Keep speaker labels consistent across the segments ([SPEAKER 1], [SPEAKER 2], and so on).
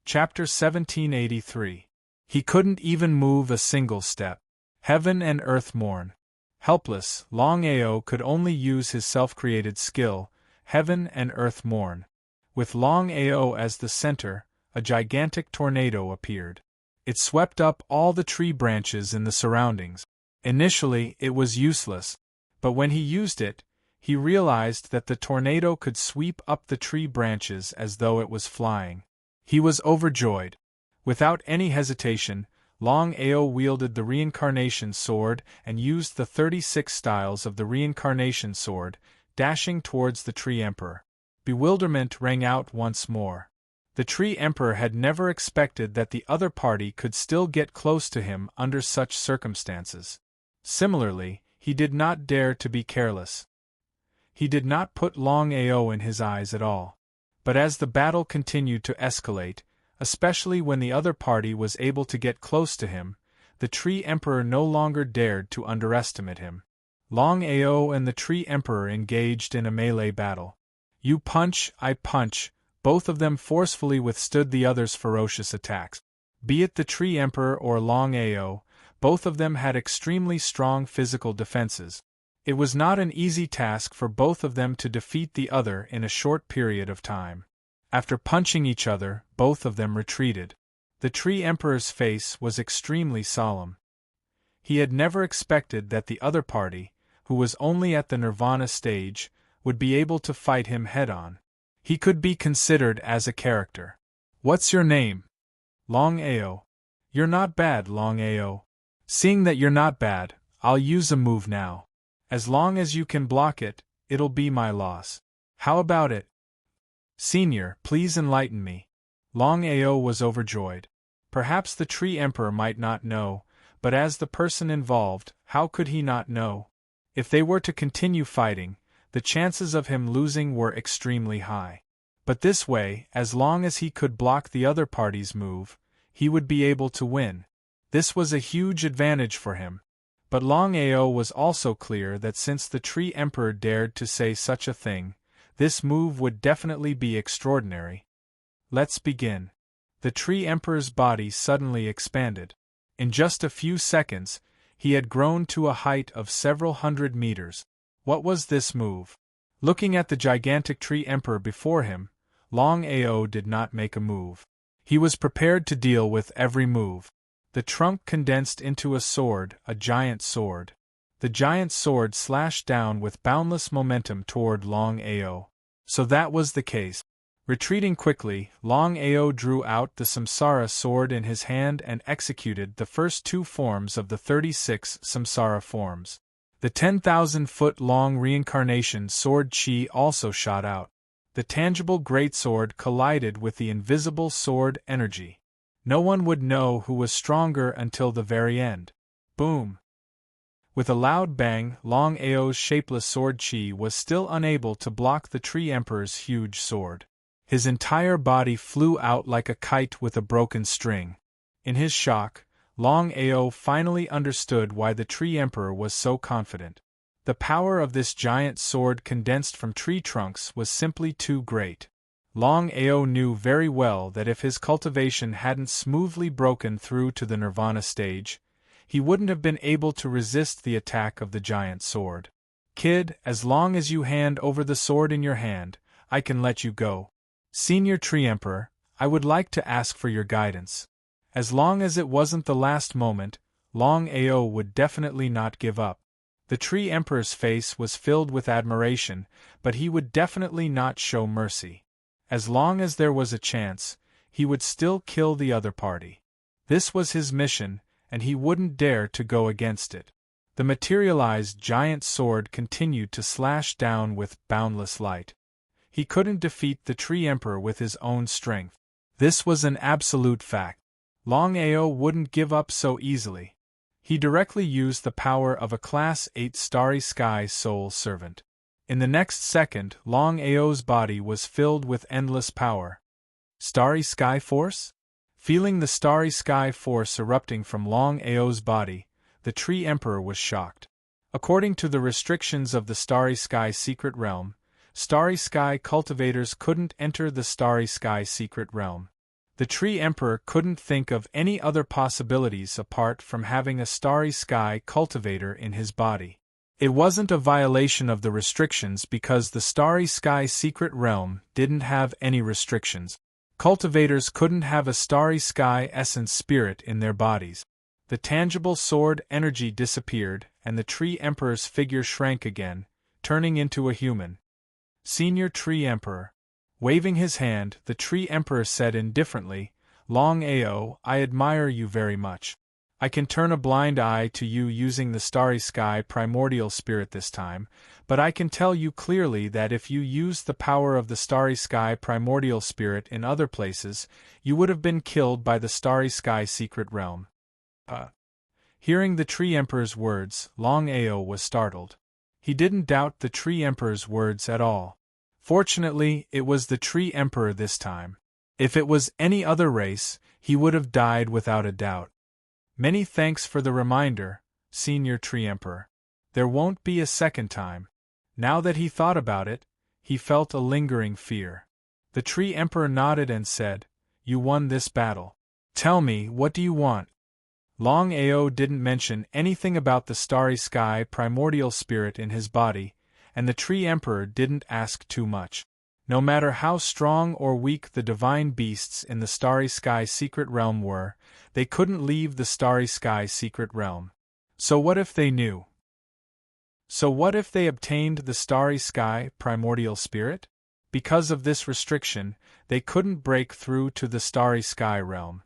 [SPEAKER 1] Chapter 1783. He couldn't even move a single step. Heaven and earth mourn. Helpless, Longao could only use his self-created skill. Heaven and earth mourn. With Longao as the center, a gigantic tornado appeared. It swept up all the tree branches in the surroundings. Initially, it was useless, but when he used it, he realized that the tornado could sweep up the tree branches as though it was flying. He was overjoyed. Without any hesitation, Longao wielded the reincarnation sword and used the 36 styles of the reincarnation sword, dashing towards the tree emperor. Bewilderment rang out once more. The tree emperor had never expected that the other party could still get close to him under such circumstances. Similarly, he did not dare to be careless. He did not put Longao in his eyes at all. But as the battle continued to escalate, especially when the other party was able to get close to him, the tree emperor no longer dared to underestimate him. Longao and the tree emperor engaged in a melee battle. You punch, I punch, both of them forcefully withstood the other's ferocious attacks. Be it the tree emperor or Longao, both of them had extremely strong physical defenses. It was not an easy task for both of them to defeat the other in a short period of time. After punching each other, both of them retreated. The tree emperor's face was extremely solemn. He had never expected that the other party, who was only at the nirvana stage, would be able to fight him head-on. He could be considered as a character. What's your name? Longao. You're not bad, Longao. Seeing that you're not bad, I'll use a move now. As long as you can block it, it'll be my loss. How about it? Senior, please enlighten me. Longao was overjoyed. Perhaps the tree emperor might not know, but as the person involved, how could he not know? If they were to continue fighting, the chances of him losing were extremely high. But this way, as long as he could block the other party's move, he would be able to win. This was a huge advantage for him. But Longao was also clear that since the tree emperor dared to say such a thing, this move would definitely be extraordinary. Let's begin. The tree emperor's body suddenly expanded. In just a few seconds, he had grown to a height of several hundred meters. What was this move? Looking at the gigantic tree emperor before him, Longao did not make a move. He was prepared to deal with every move. The trunk condensed into a sword, a giant sword. The giant sword slashed down with boundless momentum toward Longao. So that was the case. Retreating quickly, Longao drew out the samsara sword in his hand and executed the first two forms of the 36 samsara forms. The 10,000-foot-long reincarnation sword chi also shot out. The tangible greatsword collided with the invisible sword energy. No one would know who was stronger until the very end. Boom! With a loud bang, Longao's shapeless sword chi was still unable to block the tree emperor's huge sword. His entire body flew out like a kite with a broken string. In his shock, Longao finally understood why the tree emperor was so confident. The power of this giant sword condensed from tree trunks was simply too great. Longao knew very well that if his cultivation hadn't smoothly broken through to the nirvana stage, he wouldn't have been able to resist the attack of the giant sword. Kid, as long as you hand over the sword in your hand, I can let you go. Senior Tree Emperor, I would like to ask for your guidance. As long as it wasn't the last moment, Longao would definitely not give up. The Tree Emperor's face was filled with admiration, but he would definitely not show mercy. As long as there was a chance, he would still kill the other party. This was his mission, and he wouldn't dare to go against it. The materialized giant sword continued to slash down with boundless light. He couldn't defeat the Tree Emperor with his own strength. This was an absolute fact. Longao wouldn't give up so easily. He directly used the power of a Class 8 Starry Sky Soul Servant. In the next second, Longao's body was filled with endless power. Starry Sky Force? Feeling the Starry Sky Force erupting from Longao's body, the Tree Emperor was shocked. According to the restrictions of the Starry Sky Secret Realm, Starry Sky cultivators couldn't enter the Starry Sky Secret Realm. The Tree Emperor couldn't think of any other possibilities apart from having a starry sky cultivator in his body. It wasn't a violation of the restrictions because the starry sky secret realm didn't have any restrictions. Cultivators couldn't have a starry sky essence spirit in their bodies. The tangible sword energy disappeared, and the Tree Emperor's figure shrank again, turning into a human. Senior Tree Emperor. Waving his hand, the Tree Emperor said indifferently, Longao, I admire you very much. I can turn a blind eye to you using the starry sky primordial spirit this time, but I can tell you clearly that if you used the power of the starry sky primordial spirit in other places, you would have been killed by the starry sky secret realm. Hearing the Tree Emperor's words, Longao was startled. He didn't doubt the Tree Emperor's words at all. Fortunately, it was the Tree Emperor this time. If it was any other race, he would have died without a doubt. Many thanks for the reminder, Senior Tree Emperor. There won't be a second time. Now that he thought about it, he felt a lingering fear. The Tree Emperor nodded and said, You won this battle. Tell me, what do you want? Longao didn't mention anything about the starry sky primordial spirit in his body, and the Tree Emperor didn't ask too much. No matter how strong or weak the divine beasts in the starry sky secret realm were, they couldn't leave the starry sky secret realm. So what if they knew? So what if they obtained the starry sky primordial spirit? Because of this restriction, they couldn't break through to the starry sky realm.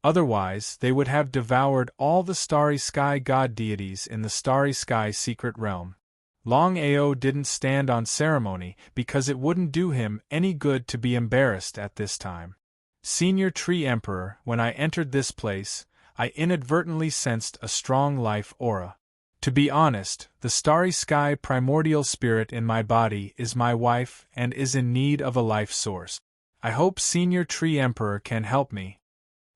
[SPEAKER 1] Otherwise, they would have devoured all the starry sky god deities in the starry sky secret realm. Longao didn't stand on ceremony because it wouldn't do him any good to be embarrassed at this time. Senior Tree Emperor, when I entered this place, I inadvertently sensed a strong life aura. To be honest, the starry sky primordial spirit in my body is my wife and is in need of a life source. I hope Senior Tree Emperor can help me.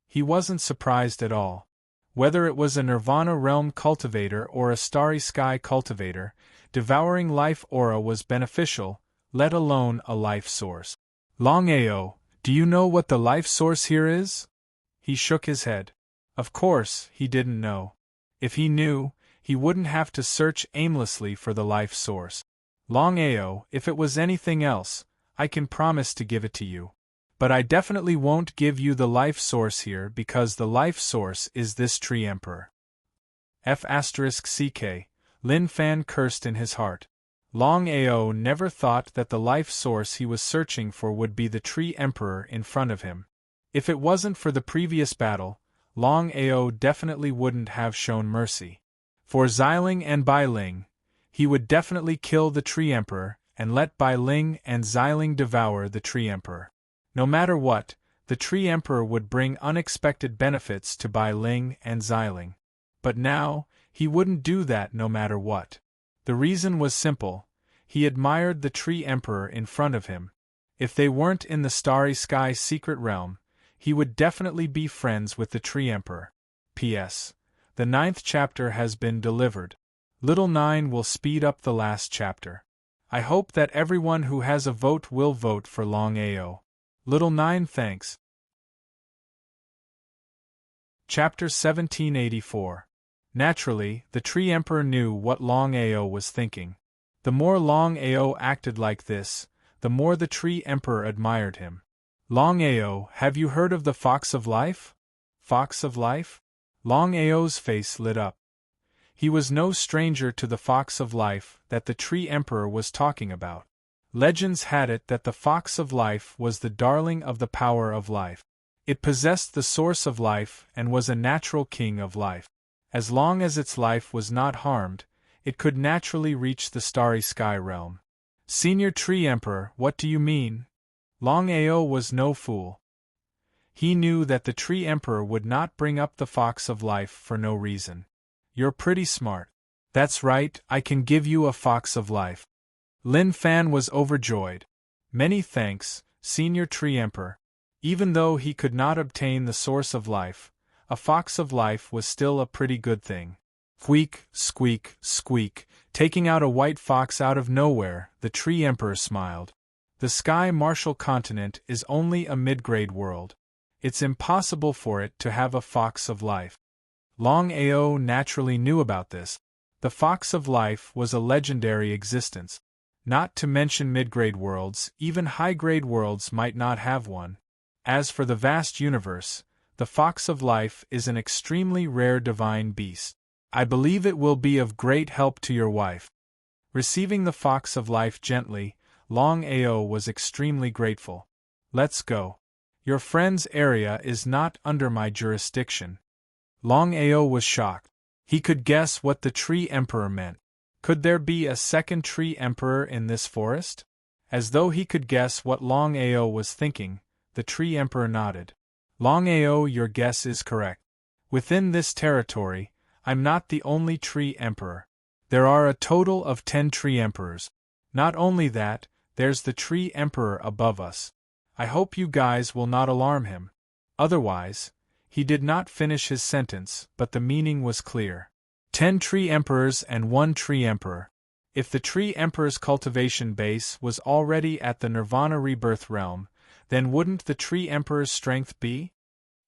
[SPEAKER 1] He wasn't surprised at all. Whether it was a Nirvana realm cultivator or a starry sky cultivator, devouring life aura was beneficial, let alone a life source. Longao, do you know what the life source here is? He shook his head. Of course, he didn't know. If he knew, he wouldn't have to search aimlessly for the life source. Longao, if it was anything else, I can promise to give it to you. But I definitely won't give you the life source here because the life source is this Tree Emperor. F***ck, Lin Fan cursed in his heart. Longao never thought that the life source he was searching for would be the Tree Emperor in front of him. If it wasn't for the previous battle, Longao definitely wouldn't have shown mercy. For Xiling and Bai Ling, he would definitely kill the Tree Emperor and let Bai Ling and Xiling devour the Tree Emperor. No matter what, the Tree Emperor would bring unexpected benefits to Bai Ling and Xiling. But now, he wouldn't do that no matter what. The reason was simple: he admired the Tree Emperor in front of him. If they weren't in the starry sky secret realm, he would definitely be friends with the Tree Emperor. P.S. The 9th chapter has been delivered. Little 9 will speed up the last chapter. I hope that everyone who has a vote will vote for Longao. Little 9 thanks. Chapter 1784. Naturally, the Tree Emperor knew what Longao was thinking. The more Longao acted like this, the more the Tree Emperor admired him. Longao, have you heard of the Fox of Life? Fox of Life? Longao's face lit up. He was no stranger to the Fox of Life that the Tree Emperor was talking about. Legends had it that the Fox of Life was the darling of the power of life. It possessed the source of life and was a natural king of life. As long as its life was not harmed, it could naturally reach the starry sky realm. Senior Tree Emperor, what do you mean? Longao was no fool. He knew that the Tree Emperor would not bring up the Fox of Life for no reason. You're pretty smart. That's right, I can give you a Fox of Life. Lin Fan was overjoyed. Many thanks, Senior Tree Emperor. Even though he could not obtain the source of life, a Fox of Life was still a pretty good thing. Squeak, squeak, squeak, taking out a white fox out of nowhere, the Tree Emperor smiled. The Sky Martial Continent is only a mid-grade world. It's impossible for it to have a Fox of Life. Longao naturally knew about this. The Fox of Life was a legendary existence. Not to mention mid-grade worlds, even high-grade worlds might not have one. As for the vast universe, the Fox of Life is an extremely rare divine beast. I believe it will be of great help to your wife. Receiving the Fox of Life gently, Longao was extremely grateful. Let's go. Your friend's area is not under my jurisdiction. Longao was shocked. He could guess what the Tree Emperor meant. Could there be a second Tree Emperor in this forest? As though he could guess what Longao was thinking, the Tree Emperor nodded. Longao, your guess is correct. Within this territory, I'm not the only Tree Emperor. There are a total of 10 Tree Emperors. Not only that, there's the Tree Emperor above us. I hope you guys will not alarm him. Otherwise, he did not finish his sentence, but the meaning was clear. 10 Tree Emperors and 1 Tree Emperor. If the Tree Emperor's cultivation base was already at the Nirvana Rebirth realm, then wouldn't the Tree Emperor's strength be?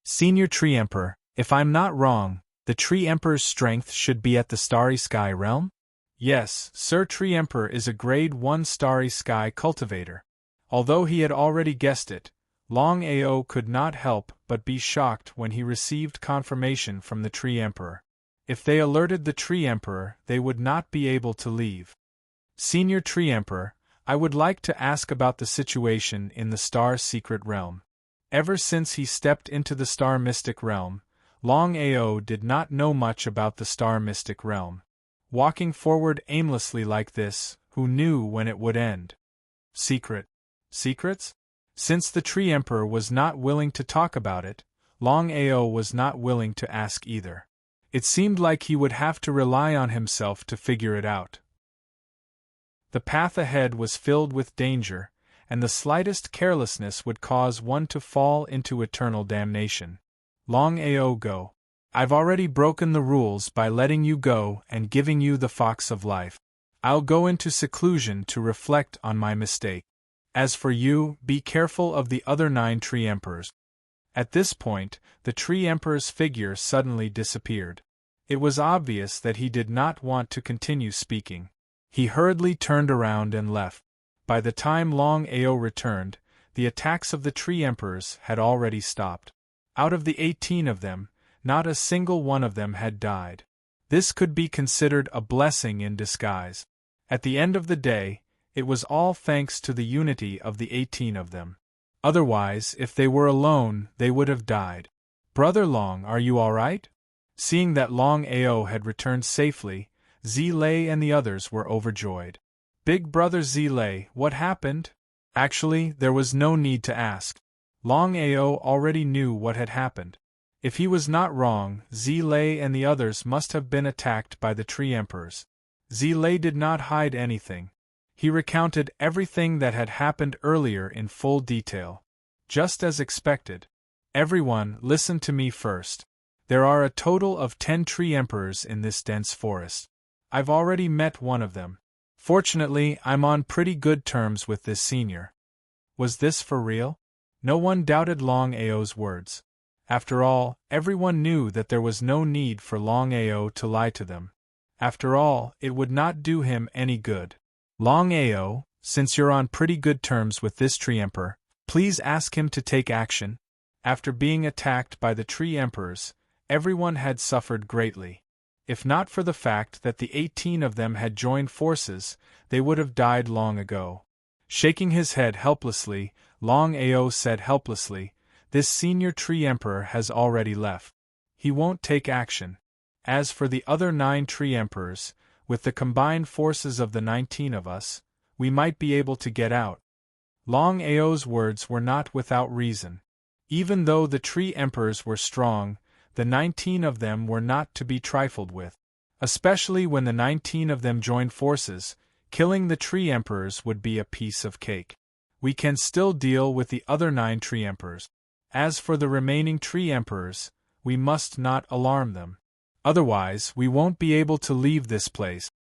[SPEAKER 1] Senior Tree Emperor, if I'm not wrong, the Tree Emperor's strength should be at the Starry Sky realm? Yes, Sir Tree Emperor is a Grade 1 Starry Sky cultivator. Although he had already guessed it, Longao could not help but be shocked when he received confirmation from the Tree Emperor. If they alerted the Tree Emperor, they would not be able to leave. Senior Tree Emperor, I would like to ask about the situation in the Star Secret Realm. Ever since he stepped into the Star Mystic Realm, Longao did not know much about the Star Mystic Realm. Walking forward aimlessly like this, who knew when it would end? Secrets? Since the Tree Emperor was not willing to talk about it, Longao was not willing to ask either. It seemed like he would have to rely on himself to figure it out. The path ahead was filled with danger, and the slightest carelessness would cause one to fall into eternal damnation. Longao, go. I've already broken the rules by letting you go and giving you the Fox of Life. I'll go into seclusion to reflect on my mistake. As for you, be careful of the other 9 Tree Emperors. At this point, the Tree Emperor's figure suddenly disappeared. It was obvious that he did not want to continue speaking. He hurriedly turned around and left. By the time Longao returned, the attacks of the Tree Emperors had already stopped. Out of the 18 of them, not a single one of them had died. This could be considered a blessing in disguise. At the end of the day, it was all thanks to the unity of the 18 of them. Otherwise, if they were alone, they would have died. Brother Long, are you all right? Seeing that Longao had returned safely, Zilei and the others were overjoyed. Big brother Zilei, what happened? Actually, there was no need to ask. Longao already knew what had happened. If he was not wrong, Zilei and the others must have been attacked by the Tree Emperors. Zilei did not hide anything. He recounted everything that had happened earlier in full detail. Just as expected. Everyone, listen to me first. There are a total of 10 Tree Emperors in this dense forest. I've already met one of them. Fortunately, I'm on pretty good terms with this senior. Was this for real? No one doubted Longao's words. After all, everyone knew that there was no need for Longao to lie to them. After all, it would not do him any good. Longao, since you're on pretty good terms with this Tree Emperor, please ask him to take action. After being attacked by the Tree Emperors, everyone had suffered greatly. If not for the fact that the 18 of them had joined forces, they would have died long ago. Shaking his head helplessly, Longao said helplessly, "This senior Tree Emperor has already left. He won't take action. As for the other 9 Tree Emperors, with the combined forces of the 19 of us, we might be able to get out." Longao's words were not without reason. Even though the Tree Emperors were strong, the 19 of them were not to be trifled with. Especially when the 19 of them joined forces, killing the Tree Emperors would be a piece of cake. We can still deal with the other 9 Tree Emperors. As for the remaining Tree Emperors, we must not alarm them. Otherwise, we won't be able to leave this place.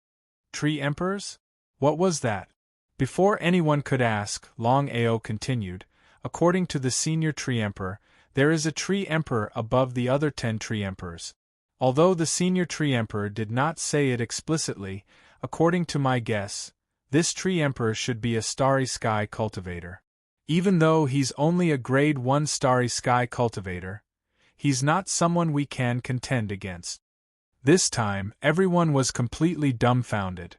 [SPEAKER 1] Tree Emperors? What was that? Before anyone could ask, Longao continued, according to the senior Tree Emperor, There is a tree emperor above the other 10 tree emperors. Although the senior tree emperor did not say it explicitly, according to my guess, this tree emperor should be a starry sky cultivator. Even though he's only a grade 1 starry sky cultivator, he's not someone we can contend against. This time, everyone was completely dumbfounded.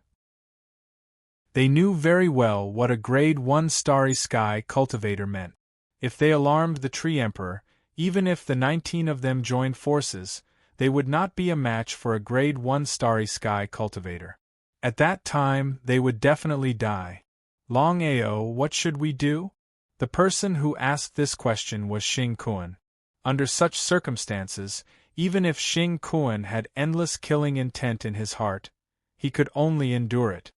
[SPEAKER 1] They knew very well what a grade 1 starry sky cultivator meant. If they alarmed the tree emperor, even if the 19 of them joined forces, they would not be a match for a grade 1 starry sky cultivator. At that time, they would definitely die. Longao, what should we do? The person who asked this question was Xing Kuan. Under such circumstances, even if Xing Kuan had endless killing intent in his heart, he could only endure it.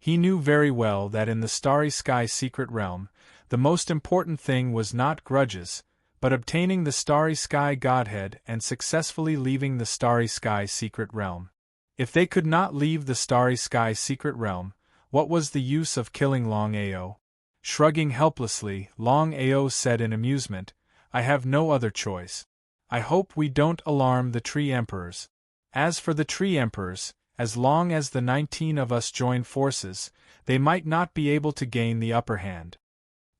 [SPEAKER 1] He knew very well that in the Starry Sky Secret Realm, the most important thing was not grudges, but obtaining the Starry Sky Godhead and successfully leaving the Starry Sky Secret Realm. If they could not leave the Starry Sky Secret Realm, what was the use of killing Longao? Shrugging helplessly, Longao said in amusement, I have no other choice. I hope we don't alarm the Tree Emperors. As for the Tree Emperors, as long as the 19 of us join forces, they might not be able to gain the upper hand.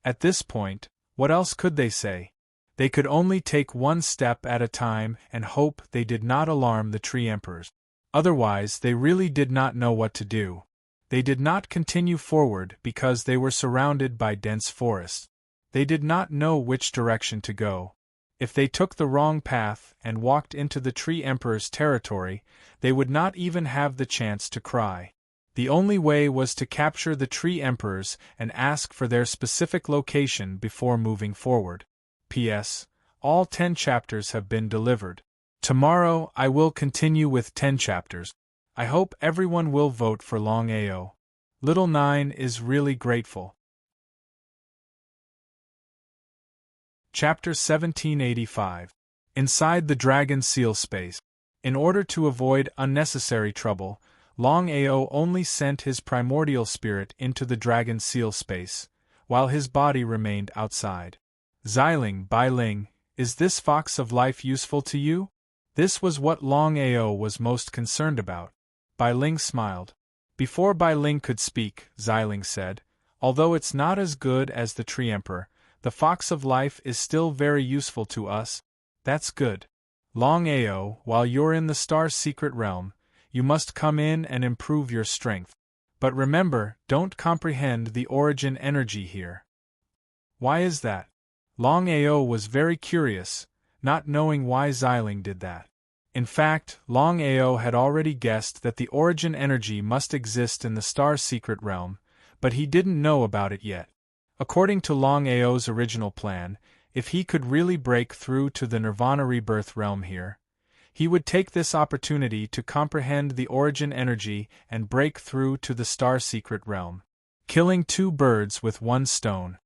[SPEAKER 1] At this point, what else could they say? They could only take one step at a time and hope they did not alarm the Tree Emperors. Otherwise, they really did not know what to do. They did not continue forward because they were surrounded by dense forests. They did not know which direction to go. If they took the wrong path and walked into the Tree Emperor's territory, they would not even have the chance to cry. The only way was to capture the Tree Emperors and ask for their specific location before moving forward. P.S. All 10 chapters have been delivered. Tomorrow I will continue with 10 chapters. I hope everyone will vote for Longao. Little 9 is really grateful. Chapter 1785. Inside the Dragon Seal Space. In order to avoid unnecessary trouble, Longao only sent his primordial spirit into the Dragon Seal Space, while his body remained outside. Xiling, Bailing, is this fox of life useful to you? This was what Longao was most concerned about. Bailing smiled. Before Bailing could speak, Xiling said, although it's not as good as the Tree Emperor, the fox of life is still very useful to us. That's good. Longao, while you're in the Star Secret Realm, you must come in and improve your strength. But remember, don't comprehend the origin energy here. Why is that? Longao was very curious, not knowing why Xiling did that. In fact, Longao had already guessed that the origin energy must exist in the Star Secret Realm, but he didn't know about it yet. According to Longao's original plan, if he could really break through to the Nirvana Rebirth realm here, he would take this opportunity to comprehend the origin energy and break through to the Star Secret Realm, killing 2 birds with 1 stone.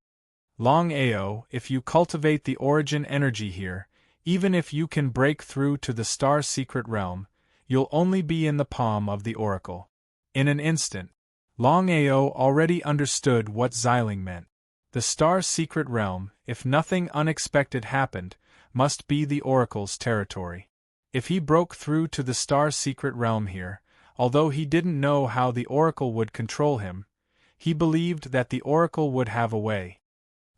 [SPEAKER 1] Longao, if you cultivate the origin energy here, even if you can break through to the Star Secret Realm, you'll only be in the palm of the Oracle. In an instant, Longao already understood what Xiling meant. The Star Secret Realm, if nothing unexpected happened, must be the Oracle's territory. If he broke through to the Star Secret Realm here, although he didn't know how the Oracle would control him, he believed that the Oracle would have a way.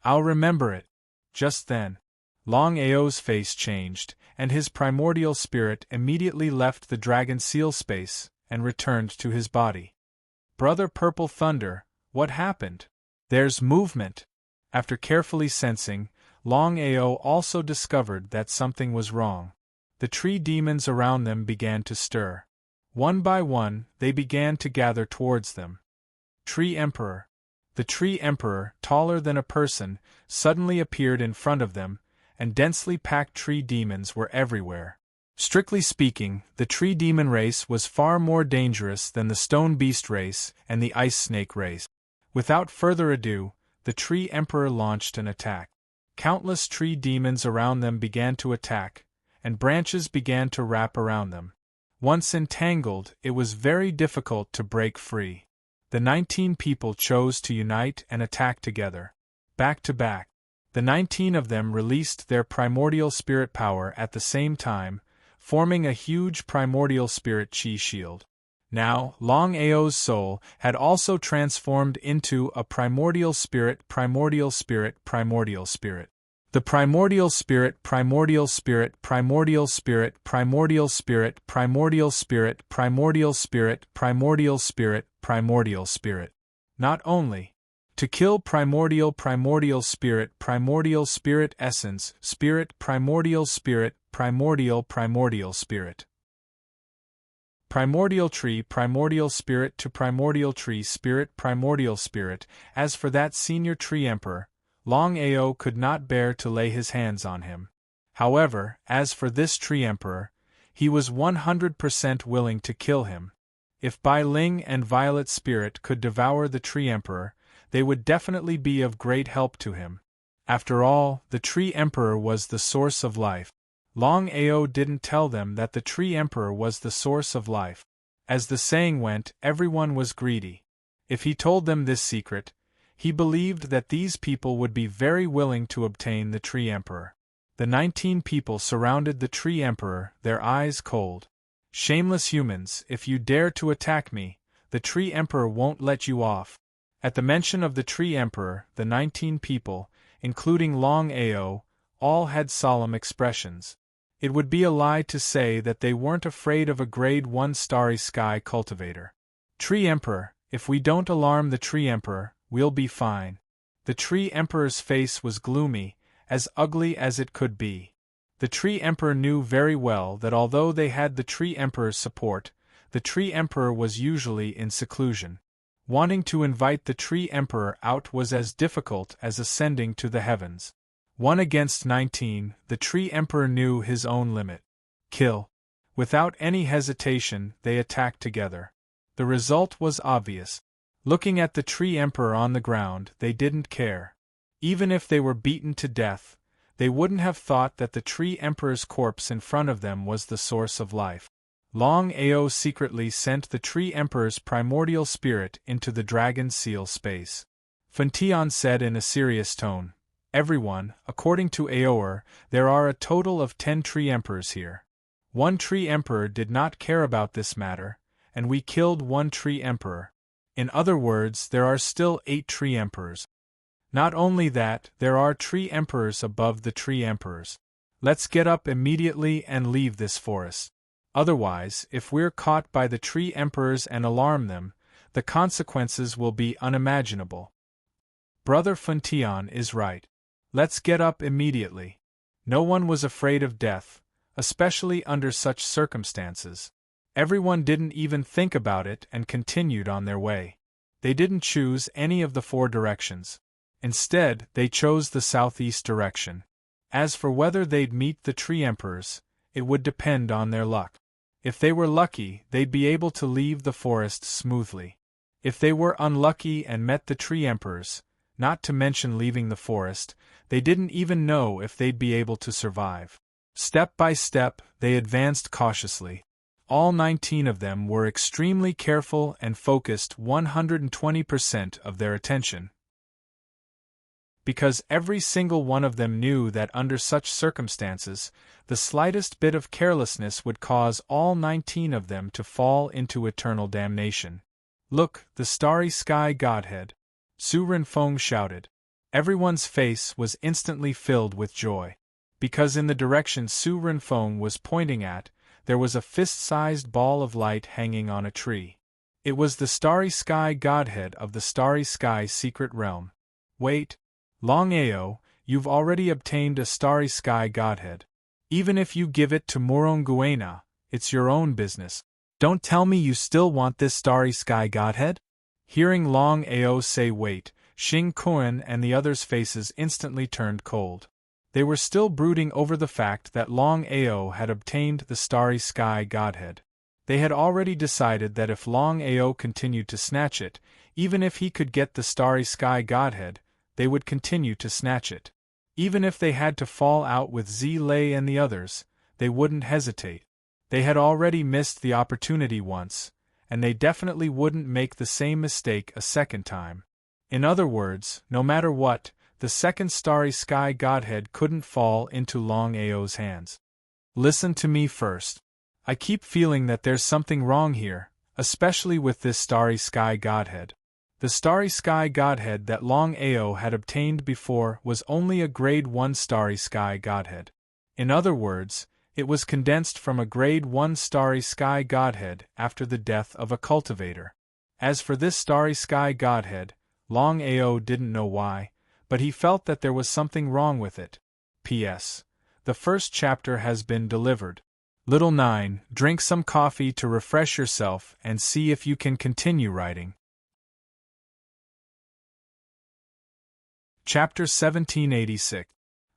[SPEAKER 1] I'll remember it. Just then, Longao's face changed, and his primordial spirit immediately left the Dragon Seal Space and returned to his body. Brother Purple Thunder, what happened? There's movement. After carefully sensing, Longao also discovered that something was wrong. The tree demons around them began to stir. One by one, they began to gather towards them. Tree Emperor. The Tree Emperor, taller than a person, suddenly appeared in front of them, and densely packed tree demons were everywhere. Strictly speaking, the tree demon race was far more dangerous than the stone beast race and the ice snake race. Without further ado, the Tree Emperor launched an attack. Countless tree demons around them began to attack, and branches began to wrap around them. Once entangled, it was very difficult to break free. The 19 people chose to unite and attack together. Back to back. The 19 of them released their primordial spirit power at the same time, forming a huge primordial spirit chi shield. Now, Longao's soul had also transformed into a primordial spirit, primordial spirit, primordial spirit. The primordial spirit, primordial spirit, primordial spirit, primordial spirit, primordial spirit, primordial spirit, primordial spirit, primordial spirit. Not only to kill primordial spirit essence, spirit primordial spirit, primordial spirit. Primordial tree primordial spirit to primordial tree spirit primordial spirit. As for that senior tree emperor, Longao could not bear to lay his hands on him. However, as for this tree emperor, he was 100% willing to kill him. If Bai Ling and Violet Spirit could devour the tree emperor, they would definitely be of great help to him. After all, the tree emperor was the source of life. Longao didn't tell them that the tree emperor was the source of life. As the saying went, everyone was greedy. If he told them this secret, he believed that these people would be very willing to obtain the tree emperor. The 19 people surrounded the tree emperor, their eyes cold. Shameless humans, if you dare to attack me, the tree emperor won't let you off. At the mention of the tree emperor, the 19 people, including Longao, all had solemn expressions. It would be a lie to say that they weren't afraid of a grade 1 starry sky cultivator. Tree emperor, if we don't alarm the tree emperor, we'll be fine. The tree emperor's face was gloomy, as ugly as it could be. The tree emperor knew very well that although they had the tree emperor's support, the tree emperor was usually in seclusion. Wanting to invite the tree emperor out was as difficult as ascending to the heavens. 1 against 19, the tree emperor knew his own limit. Kill. Without any hesitation, they attacked together. The result was obvious. Looking at the tree emperor on the ground, they didn't care. Even if they were beaten to death, they wouldn't have thought that the tree emperor's corpse in front of them was the source of life. Longao secretly sent the tree emperor's primordial spirit into the dragon seal space. Funtion said in a serious tone, "Everyone, according to Aoer, there are a total of 10 tree emperors here. 1 tree emperor did not care about this matter, and we killed 1 tree emperor. In other words, there are still 8 tree emperors. Not only that, there are tree emperors above the tree emperors. Let's get up immediately and leave this forest. Otherwise, if we're caught by the tree emperors and alarm them, the consequences will be unimaginable." Brother Funtion is right. Let's get up immediately. No one was afraid of death, especially under such circumstances. Everyone didn't even think about it and continued on their way. They didn't choose any of the 4 directions. Instead, they chose the southeast direction. As for whether they'd meet the tree emperors, it would depend on their luck. If they were lucky, they'd be able to leave the forest smoothly. If they were unlucky and met the tree emperors, not to mention leaving the forest, they didn't even know if they'd be able to survive. Step by step, they advanced cautiously. All 19 of them were extremely careful and focused 120% of their attention. Because every single one of them knew that under such circumstances, the slightest bit of carelessness would cause all 19 of them to fall into eternal damnation. "Look, the starry sky godhead!" Su Renfeng shouted. Everyone's face was instantly filled with joy. Because in the direction Su Renfeng was pointing at, there was a fist-sized ball of light hanging on a tree. It was the starry sky godhead of the starry sky secret realm. "Wait, Longao, you've already obtained a starry sky godhead. Even if you give it to Moronguena, it's your own business. Don't tell me you still want this starry sky godhead?" Hearing Longao say wait, Xing Kuan and the others' faces instantly turned cold. They were still brooding over the fact that Longao had obtained the starry sky godhead. They had already decided that if Longao continued to snatch it, even if he could get the starry sky godhead, they would continue to snatch it. Even if they had to fall out with Zilei and the others, they wouldn't hesitate. They had already missed the opportunity once, and they definitely wouldn't make the same mistake a second time. In other words, no matter what, the the second starry sky godhead couldn't fall into Longao's hands. Listen to me first. I keep feeling that there's something wrong here, especially with this starry sky godhead. The starry sky godhead that Longao had obtained before was only a grade 1 starry sky godhead. In other words, it was condensed from a grade 1 starry sky godhead after the death of a cultivator. As for this starry sky godhead, Longao didn't know why, but he felt that there was something wrong with it. P.S. The first chapter has been delivered. Little 9, drink some coffee to refresh yourself and see if you can continue writing. Chapter 1786.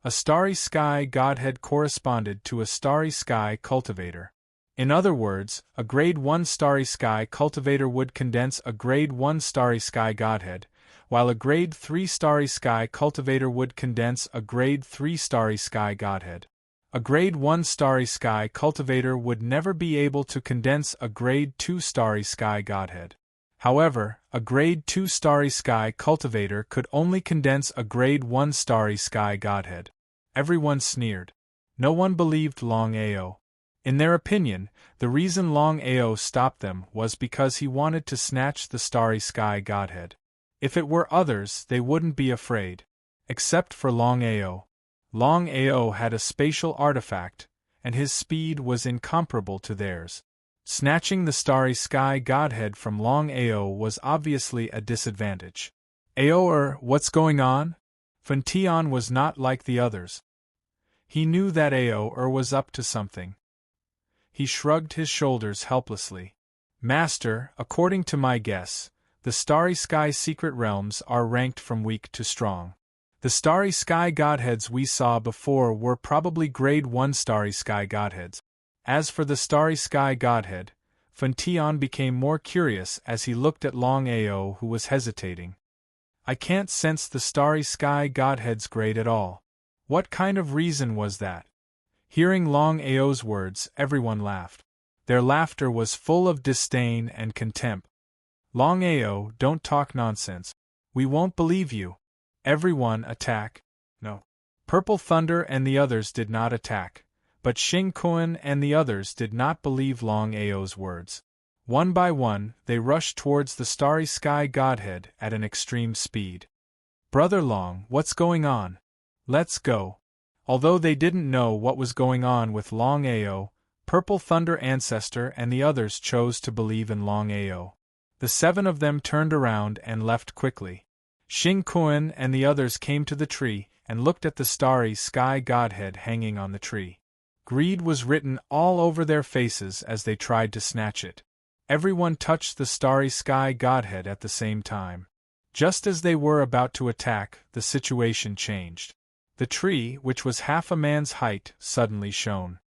[SPEAKER 1] A starry sky godhead corresponded to a starry sky cultivator. In other words, a grade 1 starry sky cultivator would condense a grade 1 starry sky godhead, while a grade 3 starry sky cultivator would condense a grade 3 starry sky godhead. A grade 1 starry sky cultivator would never be able to condense a grade 2 starry sky godhead. However, a grade 2 starry sky cultivator could only condense a grade 1 starry sky godhead. Everyone sneered. No one believed Longao. In their opinion, the reason Longao stopped them was because he wanted to snatch the starry sky godhead. If it were others, they wouldn't be afraid. Except for Longao. Longao had a spatial artifact, and his speed was incomparable to theirs. Snatching the starry sky godhead from Longao was obviously a disadvantage. What's going on? Funtion was not like the others. He knew that was up to something. He shrugged his shoulders helplessly. Master, according to my guess, the starry sky secret realms are ranked from weak to strong. The starry sky godheads we saw before were probably grade 1 starry sky godheads. As for the starry sky godhead, Funtion became more curious as he looked at Longao, who was hesitating. I can't sense the starry sky godhead's grade at all. What kind of reason was that? Hearing Longao's words, everyone laughed. Their laughter was full of disdain and contempt. Longao, don't talk nonsense. We won't believe you. Everyone attack. No. Purple Thunder and the others did not attack, but Xing Kuan and the others did not believe Longao's words. One by one, they rushed towards the starry sky godhead at an extreme speed. Brother Long, what's going on? Let's go. Although they didn't know what was going on with Longao, Purple Thunder Ancestor and the others chose to believe in Longao. The 7 of them turned around and left quickly. Xing Kuan and the others came to the tree and looked at the starry sky godhead hanging on the tree. Greed was written all over their faces as they tried to snatch it. Everyone touched the starry sky godhead at the same time. Just as they were about to attack, the situation changed. The tree, which was half a man's height, suddenly shone.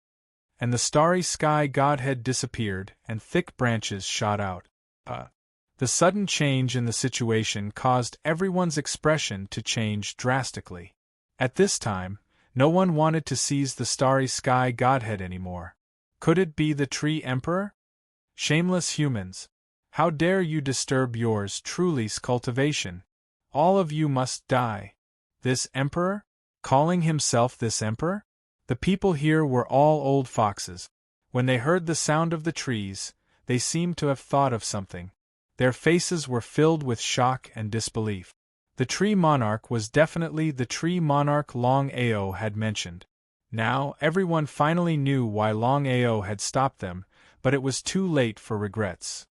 [SPEAKER 1] And the starry sky godhead disappeared, and thick branches shot out. The sudden change in the situation caused everyone's expression to change drastically. At this time, no one wanted to seize the starry sky godhead anymore. Could it be the tree emperor? Shameless humans! How dare you disturb yours truly's cultivation? All of you must die. This emperor? Calling himself this emperor? The people here were all old foxes. When they heard the sound of the trees, they seemed to have thought of something. Their faces were filled with shock and disbelief. The tree monarch was definitely the tree monarch Longao had mentioned. Now, everyone finally knew why Longao had stopped them, but it was too late for regrets.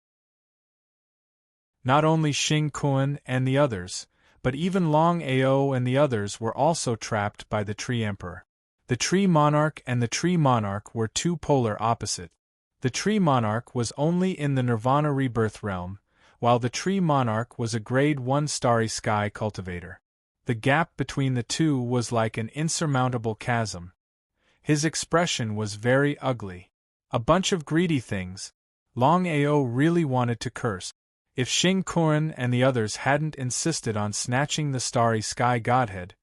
[SPEAKER 1] Not only Xing Kuan and the others, but even Longao and the others were also trapped by the tree emperor. The tree monarch and the tree monarch were two polar opposites. The tree monarch was only in the Nirvana rebirth realm, while the tree monarch was a grade 1 starry sky cultivator. The gap between the two was like an insurmountable chasm. His expression was very ugly. A bunch of greedy things. Longao really wanted to curse. If Xing Kuan and the others hadn't insisted on snatching the starry sky godhead,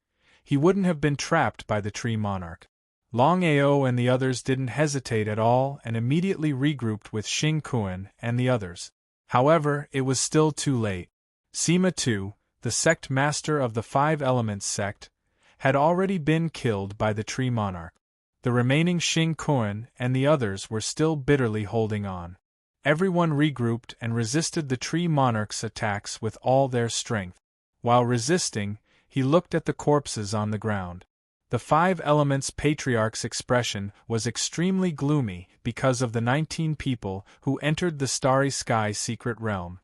[SPEAKER 1] he wouldn't have been trapped by the tree monarch. Longao and the others didn't hesitate at all and immediately regrouped with Xing Kuan and the others. However, it was still too late. Sima 2, the sect master of the Five Elements sect, had already been killed by the tree monarch. The remaining Xing Kuan and the others were still bitterly holding on. Everyone regrouped and resisted the tree monarch's attacks with all their strength. While resisting, he looked at the corpses on the ground. The Five Elements patriarch's expression was extremely gloomy because of the 19 people who entered the Starry Sky secret realm.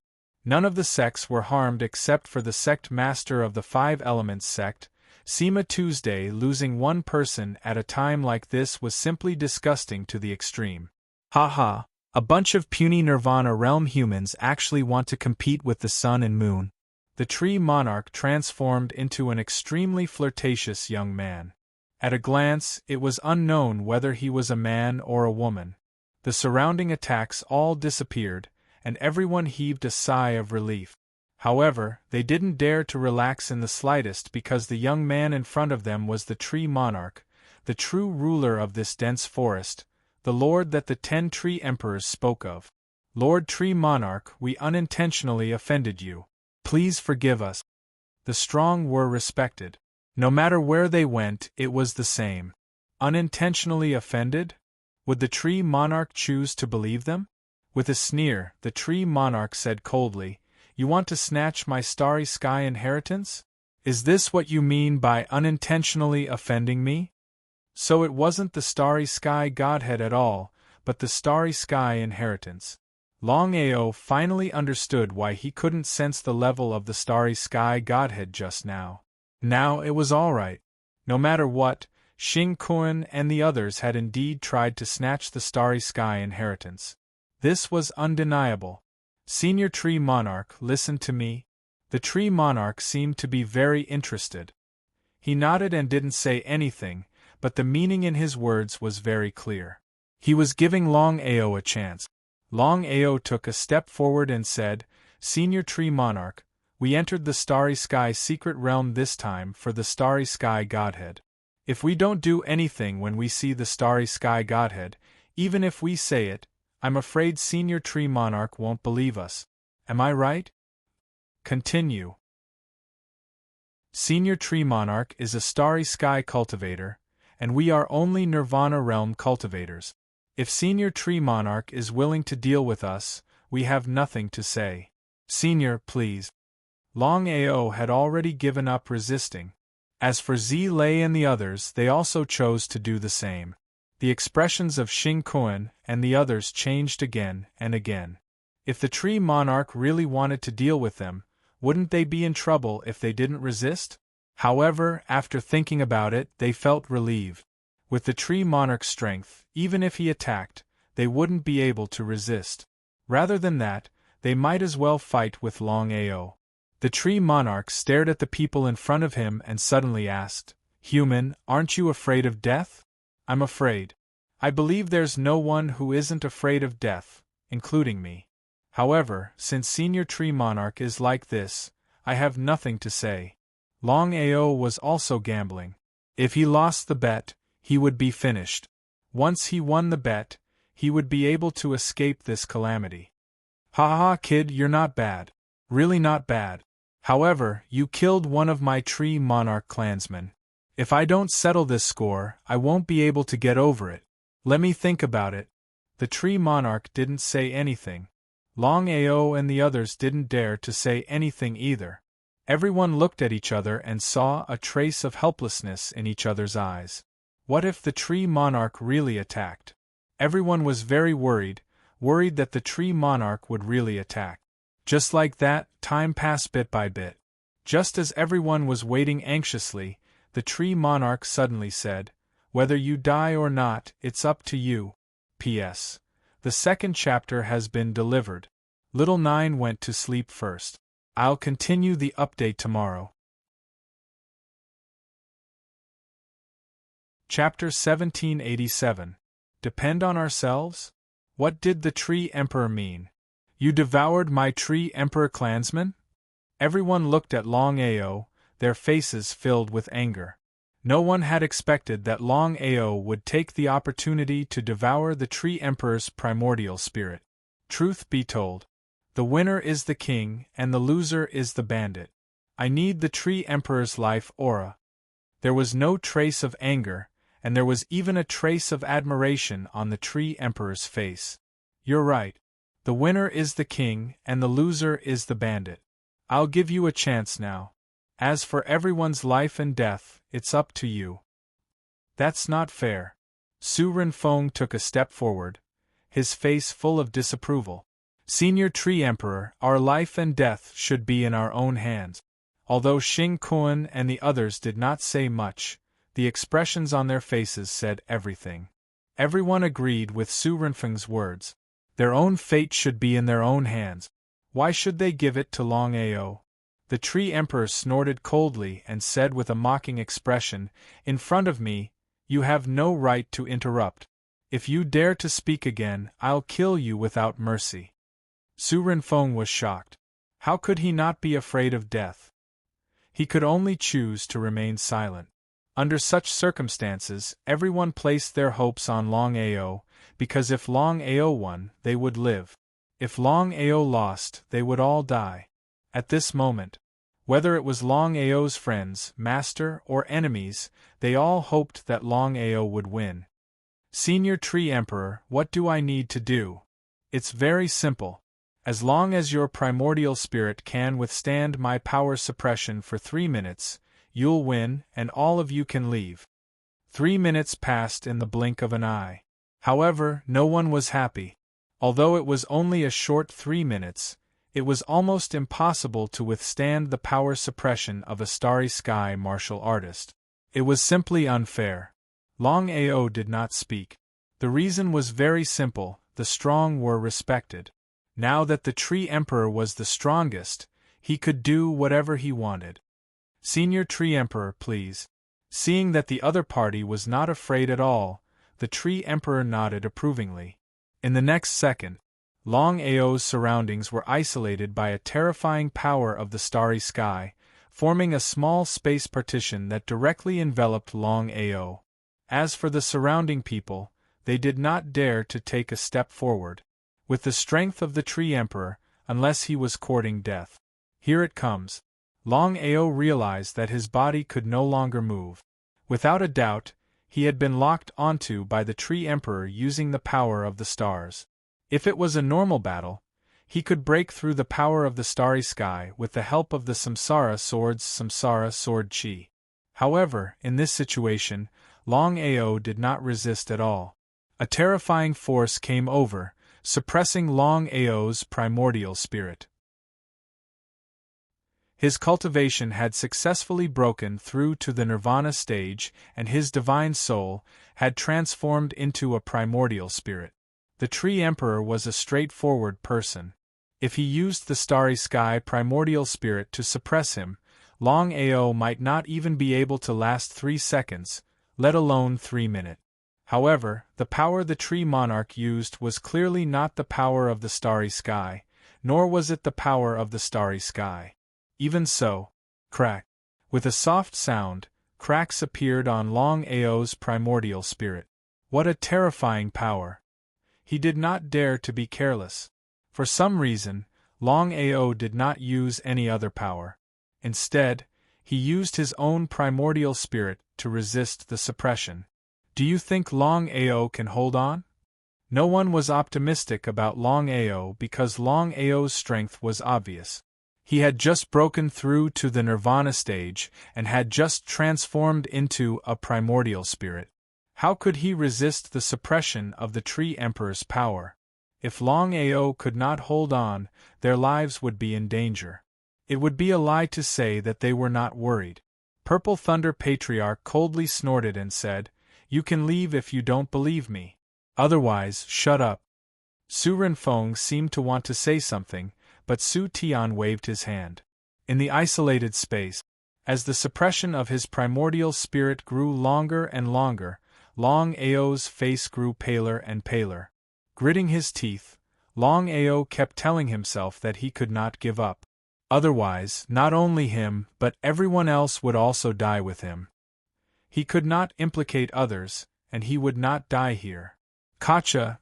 [SPEAKER 1] None of the sects were harmed except for the sect master of the Five Elements sect. Sema Tuesday. Losing one person at a time like this was simply disgusting to the extreme. Haha, a bunch of puny Nirvana realm humans actually want to compete with the sun and moon. The tree monarch transformed into an extremely flirtatious young man. At a glance, it was unknown whether he was a man or a woman. The surrounding attacks all disappeared, and everyone heaved a sigh of relief. However, they didn't dare to relax in the slightest because the young man in front of them was the tree monarch, the true ruler of this dense forest, the lord that the 10 tree emperors spoke of. Lord Tree Monarch, we unintentionally offended you. Please forgive us. The strong were respected. No matter where they went, it was the same. Unintentionally offended? Would the tree monarch choose to believe them? With a sneer, the tree monarch said coldly, "You want to snatch my Starry Sky inheritance? Is this what you mean by unintentionally offending me?" So it wasn't the Starry Sky Godhead at all, but the Starry Sky inheritance. Longao finally understood why he couldn't sense the level of the Starry Sky Godhead just now. Now it was all right. No matter what, Xing Kuan and the others had indeed tried to snatch the Starry Sky inheritance. This was undeniable. Senior Tree Monarch, listen to me. The Tree Monarch seemed to be very interested. He nodded and didn't say anything, but the meaning in his words was very clear. He was giving Longao a chance. Longao took a step forward and said, "Senior Tree Monarch, we entered the Starry Sky secret realm this time for the Starry Sky Godhead. If we don't do anything when we see the Starry Sky Godhead, even if we say it, I'm afraid Senior Tree Monarch won't believe us. Am I right?" Continue. Senior Tree Monarch is a Starry Sky cultivator, and we are only Nirvana realm cultivators. If Senior Tree Monarch is willing to deal with us, we have nothing to say. Senior, please. Longao had already given up resisting. As for Zi Lei and the others, they also chose to do the same. The expressions of Xing Kuan and the others changed again and again. If the Tree Monarch really wanted to deal with them, wouldn't they be in trouble if they didn't resist? However, after thinking about it, they felt relieved. With the Tree Monarch's strength, even if he attacked, they wouldn't be able to resist. Rather than that, they might as well fight with Longao. The Tree Monarch stared at the people in front of him and suddenly asked, "Human, aren't you afraid of death?" "I'm afraid. I believe there's no one who isn't afraid of death, including me. However, since Senior Tree Monarch is like this, I have nothing to say." Longao was also gambling. If he lost the bet, he would be finished. Once he won the bet, he would be able to escape this calamity. "Ha ha, kid, you're not bad. Really not bad. However, you killed one of my Tree Monarch clansmen. If I don't settle this score, I won't be able to get over it. Let me think about it." The Tree Monarch didn't say anything. Longao and the others didn't dare to say anything either. Everyone looked at each other and saw a trace of helplessness in each other's eyes. What if the Tree Monarch really attacked? Everyone was very worried that the Tree Monarch would really attack. Just like that, time passed bit by bit. Just as everyone was waiting anxiously, the Tree Monarch suddenly said, "Whether you die or not, it's up to you. P.S. The second chapter has been delivered. Little Nine went to sleep first. I'll continue the update tomorrow." Chapter 1787. Depend on ourselves? What did the Tree Emperor mean? "You devoured my Tree Emperor clansmen?" Everyone looked at Longao, their faces filled with anger. No one had expected that Longao would take the opportunity to devour the Tree Emperor's primordial spirit. Truth be told, the winner is the king and the loser is the bandit. I need the Tree Emperor's life aura. There was no trace of anger, and there was even a trace of admiration on the Tree Emperor's face. You're right. The winner is the king, and the loser is the bandit. I'll give you a chance now. As for everyone's life and death, it's up to you. That's not fair. Su Renfeng took a step forward, his face full of disapproval. Senior Tree Emperor, our life and death should be in our own hands. Although Xing Kuan and the others did not say much, the expressions on their faces said everything. Everyone agreed with Su Renfeng's words. Their own fate should be in their own hands. Why should they give it to Longao? The Tree Emperor snorted coldly and said with a mocking expression, "In front of me, you have no right to interrupt. If you dare to speak again, I'll kill you without mercy." Su Renfeng was shocked. How could he not be afraid of death? He could only choose to remain silent. Under such circumstances, everyone placed their hopes on Longao, because if Longao won, they would live. If Longao lost, they would all die. At this moment, whether it was Longao's friends, master, or enemies, they all hoped that Longao would win. Senior Tree Emperor, what do I need to do? It's very simple. As long as your primordial spirit can withstand my power suppression for 3 minutes, you'll win, and all of you can leave. 3 minutes passed in the blink of an eye. However, no one was happy. Although it was only a short 3 minutes, it was almost impossible to withstand the power suppression of a starry sky martial artist. It was simply unfair. Longao did not speak. The reason was very simple: the strong were respected. Now that the Tree Emperor was the strongest, he could do whatever he wanted. Senior Tree Emperor, please. Seeing that the other party was not afraid at all, the Tree Emperor nodded approvingly. In the next second, Longao's surroundings were isolated by a terrifying power of the starry sky, forming a small space partition that directly enveloped Longao. As for the surrounding people, they did not dare to take a step forward. With the strength of the Tree Emperor, unless he was courting death. Here it comes. Longao realized that his body could no longer move. Without a doubt, he had been locked onto by the Tree Emperor using the power of the stars. If it was a normal battle, he could break through the power of the starry sky with the help of the Samsara Sword's Samsara Sword Chi. However, in this situation, Longao did not resist at all. A terrifying force came over, suppressing Longao's primordial spirit. His cultivation had successfully broken through to the nirvana stage, and his divine soul had transformed into a primordial spirit. The Tree Emperor was a straightforward person. If he used the starry sky primordial spirit to suppress him, Longao might not even be able to last 3 seconds, let alone 3 minutes. However, the power the Tree Monarch used was clearly not the power of the starry sky, nor was it the power of the starry sky. Even so, crack. With a soft sound, cracks appeared on Longao's primordial spirit. What a terrifying power! He did not dare to be careless. For some reason, Longao did not use any other power. Instead, he used his own primordial spirit to resist the suppression. Do you think Longao can hold on? No one was optimistic about Longao because Longao's strength was obvious. He had just broken through to the nirvana stage and had just transformed into a primordial spirit. How could he resist the suppression of the Tree Emperor's power? If Longao could not hold on, their lives would be in danger. It would be a lie to say that they were not worried. Purple Thunder Patriarch coldly snorted and said, "You can leave if you don't believe me. Otherwise, shut up." Su Renfeng seemed to want to say something, but Su Tian waved his hand. In the isolated space, as the suppression of his primordial spirit grew longer and longer, Longao's face grew paler and paler. Gritting his teeth, Longao kept telling himself that he could not give up. Otherwise, not only him, but everyone else would also die with him. He could not implicate others, and he would not die here. Kacha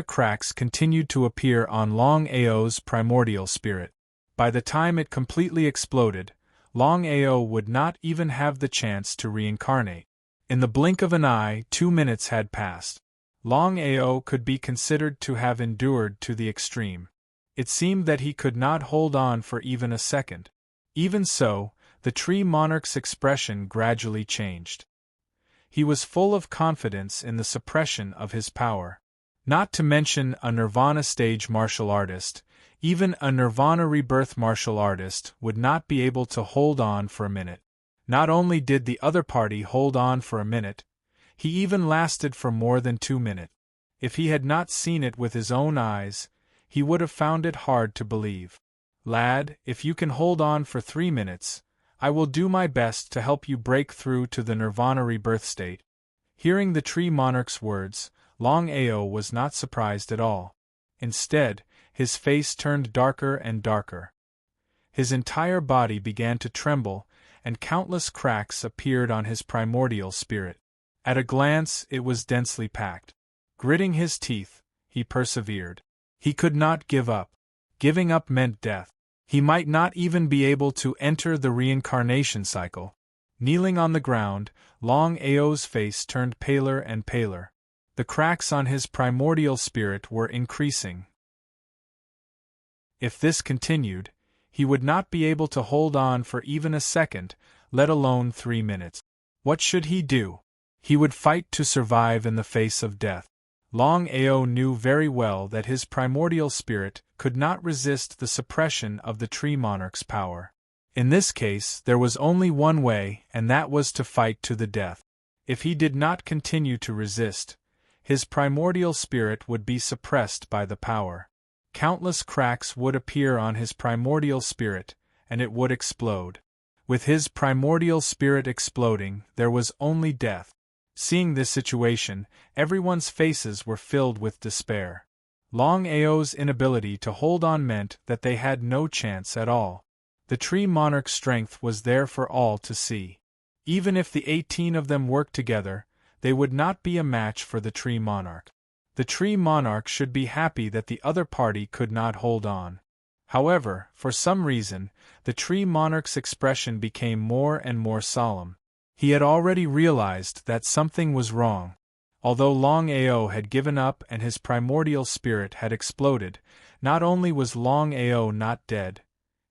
[SPEAKER 1] cracks continued to appear on Longao's primordial spirit. By the time it completely exploded, Longao would not even have the chance to reincarnate. In the blink of an eye, 2 minutes had passed. Longao could be considered to have endured to the extreme. It seemed that he could not hold on for even a second. Even so, the tree monarch's expression gradually changed. He was full of confidence in the suppression of his power. Not to mention a Nirvana stage martial artist, even a Nirvana rebirth martial artist would not be able to hold on for a minute. Not only did the other party hold on for a minute, he even lasted for more than 2 minutes. If he had not seen it with his own eyes, he would have found it hard to believe. Lad, if you can hold on for 3 minutes, I will do my best to help you break through to the Nirvana rebirth state. Hearing the tree monarch's words, Longao was not surprised at all. Instead, his face turned darker and darker. His entire body began to tremble, and countless cracks appeared on his primordial spirit. At a glance, it was densely packed. Gritting his teeth, he persevered. He could not give up. Giving up meant death. He might not even be able to enter the reincarnation cycle. Kneeling on the ground, Longao's face turned paler and paler. The cracks on his primordial spirit were increasing. If this continued, he would not be able to hold on for even a second, let alone 3 minutes. What should he do? He would fight to survive in the face of death. Longao knew very well that his primordial spirit could not resist the suppression of the tree monarch's power. In this case, there was only one way, and that was to fight to the death. If he did not continue to resist, his primordial spirit would be suppressed by the power. Countless cracks would appear on his primordial spirit, and it would explode. With his primordial spirit exploding, there was only death. Seeing this situation, everyone's faces were filled with despair. Longao's inability to hold on meant that they had no chance at all. The tree monarch's strength was there for all to see. Even if the 18 of them worked together, they would not be a match for the tree monarch. The tree monarch should be happy that the other party could not hold on. However, for some reason, the tree monarch's expression became more and more solemn. He had already realized that something was wrong. Although Longao had given up and his primordial spirit had exploded, not only was Longao not dead,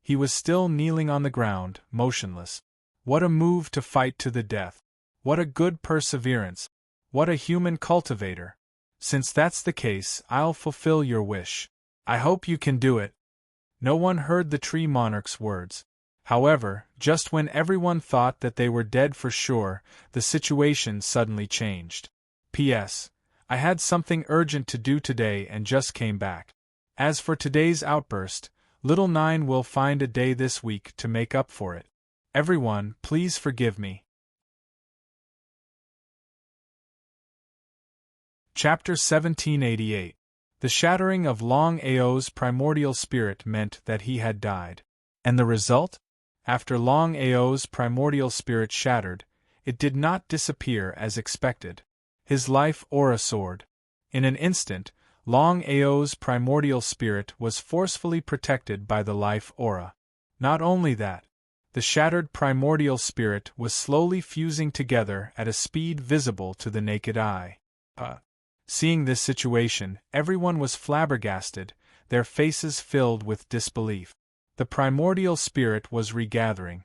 [SPEAKER 1] he was still kneeling on the ground, motionless. What a move to fight to the death! What a good perseverance! What a human cultivator! Since that's the case, I'll fulfill your wish. I hope you can do it. No one heard the tree monarch's words. However, just when everyone thought that they were dead for sure, the situation suddenly changed. P.S. I had something urgent to do today and just came back. As for today's outburst, Little Nine will find a day this week to make up for it. Everyone, please forgive me. Chapter 1788. The shattering of Longao's primordial spirit meant that he had died. And the result? After Longao's primordial spirit shattered, it did not disappear as expected. His life aura soared. In an instant, Longao's primordial spirit was forcefully protected by the life aura. Not only that, the shattered primordial spirit was slowly fusing together at a speed visible to the naked eye. Seeing this situation, everyone was flabbergasted, their faces filled with disbelief. The primordial spirit was regathering.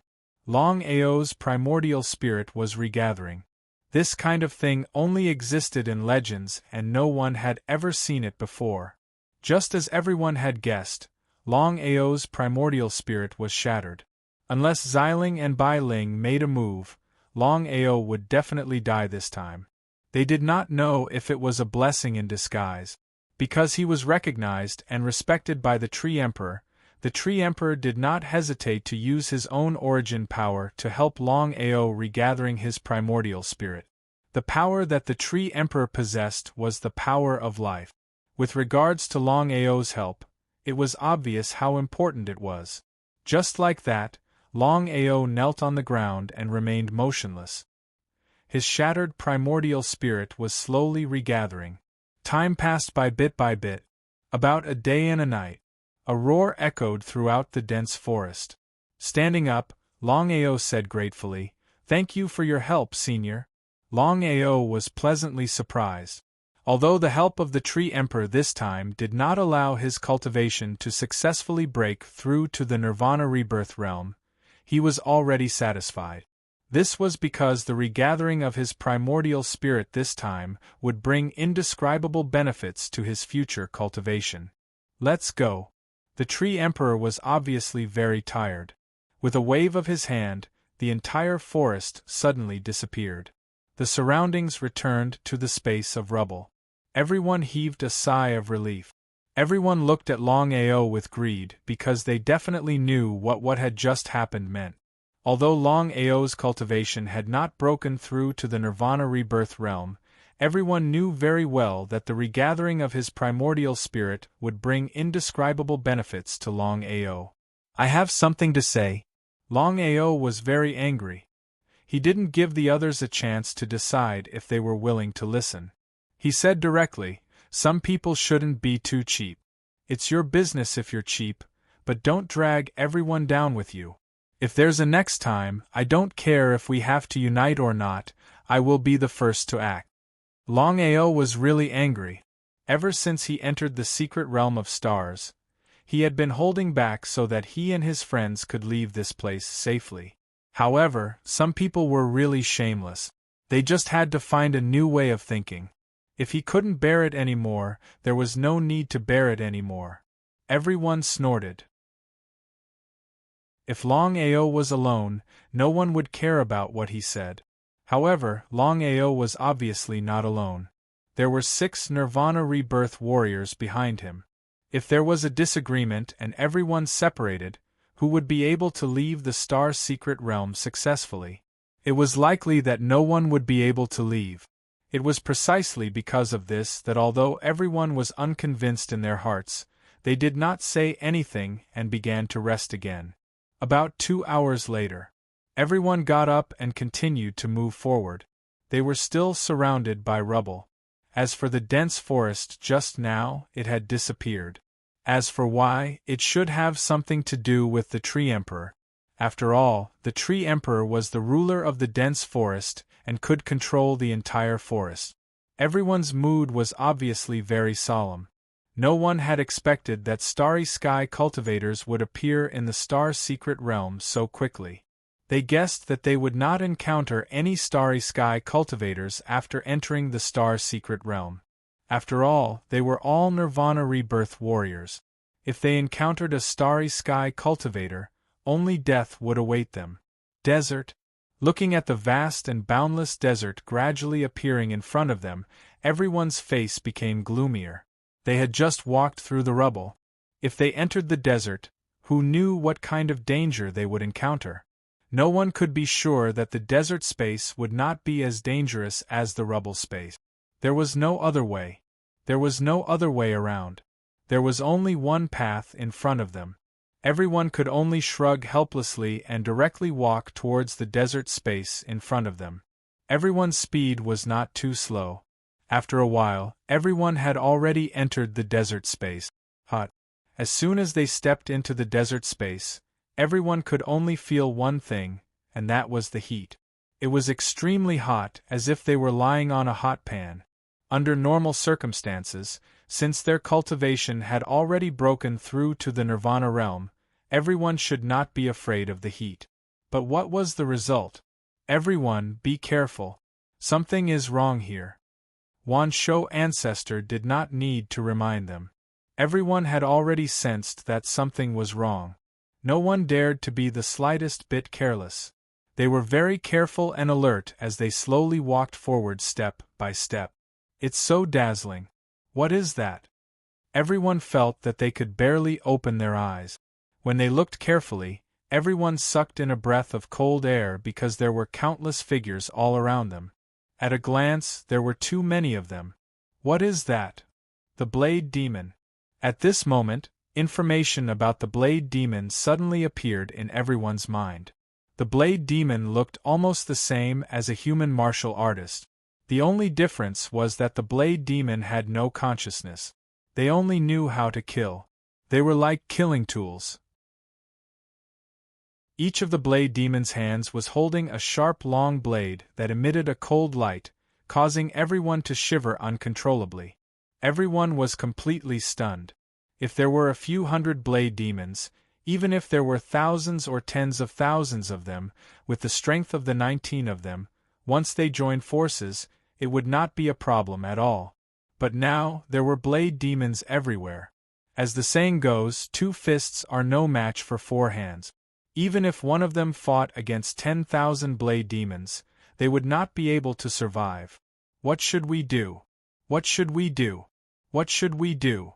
[SPEAKER 1] Longao's primordial spirit was regathering. This kind of thing only existed in legends and no one had ever seen it before. Just as everyone had guessed, Longao's primordial spirit was shattered. Unless Xiling and Bai Ling made a move, Longao would definitely die this time. They did not know if it was a blessing in disguise. Because he was recognized and respected by the Tree Emperor, the Tree Emperor did not hesitate to use his own origin power to help Longao regathering his primordial spirit. The power that the Tree Emperor possessed was the power of life. With regards to Longao's help, it was obvious how important it was. Just like that, Longao knelt on the ground and remained motionless. His shattered primordial spirit was slowly regathering. Time passed by bit, about a day and a night. A roar echoed throughout the dense forest. Standing up, Longao said gratefully. "Thank you for your help, Senior." Longao was pleasantly surprised. Although the help of the Tree Emperor this time did not allow his cultivation to successfully break through to the Nirvana rebirth realm, he was already satisfied. This was because the regathering of his primordial spirit this time would bring indescribable benefits to his future cultivation. "Let's go." The Tree Emperor was obviously very tired. With a wave of his hand, the entire forest suddenly disappeared. The surroundings returned to the space of rubble. Everyone heaved a sigh of relief. Everyone looked at Longao with greed because they definitely knew what had just happened meant. Although Longao's cultivation had not broken through to the Nirvana rebirth realm, everyone knew very well that the regathering of his primordial spirit would bring indescribable benefits to Longao. "I have something to say." Longao was very angry. He didn't give the others a chance to decide if they were willing to listen. He said directly, "Some people shouldn't be too cheap. It's your business if you're cheap, but don't drag everyone down with you. If there's a next time, I don't care if we have to unite or not, I will be the first to act." Longao was really angry. Ever since he entered the secret realm of stars, he had been holding back so that he and his friends could leave this place safely. However, some people were really shameless. They just had to find a new way of thinking. If he couldn't bear it anymore, there was no need to bear it anymore. Everyone snorted. If Longao was alone, no one would care about what he said. However, Longao was obviously not alone. There were 6 Nirvana rebirth warriors behind him. If there was a disagreement and everyone separated, who would be able to leave the star secret realm successfully? It was likely that no one would be able to leave. It was precisely because of this that although everyone was unconvinced in their hearts, they did not say anything and began to rest again. About 2 hours later, everyone got up and continued to move forward. They were still surrounded by rubble. As for the dense forest just now, it had disappeared. As for why, it should have something to do with the Tree Emperor. After all, the Tree Emperor was the ruler of the dense forest and could control the entire forest. Everyone's mood was obviously very solemn. No one had expected that Starry Sky cultivators would appear in the Star Secret Realm so quickly. They guessed that they would not encounter any Starry Sky cultivators after entering the Star Secret Realm. After all, they were all Nirvana rebirth warriors. If they encountered a Starry Sky cultivator, only death would await them. Desert. Looking at the vast and boundless desert gradually appearing in front of them, everyone's face became gloomier. They had just walked through the rubble. If they entered the desert, who knew what kind of danger they would encounter? No one could be sure that the desert space would not be as dangerous as the rubble space. There was no other way. There was no other way around. There was only one path in front of them. Everyone could only shrug helplessly and directly walk towards the desert space in front of them. Everyone's speed was not too slow. After a while, everyone had already entered the desert space. Hot. As soon as they stepped into the desert space, everyone could only feel one thing, and that was the heat. It was extremely hot, as if they were lying on a hot pan. Under normal circumstances, since their cultivation had already broken through to the Nirvana realm, everyone should not be afraid of the heat. But what was the result? Everyone, be careful. Something is wrong here. Wan Shou ancestor did not need to remind them. Everyone had already sensed that something was wrong. No one dared to be the slightest bit careless. They were very careful and alert as they slowly walked forward step by step. It's so dazzling. What is that? Everyone felt that they could barely open their eyes. When they looked carefully, everyone sucked in a breath of cold air because there were countless figures all around them. At a glance, there were too many of them. What is that? The Blade Demon. At this moment, information about the Blade Demon suddenly appeared in everyone's mind. The Blade Demon looked almost the same as a human martial artist. The only difference was that the Blade Demon had no consciousness. They only knew how to kill. They were like killing tools. Each of the blade demon's hands was holding a sharp long blade that emitted a cold light, causing everyone to shiver uncontrollably. Everyone was completely stunned. If there were a few hundred blade demons, even if there were thousands or tens of thousands of them, with the strength of the 19 of them, once they joined forces, it would not be a problem at all. But now, there were blade demons everywhere. As the saying goes, 2 fists are no match for 4 hands. Even if one of them fought against 10,000 blade demons, they would not be able to survive. What should we do? What should we do? What should we do?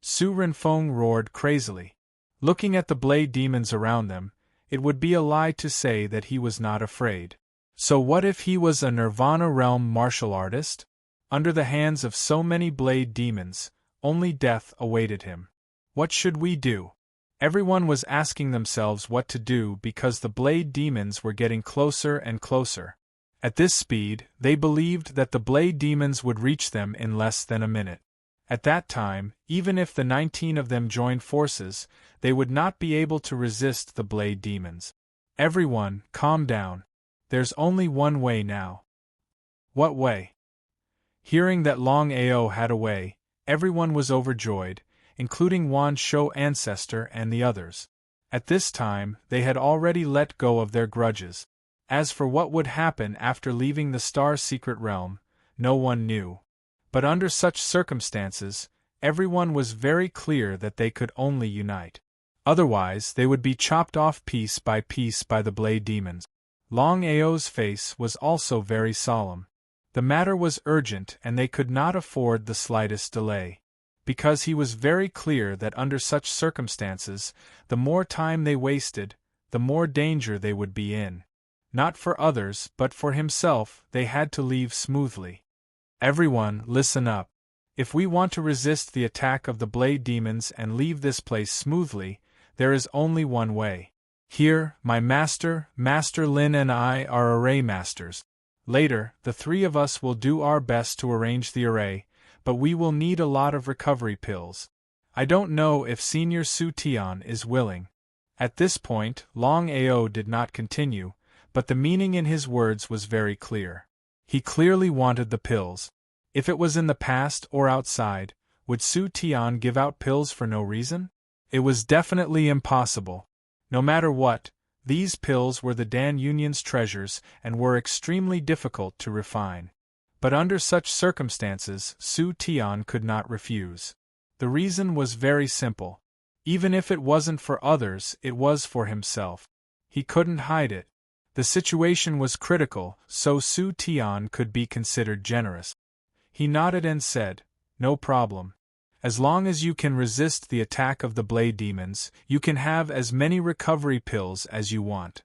[SPEAKER 1] Su Renfeng roared crazily. Looking at the blade demons around them, it would be a lie to say that he was not afraid. So what if he was a Nirvana realm martial artist? Under the hands of so many blade demons, only death awaited him. What should we do? Everyone was asking themselves what to do because the blade demons were getting closer and closer. At this speed, they believed that the blade demons would reach them in less than a minute. At that time, even if the 19 of them joined forces, they would not be able to resist the blade demons. Everyone, calm down. There's only one way now. What way? Hearing that Longao had a way, everyone was overjoyed, including Wan Shou ancestor and the others. At this time, they had already let go of their grudges. As for what would happen after leaving the Star Secret Realm, no one knew. But under such circumstances, everyone was very clear that they could only unite. Otherwise, they would be chopped off piece by the blade demons. Longao's face was also very solemn. The matter was urgent and they could not afford the slightest delay. Because he was very clear that under such circumstances, the more time they wasted, the more danger they would be in. Not for others, but for himself, they had to leave smoothly. Everyone, listen up. If we want to resist the attack of the blade demons and leave this place smoothly, there is only one way. Here, my master, Master Lin and I are array masters. Later, the 3 of us will do our best to arrange the array, but we will need a lot of recovery pills. I don't know if Senior Su Tian is willing. At this point, Longao did not continue, but the meaning in his words was very clear. He clearly wanted the pills. If it was in the past or outside, would Su Tian give out pills for no reason? It was definitely impossible. No matter what, these pills were the Dan Union's treasures and were extremely difficult to refine. But under such circumstances, Su Tian could not refuse. The reason was very simple. Even if it wasn't for others, it was for himself. He couldn't hide it. The situation was critical, so Su Tian could be considered generous. He nodded and said, "No problem. As long as you can resist the attack of the blade demons, you can have as many recovery pills as you want."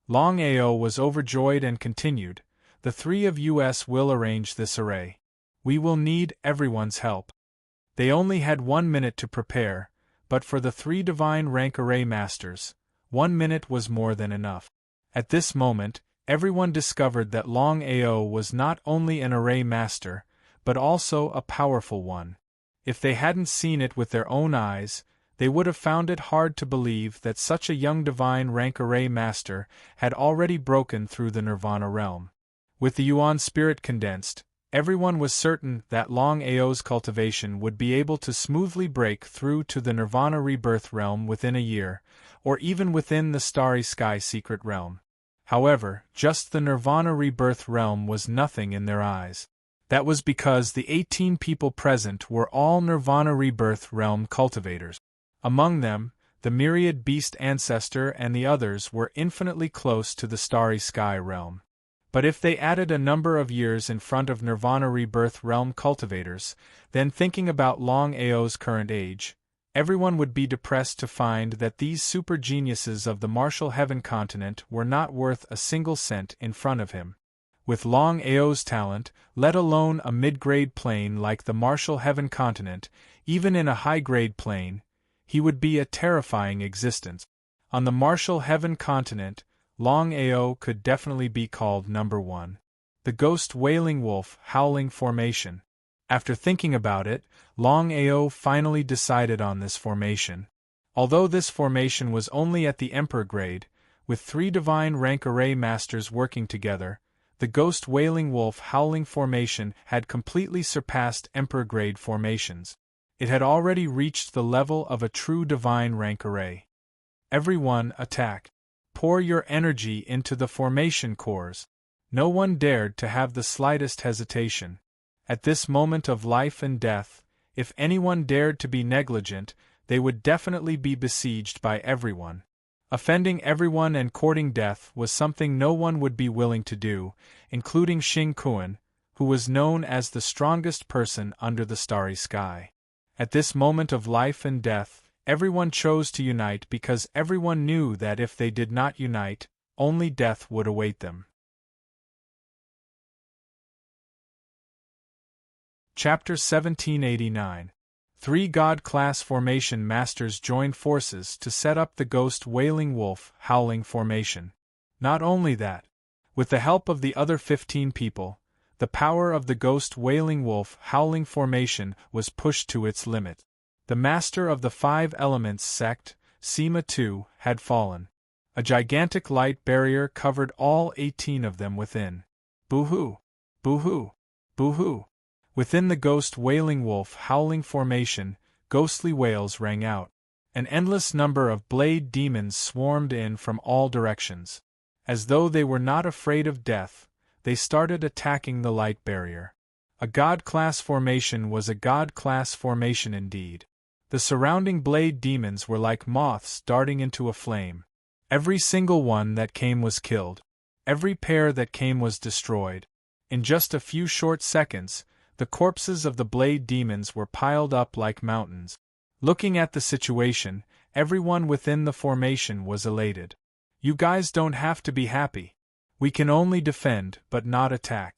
[SPEAKER 1] Longao was overjoyed and continued, "The 3 of us will arrange this array. We will need everyone's help." They only had 1 minute to prepare, but for the 3 divine rank array masters, 1 minute was more than enough. At this moment, everyone discovered that Longao was not only an array master, but also a powerful one. If they hadn't seen it with their own eyes, they would have found it hard to believe that such a young divine rank array master had already broken through the Nirvana realm. With the Yuan spirit condensed, everyone was certain that Longao's cultivation would be able to smoothly break through to the Nirvana rebirth realm within a year, or even within the Starry Sky secret realm. However, just the Nirvana rebirth realm was nothing in their eyes. That was because the 18 people present were all Nirvana rebirth realm cultivators. Among them, the myriad beast ancestor and the others were infinitely close to the Starry Sky realm. But if they added a number of years in front of Nirvana rebirth realm cultivators, then thinking about Longao's current age, everyone would be depressed to find that these super geniuses of the Martial Heaven continent were not worth a single cent in front of him. With Longao's talent, let alone a mid-grade plane like the Martial Heaven continent, even in a high-grade plane, he would be a terrifying existence. On the Martial Heaven continent, Longao could definitely be called number 1. The Ghost Wailing Wolf Howling Formation. After thinking about it, Longao finally decided on this formation. Although this formation was only at the Emperor grade, with 3 divine rank array masters working together, the Ghost Wailing Wolf Howling formation had completely surpassed Emperor grade formations. It had already reached the level of a true divine rank array. Everyone, attack. Pour your energy into the formation cores. No one dared to have the slightest hesitation. At this moment of life and death, if anyone dared to be negligent, they would definitely be besieged by everyone. Offending everyone and courting death was something no one would be willing to do, including Xing Kuan, who was known as the strongest person under the starry sky. At this moment of life and death, everyone chose to unite because everyone knew that if they did not unite, only death would await them. Chapter 1789. 3 God-class formation masters joined forces to set up the Ghost Wailing Wolf Howling formation. Not only that, with the help of the other 15 people, the power of the Ghost Wailing Wolf Howling formation was pushed to its limit. The master of the 5 elements sect, Sima II, had fallen. A gigantic light barrier covered all 18 of them within. Boo-hoo! Boo-hoo! Boo-hoo! Within the Ghost Wailing Wolf Howling formation, ghostly wails rang out. An endless number of blade demons swarmed in from all directions. As though they were not afraid of death, they started attacking the light barrier. A God-class formation was a God-class formation indeed. The surrounding blade demons were like moths darting into a flame. Every single one that came was killed. Every pair that came was destroyed. In just a few short seconds, the corpses of the blade demons were piled up like mountains. Looking at the situation, everyone within the formation was elated. You guys don't have to be happy. We can only defend, but not attack.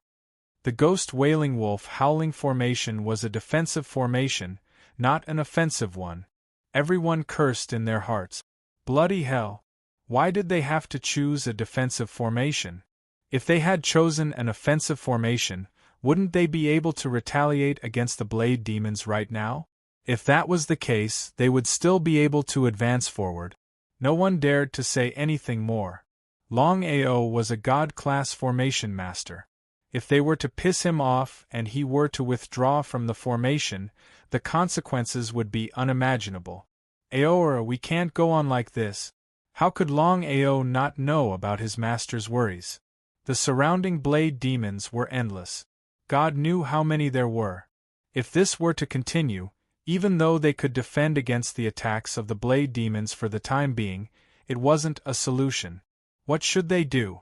[SPEAKER 1] The Ghost Wailing Wolf Howling formation was a defensive formation, not an offensive one. Everyone cursed in their hearts. Bloody hell! Why did they have to choose a defensive formation? If they had chosen an offensive formation, wouldn't they be able to retaliate against the blade demons right now? If that was the case, they would still be able to advance forward. No one dared to say anything more. Longao was a God-class formation master. If they were to piss him off and he were to withdraw from the formation, the consequences would be unimaginable. Aora, we can't go on like this. How could Longao not know about his master's worries? The surrounding blade demons were endless. God knew how many there were. If this were to continue, even though they could defend against the attacks of the blade demons for the time being, it wasn't a solution. What should they do?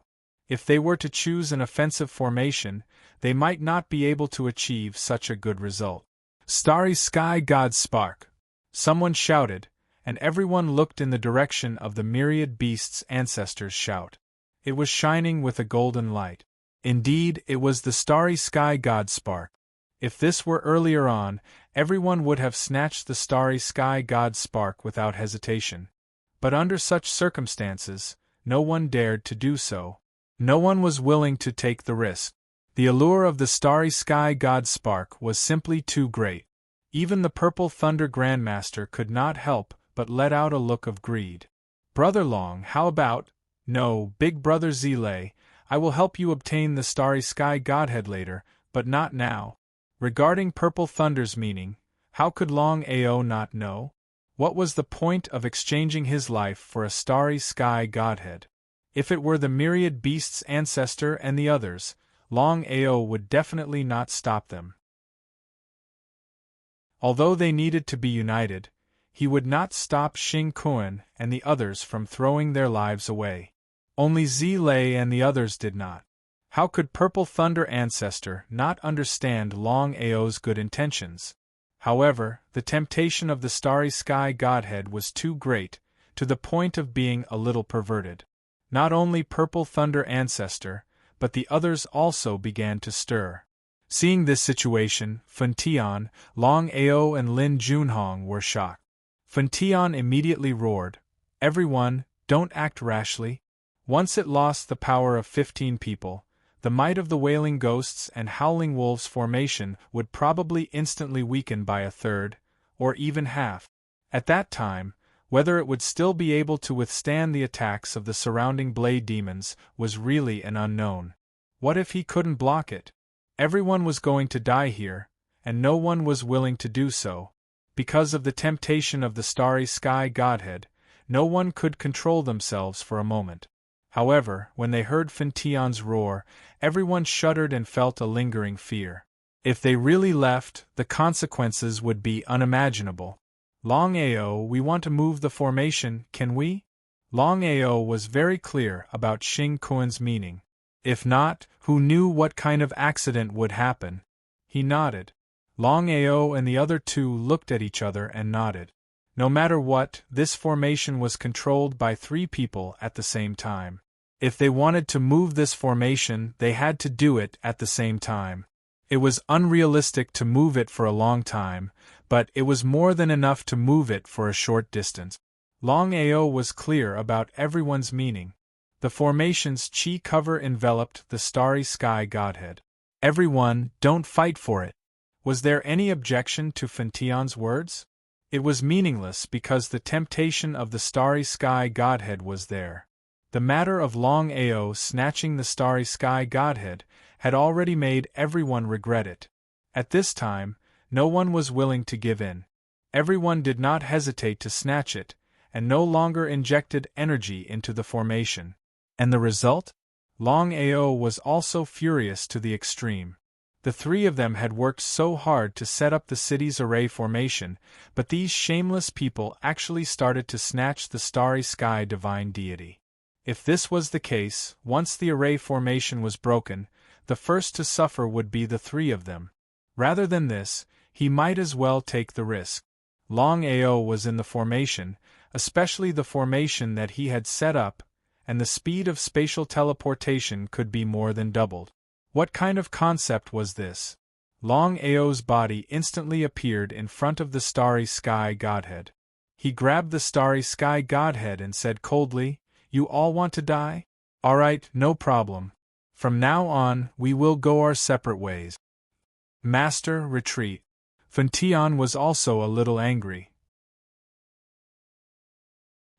[SPEAKER 1] If they were to choose an offensive formation, they might not be able to achieve such a good result. Starry Sky God Spark! Someone shouted, and everyone looked in the direction of the myriad beasts' ancestors' shout. It was shining with a golden light. Indeed, it was the Starry Sky God Spark. If this were earlier on, everyone would have snatched the Starry Sky God Spark without hesitation. But under such circumstances, no one dared to do so. No one was willing to take the risk. The allure of the Starry Sky God Spark was simply too great. Even the Purple Thunder Grandmaster could not help but let out a look of greed. Brother Long, how about? No, Big Brother Zile, I will help you obtain the Starry Sky Godhead later, but not now. Regarding Purple Thunder's meaning, how could Longao not know? What was the point of exchanging his life for a Starry Sky Godhead? If it were the myriad beasts' ancestor and the others, Longao would definitely not stop them. Although they needed to be united, he would not stop Xing Kuan and the others from throwing their lives away. Only Zile and the others did not. How could Purple Thunder Ancestor not understand Longao's good intentions? However, the temptation of the Starry Sky Godhead was too great, to the point of being a little perverted. Not only Purple Thunder Ancestor, but the others also began to stir. Seeing this situation, Funtian, Longao and Lin Junhong were shocked. Funtian immediately roared, "Everyone, don't act rashly." Once it lost the power of 15 people, the might of the Wailing Ghosts and Howling Wolves formation would probably instantly weaken by a third, or even half. At that time, Whether it would still be able to withstand the attacks of the surrounding blade demons was really an unknown. What if he couldn't block it? Everyone was going to die here, and no one was willing to do so. Because of the temptation of the starry sky godhead, no one could control themselves for a moment. However, when they heard Fintion's roar, everyone shuddered and felt a lingering fear. If they really left, the consequences would be unimaginable. Longao, we want to move the formation, can we? Longao was very clear about Xing Kuan's meaning. If not, who knew what kind of accident would happen? He nodded. Longao and the other two looked at each other and nodded. No matter what, this formation was controlled by 3 people at the same time. If they wanted to move this formation, they had to do it at the same time. It was unrealistic to move it for a long time, but it was more than enough to move it for a short distance. Longao was clear about everyone's meaning. The formation's chi cover enveloped the starry sky godhead. Everyone, don't fight for it. Was there any objection to Fintion's words? It was meaningless because the temptation of the starry sky godhead was there. The matter of Longao snatching the starry sky godhead had already made everyone regret it. At this time, no one was willing to give in. Everyone did not hesitate to snatch it, and no longer injected energy into the formation. And the result? Longao was also furious to the extreme. The 3 of them had worked so hard to set up the city's array formation, but these shameless people actually started to snatch the starry sky divine deity. If this was the case, once the array formation was broken, the first to suffer would be the 3 of them. Rather than this, he might as well take the risk. Longao was in the formation, especially the formation that he had set up, and the speed of spatial teleportation could be more than doubled. What kind of concept was this? Longao's body instantly appeared in front of the starry sky godhead. He grabbed the starry sky godhead and said coldly, "You all want to die? All right, no problem. From now on, we will go our separate ways. Master, retreat." Fintion was also a little angry.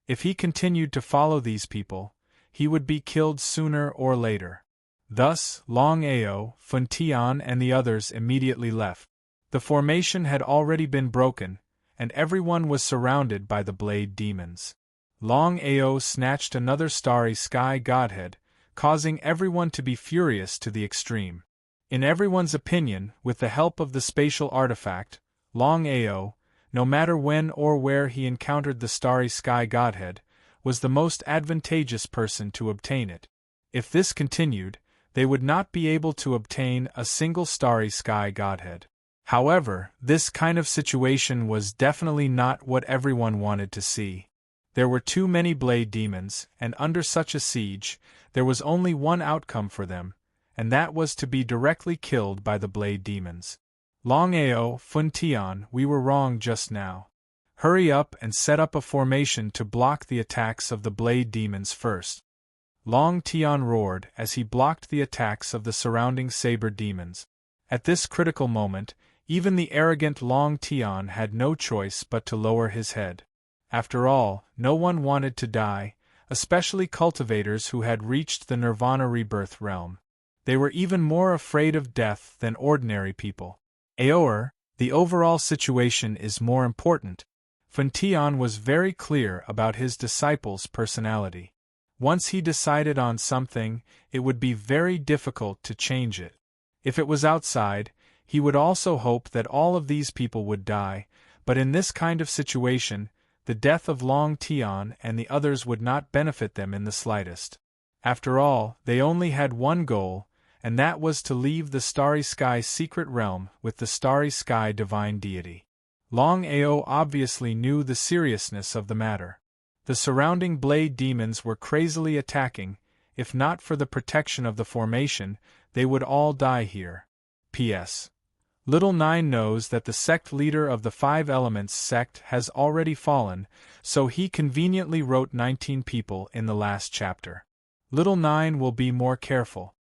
[SPEAKER 1] If he continued to follow these people, he would be killed sooner or later. Thus, Longao, Fintion and the others immediately left. The formation had already been broken, and everyone was surrounded by the blade demons. Longao snatched another starry sky godhead, causing everyone to be furious to the extreme. In everyone's opinion, with the help of the spatial artifact, Longao, no matter when or where he encountered the starry sky godhead, was the most advantageous person to obtain it. If this continued, they would not be able to obtain a single starry sky godhead. However, this kind of situation was definitely not what everyone wanted to see. There were too many blade demons, and under such a siege, there was only one outcome for them, and that was to be directly killed by the blade demons. Longao, Fintion, we were wrong just now. Hurry up and set up a formation to block the attacks of the blade demons first. Longtion roared as he blocked the attacks of the surrounding saber demons. At this critical moment, even the arrogant Longtion had no choice but to lower his head. After all, no one wanted to die, especially cultivators who had reached the Nirvana rebirth realm. They were even more afraid of death than ordinary people. Aoer, the overall situation is more important. Fintion was very clear about his disciple's personality. Once he decided on something, it would be very difficult to change it. If it was outside, he would also hope that all of these people would die, but in this kind of situation, the death of Longtion and the others would not benefit them in the slightest. After all, they only had one goal, and that was to leave the Starry Sky secret realm with the Starry Sky divine deity. Longao obviously knew the seriousness of the matter. The surrounding blade demons were crazily attacking. If not for the protection of the formation, they would all die here. P.S. Little Nine knows that the sect leader of the Five Elements sect has already fallen, so he conveniently wrote 19 people in the last chapter. Little Nine will be more careful.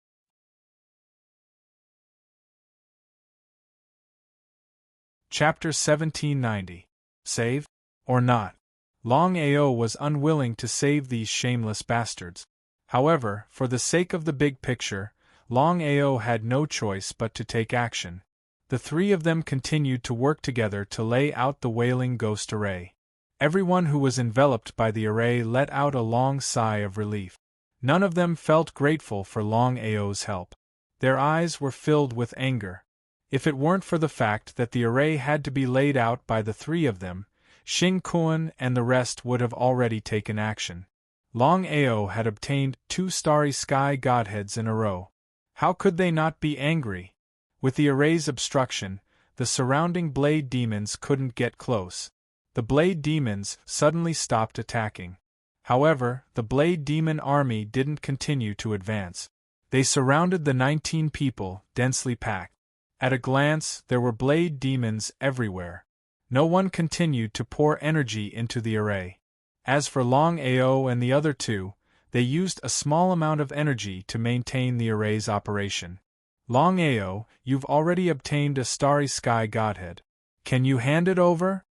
[SPEAKER 1] Chapter 1790. Save? Or not? Longao was unwilling to save these shameless bastards. However, for the sake of the big picture, Longao had no choice but to take action. The three of them continued to work together to lay out the wailing ghost array. Everyone who was enveloped by the array let out a long sigh of relief. None of them felt grateful for Longao's help. Their eyes were filled with anger. If it weren't for the fact that the array had to be laid out by the three of them, Xing Kuan and the rest would have already taken action. Longao had obtained 2 starry sky godheads in a row. How could they not be angry? With the array's obstruction, the surrounding blade demons couldn't get close. The blade demons suddenly stopped attacking. However, the blade demon army didn't continue to advance. They surrounded the 19 people, densely packed. At a glance, there were blade demons everywhere. No one continued to pour energy into the array. As for Longao and the other two, they used a small amount of energy to maintain the array's operation. Longao, you've already obtained a starry sky godhead. Can you hand it over?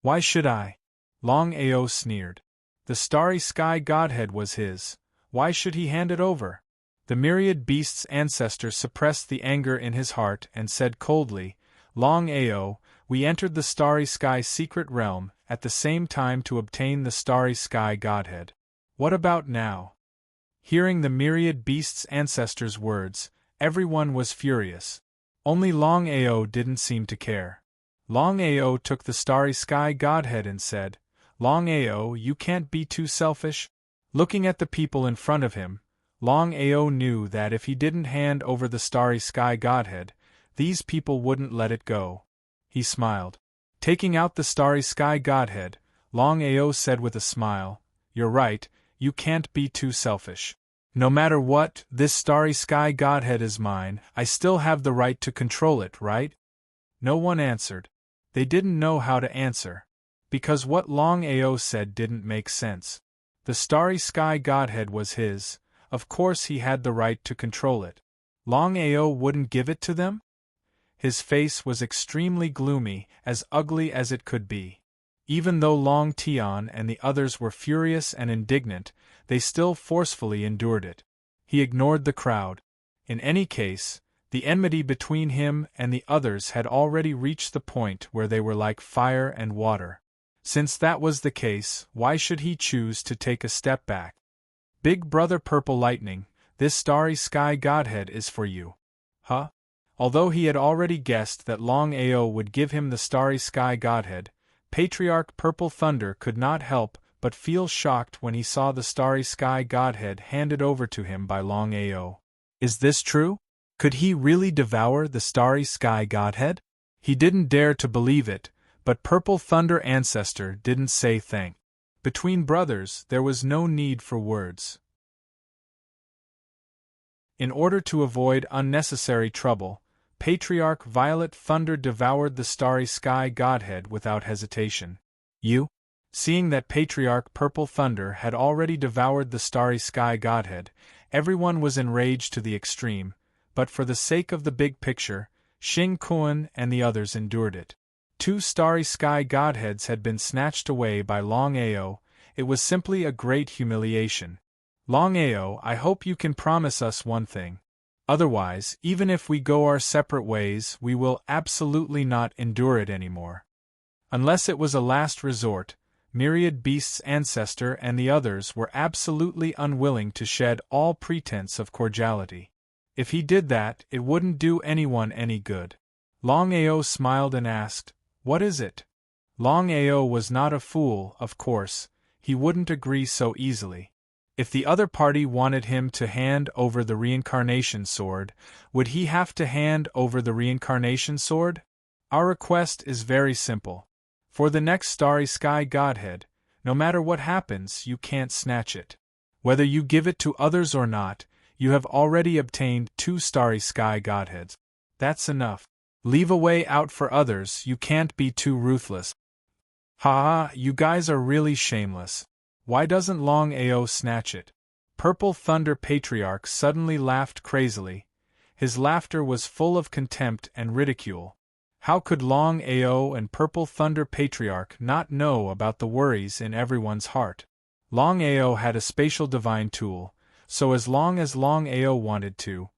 [SPEAKER 1] Why should I? Longao sneered. The starry sky godhead was his. Why should he hand it over? The myriad beast's ancestor suppressed the anger in his heart and said coldly, Longao, we entered the starry sky secret realm at the same time to obtain the starry sky godhead. What about now? Hearing the myriad beast's ancestor's words, everyone was furious. Only Longao didn't seem to care. Longao took the starry sky godhead and said, Longao, you can't be too selfish. Looking at the people in front of him, Longao knew that if he didn't hand over the starry sky godhead, these people wouldn't let it go. He smiled. Taking out the starry sky godhead, Longao said with a smile, You're right, you can't be too selfish. No matter what, this starry sky godhead is mine, I still have the right to control it, right? No one answered. They didn't know how to answer. Because what Longao said didn't make sense. The starry sky godhead was his, of course he had the right to control it. Longao wouldn't give it to them? His face was extremely gloomy, as ugly as it could be. Even though Long Tian and the others were furious and indignant, they still forcefully endured it. He ignored the crowd. In any case, the enmity between him and the others had already reached the point where they were like fire and water. Since that was the case, why should he choose to take a step back? Big Brother Purple Lightning, this starry sky godhead is for you. Huh? Although he had already guessed that Longao would give him the starry sky godhead, Patriarch Purple Thunder could not help but feel shocked when he saw the starry sky godhead handed over to him by Longao. Is this true? Could he really devour the starry sky godhead? He didn't dare to believe it, but Purple Thunder Ancestor didn't say thank. Between brothers there was no need for words. In order to avoid unnecessary trouble, Patriarch Violet Thunder devoured the starry sky godhead without hesitation. You? Seeing that Patriarch Purple Thunder had already devoured the starry sky godhead, everyone was enraged to the extreme, but for the sake of the big picture, Xing Kuan and the others endured it. 2 starry sky godheads had been snatched away by Longao. It was simply a great humiliation. Longao, I hope you can promise us one thing. Otherwise, even if we go our separate ways, we will absolutely not endure it anymore. Unless it was a last resort, Myriad Beast's ancestor and the others were absolutely unwilling to shed all pretense of cordiality. If he did that, it wouldn't do anyone any good. Longao smiled and asked, What is it? Longao was not a fool, of course, he wouldn't agree so easily. If the other party wanted him to hand over the reincarnation sword, would he have to hand over the reincarnation sword? Our request is very simple. For the next starry sky godhead, no matter what happens, you can't snatch it. Whether you give it to others or not, you have already obtained 2 starry sky godheads. That's enough. Leave a way out for others, you can't be too ruthless. Ha ha, you guys are really shameless. Why doesn't Longao snatch it? Purple Thunder Patriarch suddenly laughed crazily. His laughter was full of contempt and ridicule. How could Longao and Purple Thunder Patriarch not know about the worries in everyone's heart? Longao had a spatial divine tool, so as long as Longao wanted to,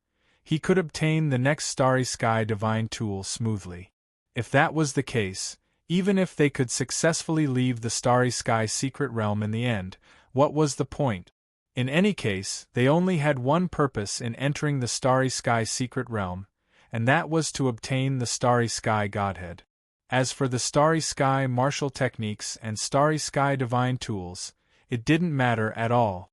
[SPEAKER 1] he could obtain the next Starry Sky divine tool smoothly. If that was the case, even if they could successfully leave the Starry Sky secret realm in the end, what was the point? In any case, they only had one purpose in entering the Starry Sky secret realm, and that was to obtain the Starry Sky Godhead. As for the Starry Sky martial techniques and Starry Sky divine tools, it didn't matter at all.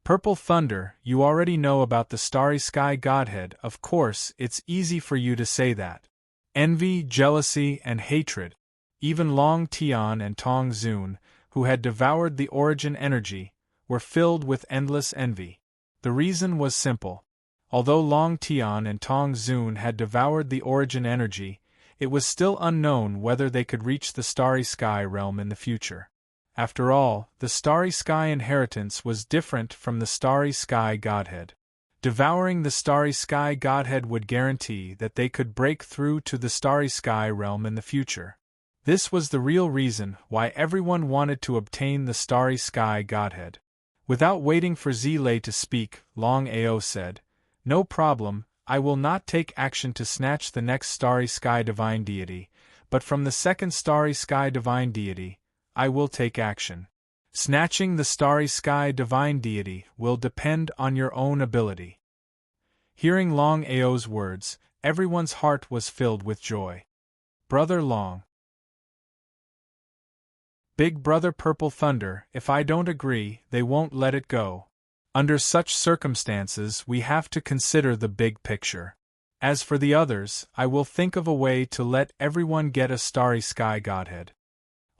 [SPEAKER 1] Purple Thunder, you already know about the Starry Sky Godhead, of course, it's easy for you to say that. Envy, jealousy, and hatred. Even Long Tian and Tong Zun, who had devoured the origin energy, were filled with endless envy. The reason was simple. Although Long Tian and Tong Zun had devoured the origin energy, it was still unknown whether they could reach the Starry Sky realm in the future. After all, the Starry Sky inheritance was different from the Starry Sky Godhead. Devouring the Starry Sky Godhead would guarantee that they could break through to the Starry Sky realm in the future. This was the real reason why everyone wanted to obtain the Starry Sky Godhead. Without waiting for Zile to speak, Longao said, "No problem, I will not take action to snatch the next Starry Sky Divine Deity, but from the second Starry Sky Divine Deity, I will take action. Snatching the Starry Sky Divine Deity will depend on your own ability." Hearing Longao's words, everyone's heart was filled with joy. Brother Long. Big Brother Purple Thunder, if I don't agree, they won't let it go. Under such circumstances, we have to consider the big picture. As for the others, I will think of a way to let everyone get a Starry Sky Godhead.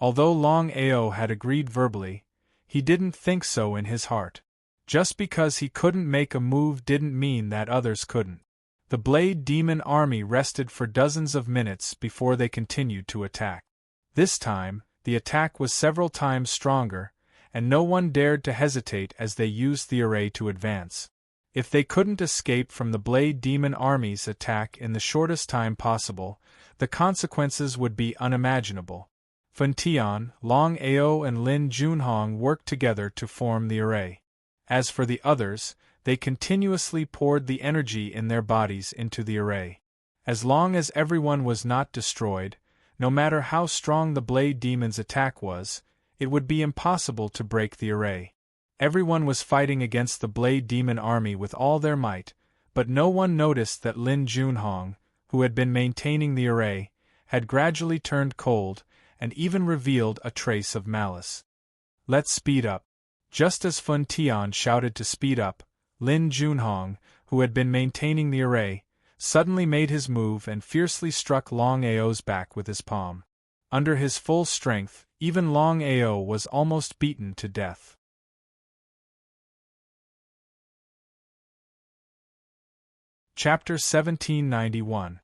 [SPEAKER 1] Although Longao had agreed verbally, he didn't think so in his heart. Just because he couldn't make a move didn't mean that others couldn't. The Blade Demon army rested for dozens of minutes before they continued to attack. This time, the attack was several times stronger, and no one dared to hesitate as they used the array to advance. If they couldn't escape from the Blade Demon army's attack in the shortest time possible, the consequences would be unimaginable. Funtian, Longao and Lin Junhong worked together to form the array. As for the others, they continuously poured the energy in their bodies into the array. As long as everyone was not destroyed, no matter how strong the Blade Demon's attack was, it would be impossible to break the array. Everyone was fighting against the Blade Demon army with all their might, but no one noticed that Lin Junhong, who had been maintaining the array, had gradually turned cold, and even revealed a trace of malice. "Let's speed up." Just as Fun Tian shouted to speed up, Lin Junhong, who had been maintaining the array, suddenly made his move and fiercely struck Longao's back with his palm. Under his full strength, even Longao was almost beaten to death. Chapter 1791.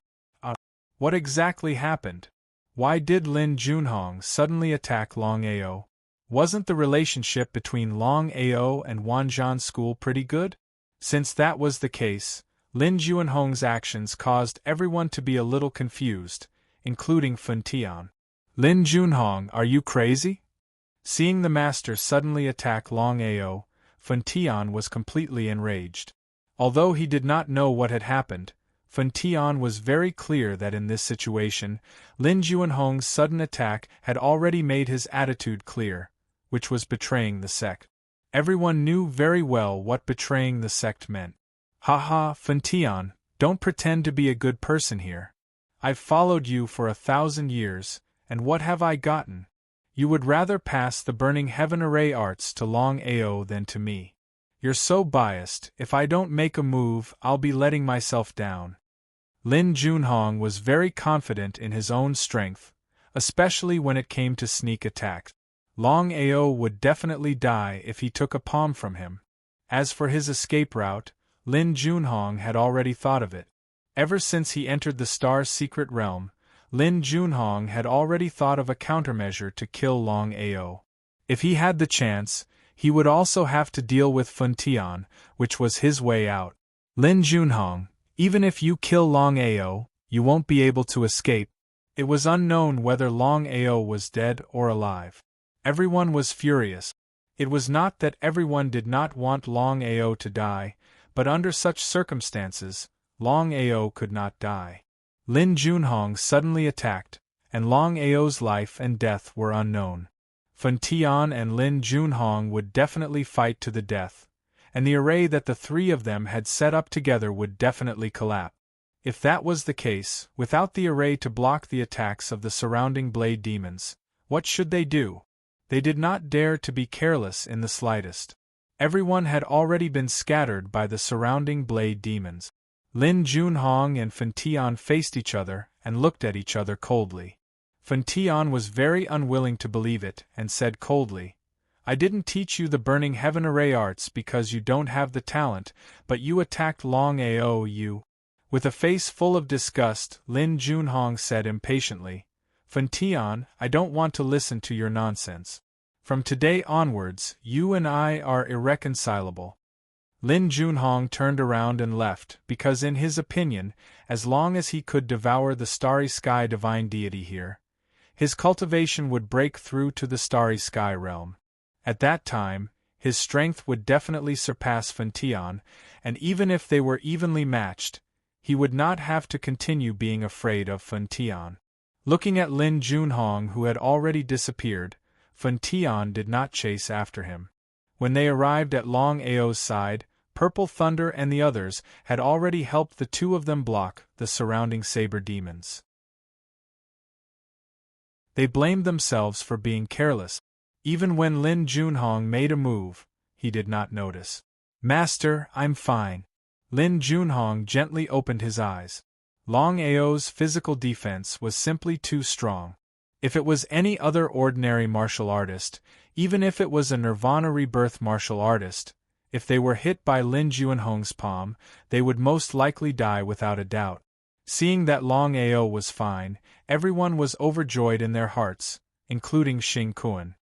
[SPEAKER 1] What exactly happened? Why did Lin Junhong suddenly attack Longao? Wasn't the relationship between Longao and Wanzhan School pretty good? Since that was the case, Lin Junhong's actions caused everyone to be a little confused, including Fun Tian. "Lin Junhong, are you crazy?" Seeing the master suddenly attack Longao, Fun Tian was completely enraged. Although he did not know what had happened, Fun Tian was very clear that in this situation, Lin Junhong's sudden attack had already made his attitude clear, which was betraying the sect. Everyone knew very well what betraying the sect meant. "Haha, Fun Tian, don't pretend to be a good person here. I've followed you for 1,000 years, and what have I gotten? You would rather pass the Burning Heaven Array arts to Longao than to me. You're so biased, if I don't make a move, I'll be letting myself down." Lin Junhong was very confident in his own strength, especially when it came to sneak attacks. Longao would definitely die if he took a palm from him. As for his escape route, Lin Junhong had already thought of it. Ever since he entered the Star's secret realm, Lin Junhong had already thought of a countermeasure to kill Longao. If he had the chance, he would also have to deal with Fun Tian, which was his way out. "Lin Junhong, even if you kill Longao, you won't be able to escape. It was unknown whether Longao was dead or alive. Everyone was furious. It was not that everyone did not want Longao to die, but under such circumstances, Longao could not die. Lin Junhong suddenly attacked, and Longao's life and death were unknown. Fan Tian and Lin Junhong would definitely fight to the death, and the array that the three of them had set up together would definitely collapse. If that was the case, without the array to block the attacks of the surrounding blade demons, what should they do? They did not dare to be careless in the slightest. Everyone had already been scattered by the surrounding blade demons. Lin Junhong and Fan Tian faced each other and looked at each other coldly. Fan Tian was very unwilling to believe it and said coldly, "I didn't teach you the Burning Heaven array arts because you don't have the talent, but you attacked Longao you." With a face full of disgust, Lin Junhong said impatiently, "Fan Tian, I don't want to listen to your nonsense. From today onwards, you and I are irreconcilable." Lin Junhong turned around and left, because in his opinion, as long as he could devour the Starry Sky divine deity here, his cultivation would break through to the Starry Sky realm. At that time, his strength would definitely surpass Fan Tian, and even if they were evenly matched, he would not have to continue being afraid of Fan Tian. Looking at Lin Junhong, who had already disappeared, Fan Tian did not chase after him. When they arrived at Longao's side, Purple Thunder and the others had already helped the two of them block the surrounding saber demons. They blamed themselves for being careless. Even when Lin Junhong made a move, he did not notice. "Master, I'm fine." Lin Junhong gently opened his eyes. Longao's physical defense was simply too strong. If it was any other ordinary martial artist, even if it was a Nirvana Rebirth martial artist, if they were hit by Lin Junhong's palm, they would most likely die without a doubt. Seeing that Longao was fine, everyone was overjoyed in their hearts, including Xing Kuan.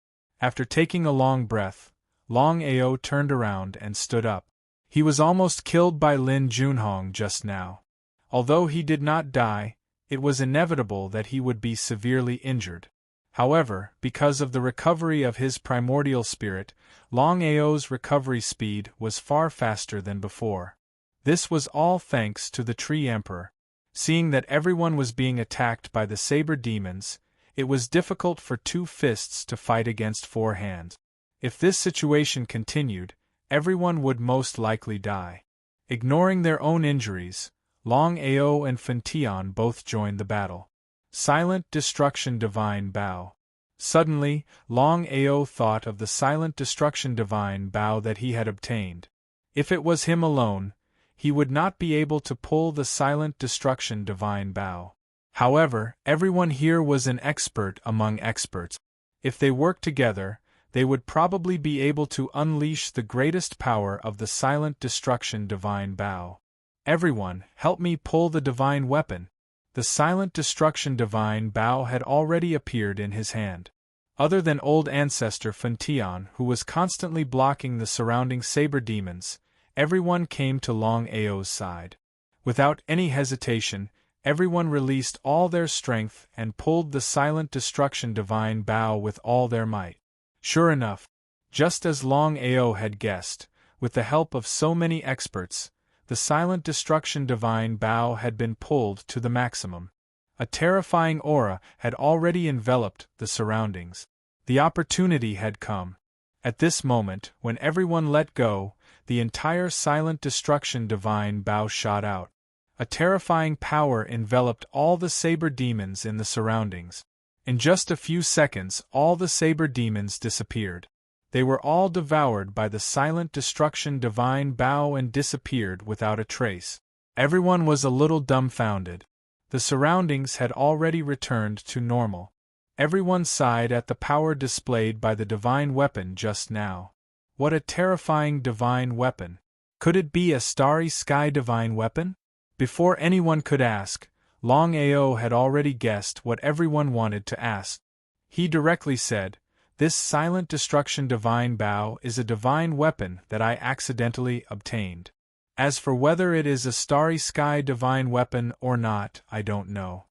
[SPEAKER 1] After taking a long breath, Longao turned around and stood up. He was almost killed by Lin Junhong just now. Although he did not die, it was inevitable that he would be severely injured. However, because of the recovery of his primordial spirit, Longao's recovery speed was far faster than before. This was all thanks to the Tree Emperor. Seeing that everyone was being attacked by the saber demons, it was difficult for two fists to fight against four hands. If this situation continued, everyone would most likely die. Ignoring their own injuries, Longao and Fan Tian both joined the battle. Silent Destruction Divine Bow. Suddenly, Longao thought of the Silent Destruction Divine Bow that he had obtained. If it was him alone, he would not be able to pull the Silent Destruction Divine Bow. However, everyone here was an expert among experts. If they worked together, they would probably be able to unleash the greatest power of the Silent Destruction Divine Bow. "Everyone, help me pull the divine weapon." The Silent Destruction Divine Bow had already appeared in his hand. Other than old ancestor Fan Tian, who was constantly blocking the surrounding saber demons, everyone came to Longao's side. Without any hesitation, everyone released all their strength and pulled the Silent Destruction Divine Bow with all their might. Sure enough, just as Longao had guessed, with the help of so many experts, the Silent Destruction Divine Bow had been pulled to the maximum. A terrifying aura had already enveloped the surroundings. The opportunity had come. At this moment, when everyone let go, the entire Silent Destruction Divine Bow shot out. A terrifying power enveloped all the saber demons in the surroundings. In just a few seconds, all the saber demons disappeared. They were all devoured by the Silent Destruction Divine Bow and disappeared without a trace. Everyone was a little dumbfounded. The surroundings had already returned to normal. Everyone sighed at the power displayed by the divine weapon just now. What a terrifying divine weapon! Could it be a Starry Sky divine weapon? Before anyone could ask, Longao had already guessed what everyone wanted to ask. He directly said, "This Silent Destruction Divine Bow is a divine weapon that I accidentally obtained. As for whether it is a Starry Sky divine weapon or not, I don't know."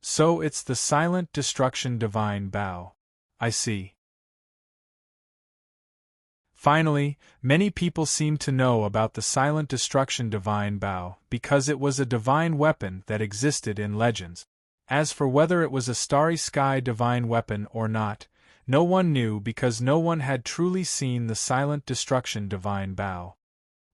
[SPEAKER 1] So it's the silent destruction divine bow. I see. Finally, many people seem to know about the silent destruction divine bow because it was a divine weapon that existed in legends. As for whether it was a starry sky divine weapon or not, no one knew because no one had truly seen the silent destruction divine bow.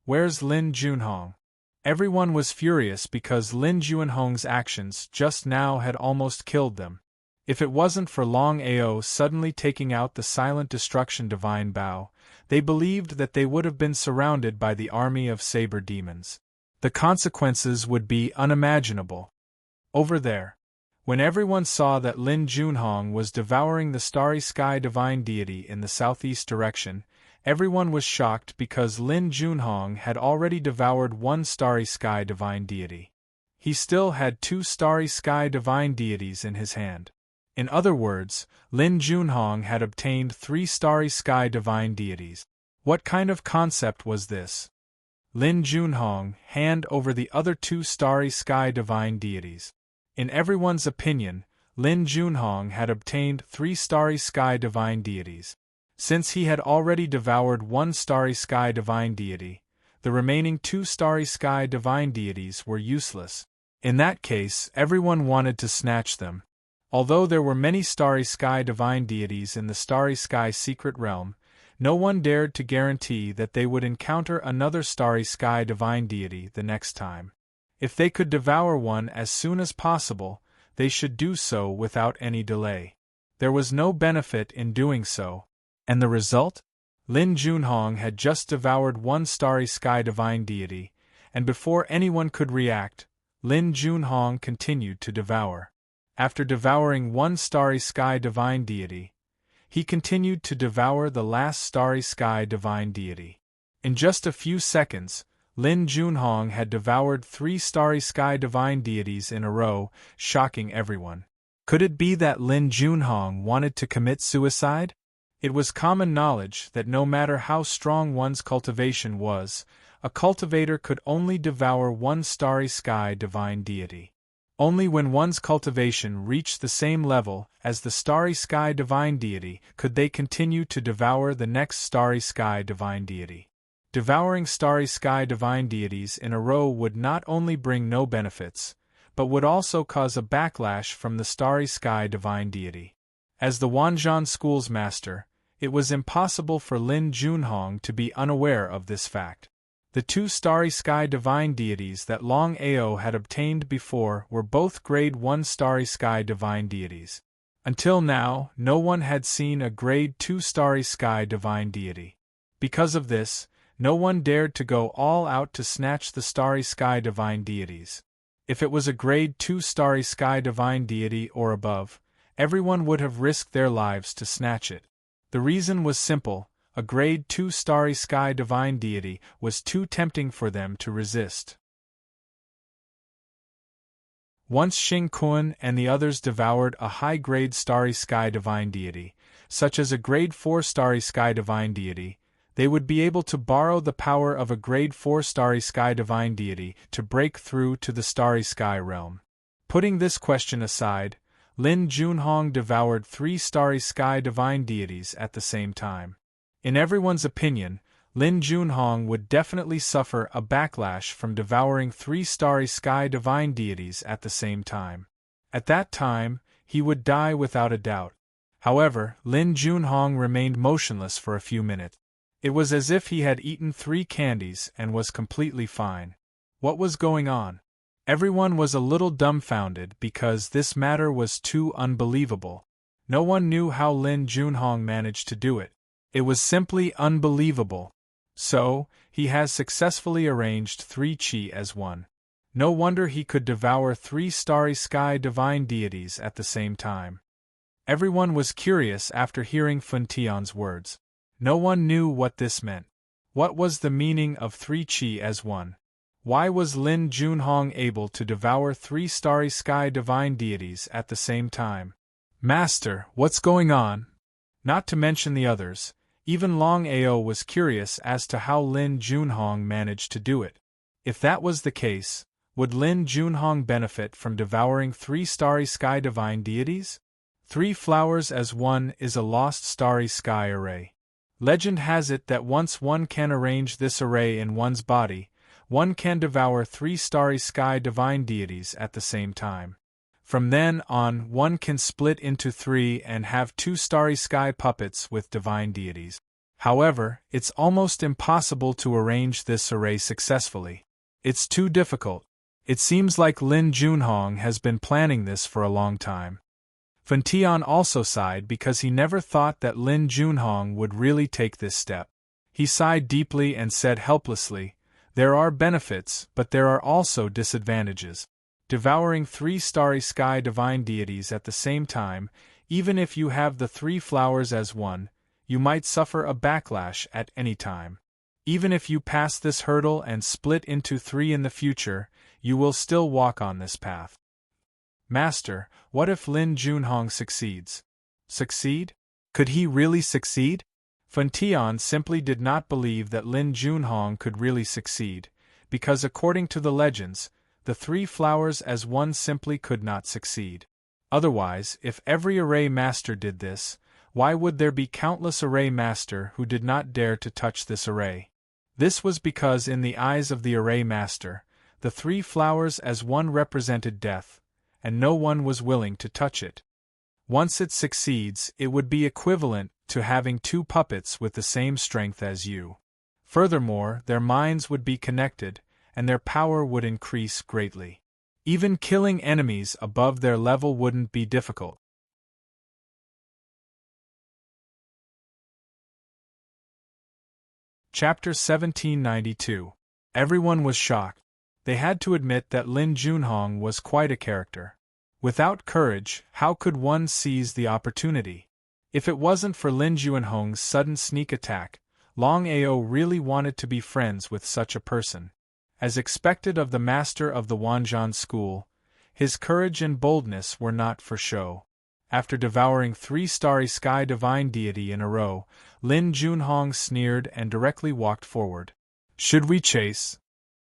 [SPEAKER 1] Where's Lin Junhong? Everyone was furious because Lin Junhong's actions just now had almost killed them. If it wasn't for Longao suddenly taking out the silent destruction divine bow, they believed that they would have been surrounded by the army of saber demons. The consequences would be unimaginable. Over there, when everyone saw that Lin Junhong was devouring the starry sky divine deity in the southeast direction, everyone was shocked because Lin Junhong had already devoured one starry sky divine deity. He still had two starry sky divine deities in his hand. In other words, Lin Junhong had obtained 3 starry sky divine deities. What kind of concept was this? Lin Junhong hand over the other 2 starry sky divine deities. In everyone's opinion, Lin Junhong had obtained 3 starry sky divine deities. Since he had already devoured one starry sky divine deity, the remaining 2 starry sky divine deities were useless. In that case, everyone wanted to snatch them. Although there were many starry sky divine deities in the starry sky secret realm, no one dared to guarantee that they would encounter another starry sky divine deity the next time. If they could devour one as soon as possible, they should do so without any delay. There was no benefit in doing so. And the result? Lin Junhong had just devoured one starry sky divine deity, and before anyone could react, Lin Junhong continued to devour. After devouring one starry sky divine deity, he continued to devour the last starry sky divine deity. In just a few seconds, Lin Junhong had devoured 3 starry sky divine deities in a row, shocking everyone. Could it be that Lin Junhong wanted to commit suicide? It was common knowledge that no matter how strong one's cultivation was, a cultivator could only devour one starry sky divine deity. Only when one's cultivation reached the same level as the starry sky divine deity could they continue to devour the next starry sky divine deity. Devouring starry sky divine deities in a row would not only bring no benefits, but would also cause a backlash from the starry sky divine deity. As the Wanzhan school's master, it was impossible for Lin Junhong to be unaware of this fact. The 2 starry sky divine deities that Longao had obtained before were both grade 1 starry sky divine deities. Until now, no one had seen a grade 2 starry sky divine deity. Because of this, no one dared to go all out to snatch the starry sky divine deities. If it was a grade 2 starry sky divine deity or above, everyone would have risked their lives to snatch it. The reason was simple. A grade 2 starry sky divine deity was too tempting for them to resist. Once Xing Kun and the others devoured a high-grade starry sky divine deity, such as a grade 4 starry sky divine deity, they would be able to borrow the power of a grade 4 starry sky divine deity to break through to the starry sky realm. Putting this question aside, Lin Junhong devoured 3 starry sky divine deities at the same time. In everyone's opinion, Lin Junhong would definitely suffer a backlash from devouring 3 starry sky divine deities at the same time. At that time, he would die without a doubt. However, Lin Junhong remained motionless for a few minutes. It was as if he had eaten 3 candies and was completely fine. What was going on? Everyone was a little dumbfounded because this matter was too unbelievable. No one knew how Lin Junhong managed to do it. It was simply unbelievable. So, he has successfully arranged 3 chi as one. No wonder he could devour 3 starry sky divine deities at the same time. Everyone was curious after hearing Fun Tian's words. No one knew what this meant. What was the meaning of 3 chi as one? Why was Lin Junhong able to devour 3 starry sky divine deities at the same time? Master, what's going on? Not to mention the others, even Longao was curious as to how Lin Junhong managed to do it. If that was the case, Would Lin Junhong benefit from devouring 3 starry sky divine deities? 3 flowers as one is a lost starry sky array. Legend has it that once one can arrange this array in one's body, one can devour 3 starry sky divine deities at the same time. From then on, one can split into 3 and have 2 starry sky puppets with divine deities. However, it's almost impossible to arrange this array successfully. It's too difficult. It seems like Lin Junhong has been planning this for a long time. Fantian also sighed because he never thought that Lin Junhong would really take this step. He sighed deeply and said helplessly, "There are benefits, but there are also disadvantages. Devouring 3 starry sky divine deities at the same time, even if you have the 3 flowers as one, you might suffer a backlash at any time. Even if you pass this hurdle and split into 3 in the future, you will still walk on this path." Master, what if Lin Junhong succeeds? Succeed? Could he really succeed? Fantian simply did not believe that Lin Junhong could really succeed, because according to the legends, the 3 flowers as one simply could not succeed. Otherwise, if every array master did this, why would there be countless array master who did not dare to touch this array? This was because in the eyes of the array master, the 3 flowers as one represented death, and no one was willing to touch it. Once it succeeds, it would be equivalent to having 2 puppets with the same strength as you. Furthermore, their minds would be connected, and their power would increase greatly. Even killing enemies above their level wouldn't be difficult. Chapter 1792. Everyone was shocked. They had to admit that Lin Junhong was quite a character. Without courage, how could one seize the opportunity? If it wasn't for Lin Junhong's sudden sneak attack, Longao really wanted to be friends with such a person. As expected of the master of the Wanzhan school, his courage and boldness were not for show. After devouring 3 starry sky divine deity in a row, Lin Junhong sneered and directly walked forward. "Should we chase?"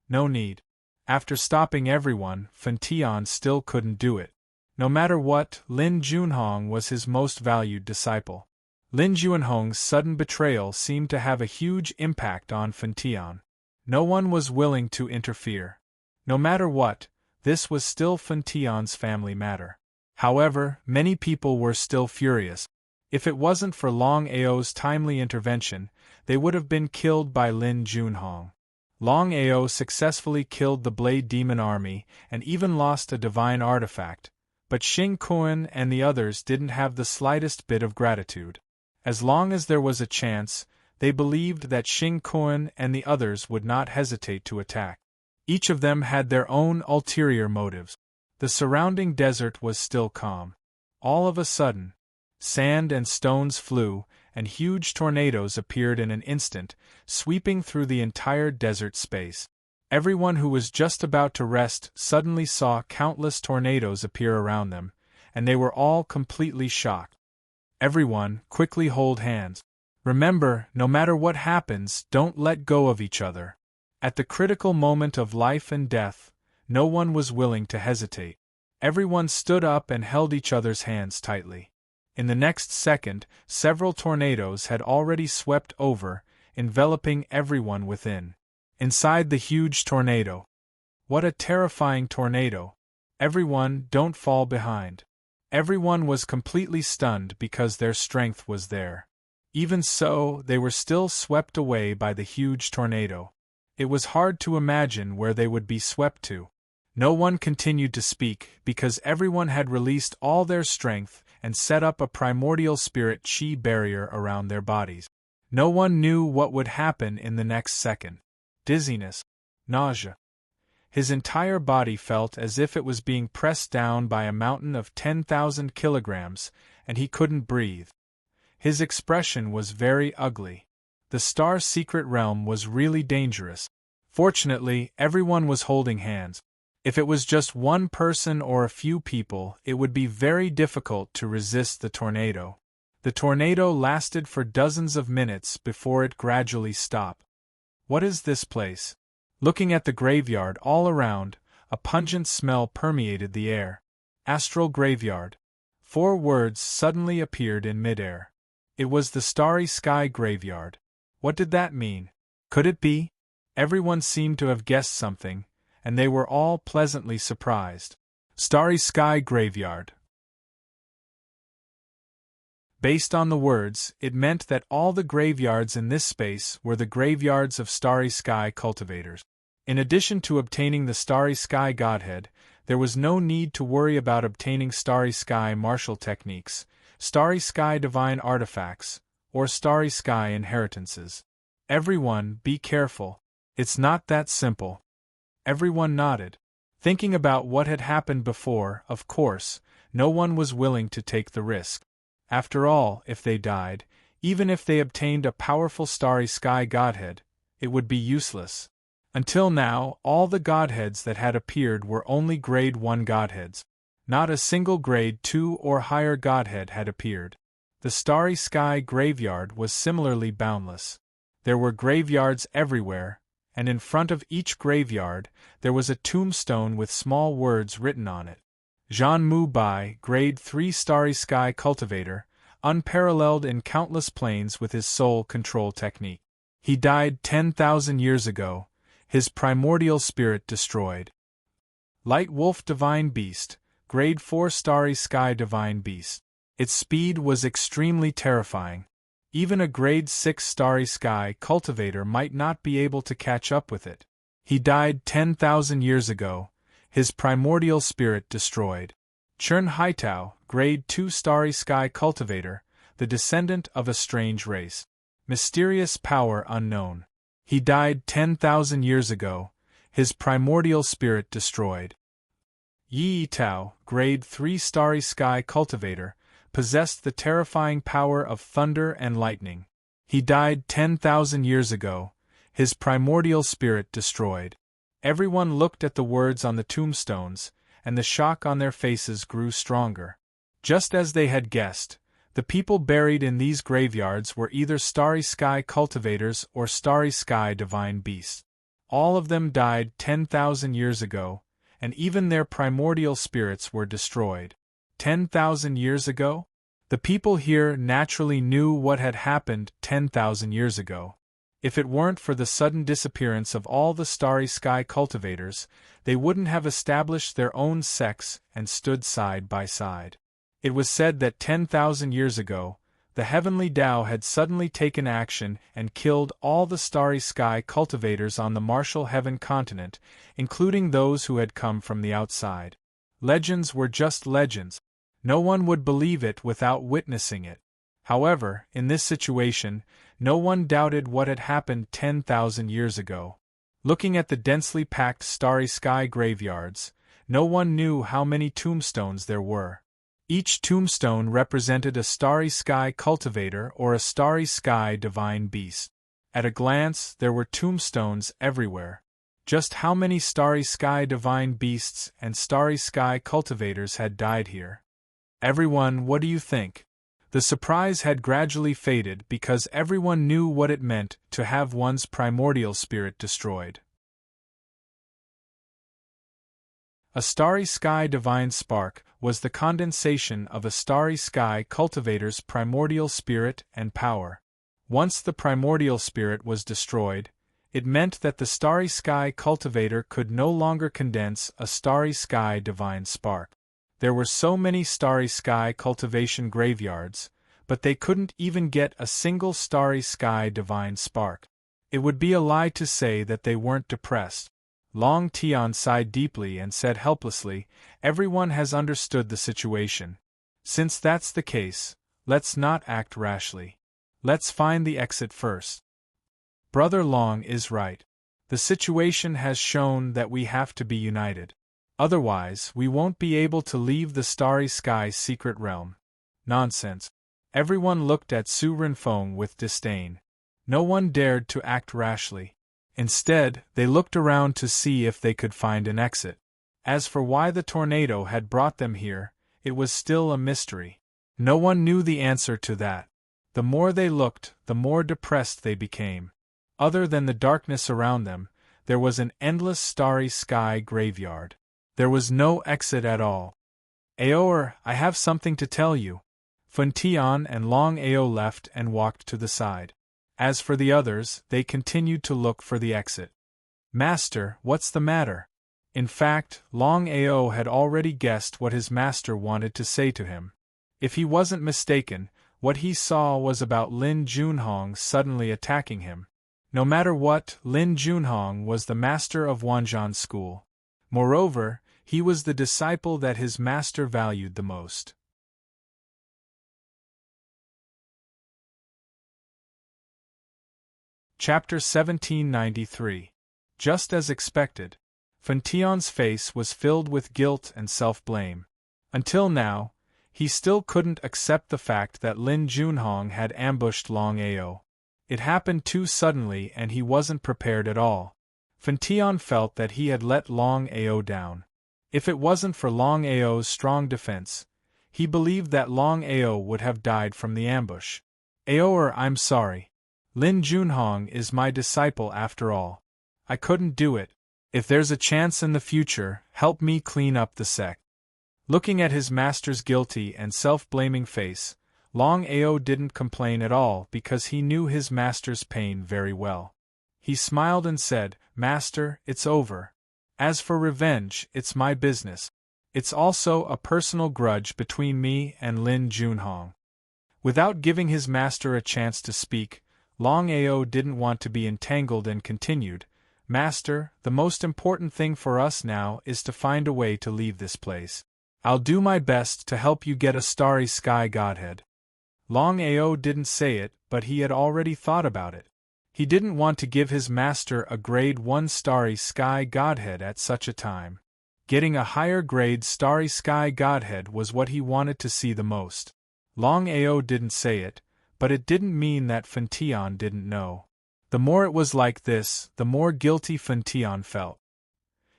[SPEAKER 1] "No need." After stopping everyone, Fantian still couldn't do it. No matter what, Lin Junhong was his most valued disciple. Lin Junhong's sudden betrayal seemed to have a huge impact on Fantian. No one was willing to interfere. No matter what, this was still Fantian's family matter. However, many people were still furious. If it wasn't for Longao's timely intervention, they would have been killed by Lin Junhong. Longao successfully killed the Blade Demon army and even lost a divine artifact, but Xing Kuan and the others didn't have the slightest bit of gratitude. As long as there was a chance, they believed that Xing Kuan and the others would not hesitate to attack. Each of them had their own ulterior motives. The surrounding desert was still calm. All of a sudden, sand and stones flew, and huge tornadoes appeared in an instant, sweeping through the entire desert space. Everyone who was just about to rest suddenly saw countless tornadoes appear around them, and they were all completely shocked. "Everyone, quickly hold hands. Remember, no matter what happens, don't let go of each other." At the critical moment of life and death, no one was willing to hesitate. Everyone stood up and held each other's hands tightly. In the next second, several tornadoes had already swept over, enveloping everyone within. Inside the huge tornado. What a terrifying tornado! Everyone, don't fall behind. Everyone was completely stunned because their strength was there. Even so, they were still swept away by the huge tornado. It was hard to imagine where they would be swept to. No one continued to speak because everyone had released all their strength and set up a primordial spirit chi barrier around their bodies. No one knew what would happen in the next second. Dizziness. Nausea. His entire body felt as if it was being pressed down by a mountain of 10,000 kilograms, and he couldn't breathe. His expression was very ugly. The Star's secret realm was really dangerous. Fortunately, everyone was holding hands. If it was just one person or a few people, it would be very difficult to resist the tornado. The tornado lasted for dozens of minutes before it gradually stopped. What is this place? Looking at the graveyard all around, A pungent smell permeated the air. Astral graveyard. 4 words suddenly appeared in midair. It was the Starry Sky Graveyard. What did that mean? Could it be? Everyone seemed to have guessed something, and they were all pleasantly surprised. Starry Sky Graveyard. Based on the words, it meant that all the graveyards in this space were the graveyards of Starry Sky cultivators. In addition to obtaining the Starry Sky Godhead, there was no need to worry about obtaining Starry Sky martial techniques, Starry Sky divine artifacts, or Starry Sky inheritances. Everyone, be careful. It's not that simple. Everyone nodded. Thinking about what had happened before, of course, no one was willing to take the risk. After all, if they died, even if they obtained a powerful Starry Sky Godhead, it would be useless. Until now, all the Godheads that had appeared were only Grade 1 Godheads. Not a single Grade 2 or higher Godhead had appeared. The Starry Sky Graveyard was similarly boundless. There were graveyards everywhere, and in front of each graveyard, there was a tombstone with small words written on it. Jean Mu Bai, Grade 3 Starry Sky Cultivator, unparalleled in countless planes with his soul control technique. He died 10,000 years ago, his primordial spirit destroyed. Light Wolf Divine Beast, Grade 4 Starry Sky Divine Beast. Its speed was extremely terrifying. Even a Grade 6 Starry Sky Cultivator might not be able to catch up with it. He died 10,000 years ago, his primordial spirit destroyed. Chern Haitao, Grade 2 Starry Sky Cultivator, the descendant of a strange race. Mysterious power unknown. He died 10,000 years ago, his primordial spirit destroyed. Yi Tao, Grade 3 Starry Sky Cultivator, possessed the terrifying power of thunder and lightning. He died 10,000 years ago, his primordial spirit destroyed. Everyone looked at the words on the tombstones, and the shock on their faces grew stronger. Just as they had guessed, the people buried in these graveyards were either Starry Sky Cultivators or Starry Sky Divine Beasts. All of them died 10,000 years ago, and even their primordial spirits were destroyed. 10,000 years ago? The people here naturally knew what had happened 10,000 years ago. If it weren't for the sudden disappearance of all the Starry Sky Cultivators, they wouldn't have established their own sects and stood side by side. It was said that 10,000 years ago, the heavenly Tao had suddenly taken action and killed all the Starry Sky Cultivators on the Martial Heaven continent, including those who had come from the outside. Legends were just legends. No one would believe it without witnessing it. However, in this situation, no one doubted what had happened 10,000 years ago. Looking at the densely packed Starry Sky graveyards, no one knew how many tombstones there were. Each tombstone represented a Starry Sky Cultivator or a Starry Sky Divine Beast. At a glance, there were tombstones everywhere. Just how many Starry Sky Divine Beasts and Starry Sky Cultivators had died here? Everyone, what do you think? The surprise had gradually faded because everyone knew what it meant to have one's primordial spirit destroyed. A Starry Sky Divine Spark was the condensation of a Starry Sky Cultivator's primordial spirit and power. Once the primordial spirit was destroyed, it meant that the Starry Sky Cultivator could no longer condense a Starry Sky Divine Spark. There were so many Starry Sky Cultivation graveyards, but they couldn't even get a single Starry Sky Divine Spark. It would be a lie to say that they weren't depressed. Long Tian sighed deeply and said helplessly, "Everyone has understood the situation. Since that's the case, let's not act rashly. Let's find the exit first." Brother Long is right. The situation has shown that we have to be united. Otherwise, we won't be able to leave the Starry Sky secret realm. Nonsense. Everyone looked at Su Renfeng with disdain. No one dared to act rashly. Instead, they looked around to see if they could find an exit. As for why the tornado had brought them here, it was still a mystery. No one knew the answer to that. The more they looked, the more depressed they became. Other than the darkness around them, there was an endless Starry Sky graveyard. There was no exit at all. Aoer, I have something to tell you. Funtion and Long Ao left and walked to the side. As for the others, they continued to look for the exit. Master, what's the matter? In fact, Long Ao had already guessed what his master wanted to say to him. If he wasn't mistaken, what he saw was about Lin Junhong suddenly attacking him. No matter what, Lin Junhong was the master of Wanzhan's school. Moreover, he was the disciple that his master valued the most. Chapter 1793. Just as expected, Funtion's face was filled with guilt and self-blame. Until now, he still couldn't accept the fact that Lin Junhong had ambushed Long Ao. It happened too suddenly and he wasn't prepared at all. Funtion felt that he had let Long Ao down. If it wasn't for Long Ao's strong defense, he believed that Long Ao would have died from the ambush. Aoer, I'm sorry. Lin Junhong is my disciple after all. I couldn't do it. If there's a chance in the future, help me clean up the sect. Looking at his master's guilty and self-blaming face, Long Ao didn't complain at all because he knew his master's pain very well. He smiled and said, Master, it's over. As for revenge, it's my business. It's also a personal grudge between me and Lin Junhong. Without giving his master a chance to speak, Long Ao didn't want to be entangled and continued, Master, the most important thing for us now is to find a way to leave this place. I'll do my best to help you get a starry sky godhead. Long Ao didn't say it, but he had already thought about it. He didn't want to give his master a grade 1 starry sky godhead at such a time. Getting a higher grade starry sky godhead was what he wanted to see the most. Long Ao didn't say it, but it didn't mean that Funtion didn't know. The more it was like this, the more guilty Funtion felt.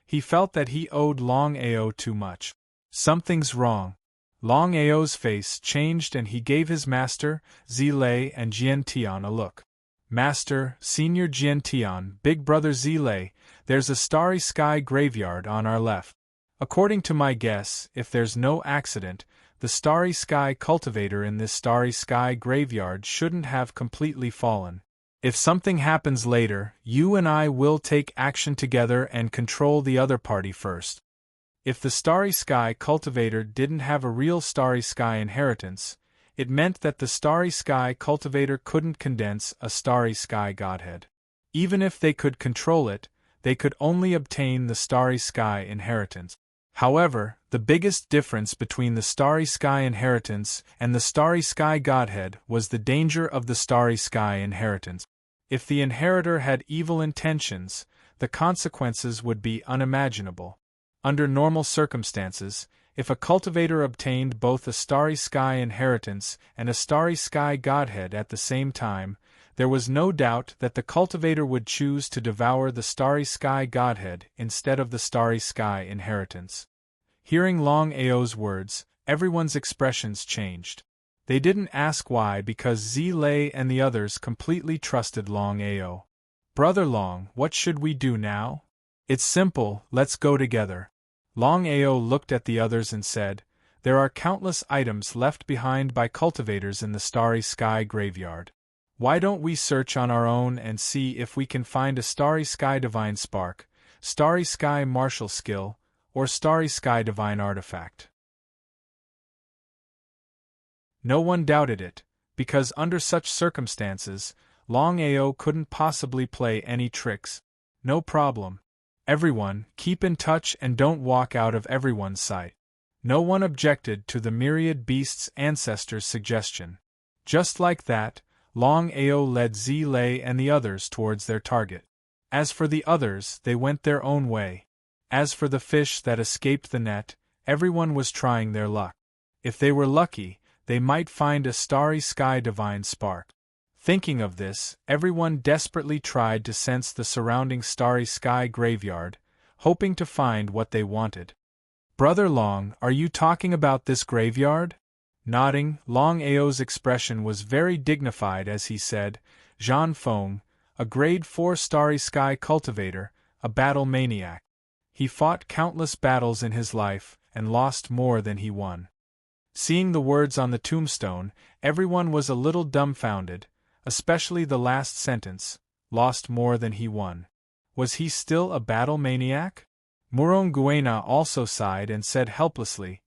[SPEAKER 1] He felt that he owed Long Ao too much. Something's wrong. Long Ao's face changed and he gave his master, Zilei and Jiantian a look. Master, Senior Jiantian, Big Brother Zilei, there's a starry sky graveyard on our left. According to my guess, if there's no accident, the starry sky cultivator in this starry sky graveyard shouldn't have completely fallen. If something happens later, you and I will take action together and control the other party first. If the starry sky cultivator didn't have a real starry sky inheritance, it meant that the starry sky cultivator couldn't condense a starry sky godhead. Even if they could control it, they could only obtain the starry sky inheritance. However, the biggest difference between the starry sky inheritance and the starry sky godhead was the danger of the starry sky inheritance. If the inheritor had evil intentions, the consequences would be unimaginable. Under normal circumstances, if a cultivator obtained both a starry sky inheritance and a starry sky godhead at the same time, there was no doubt that the cultivator would choose to devour the starry sky godhead instead of the starry sky inheritance. Hearing Long Ao's words, everyone's expressions changed. They didn't ask why because Zilei and the others completely trusted Long Ao. Brother Long, what should we do now? It's simple, let's go together. Long Ao looked at the others and said, There are countless items left behind by cultivators in the starry sky graveyard. Why don't we search on our own and see if we can find a starry sky divine spark, starry sky martial skill, or starry sky divine artifact? No one doubted it, because under such circumstances, Long Ao couldn't possibly play any tricks. No problem. Everyone, keep in touch and don't walk out of everyone's sight. No one objected to the myriad beasts' ancestors' suggestion. Just like that, Long Ao led Zilei and the others towards their target. As for the others, they went their own way. As for the fish that escaped the net, everyone was trying their luck. If they were lucky, they might find a starry sky divine spark. Thinking of this, everyone desperately tried to sense the surrounding starry sky graveyard, hoping to find what they wanted. Brother Long, are you talking about this graveyard? Nodding, Long Ao's expression was very dignified as he said, Zhan Feng, a grade 4 starry sky cultivator, a battle maniac. He fought countless battles in his life, and lost more than he won. Seeing the words on the tombstone, everyone was a little dumbfounded, especially the last sentence, lost more than he won. Was he still a battle maniac? Muronguena also sighed and said helplessly,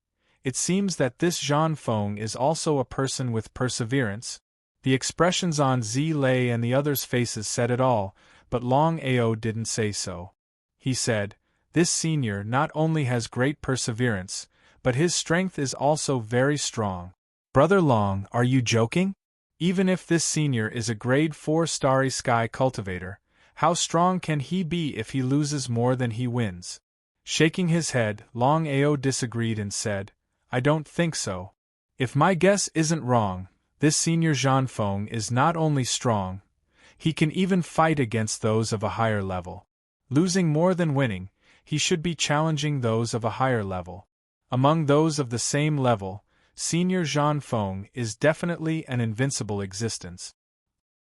[SPEAKER 1] "It seems that this Zhang Feng is also a person with perseverance." The expressions on Zi Lei and the others' faces said it all, but Longao didn't say so. He said, "This senior not only has great perseverance, but his strength is also very strong." "Brother Long, are you joking? Even if this senior is a grade 4 starry sky cultivator, how strong can he be if he loses more than he wins?" Shaking his head, Longao disagreed and said, "I don't think so. If my guess isn't wrong, this senior Zhang Feng is not only strong, he can even fight against those of a higher level. Losing more than winning, he should be challenging those of a higher level. Among those of the same level, Senior Zhang Feng is definitely an invincible existence."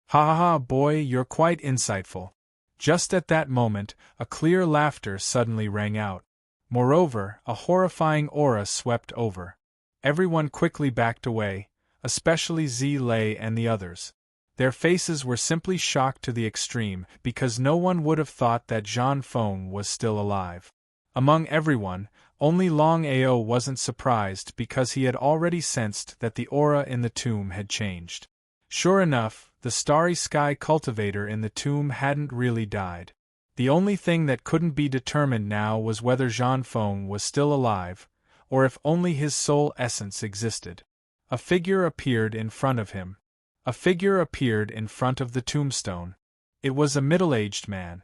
[SPEAKER 1] "Ha ha ha, boy, you're quite insightful." Just at that moment, a clear laughter suddenly rang out. Moreover, a horrifying aura swept over. Everyone quickly backed away, especially Zi Lei and the others. Their faces were simply shocked to the extreme, because no one would have thought that Zhang Feng was still alive. Among everyone, only Longao wasn't surprised because he had already sensed that the aura in the tomb had changed. Sure enough, the starry sky cultivator in the tomb hadn't really died. The only thing that couldn't be determined now was whether Zhang Feng was still alive, or if only his soul essence existed. A figure appeared in front of him. A figure appeared in front of the tombstone. It was a middle-aged man.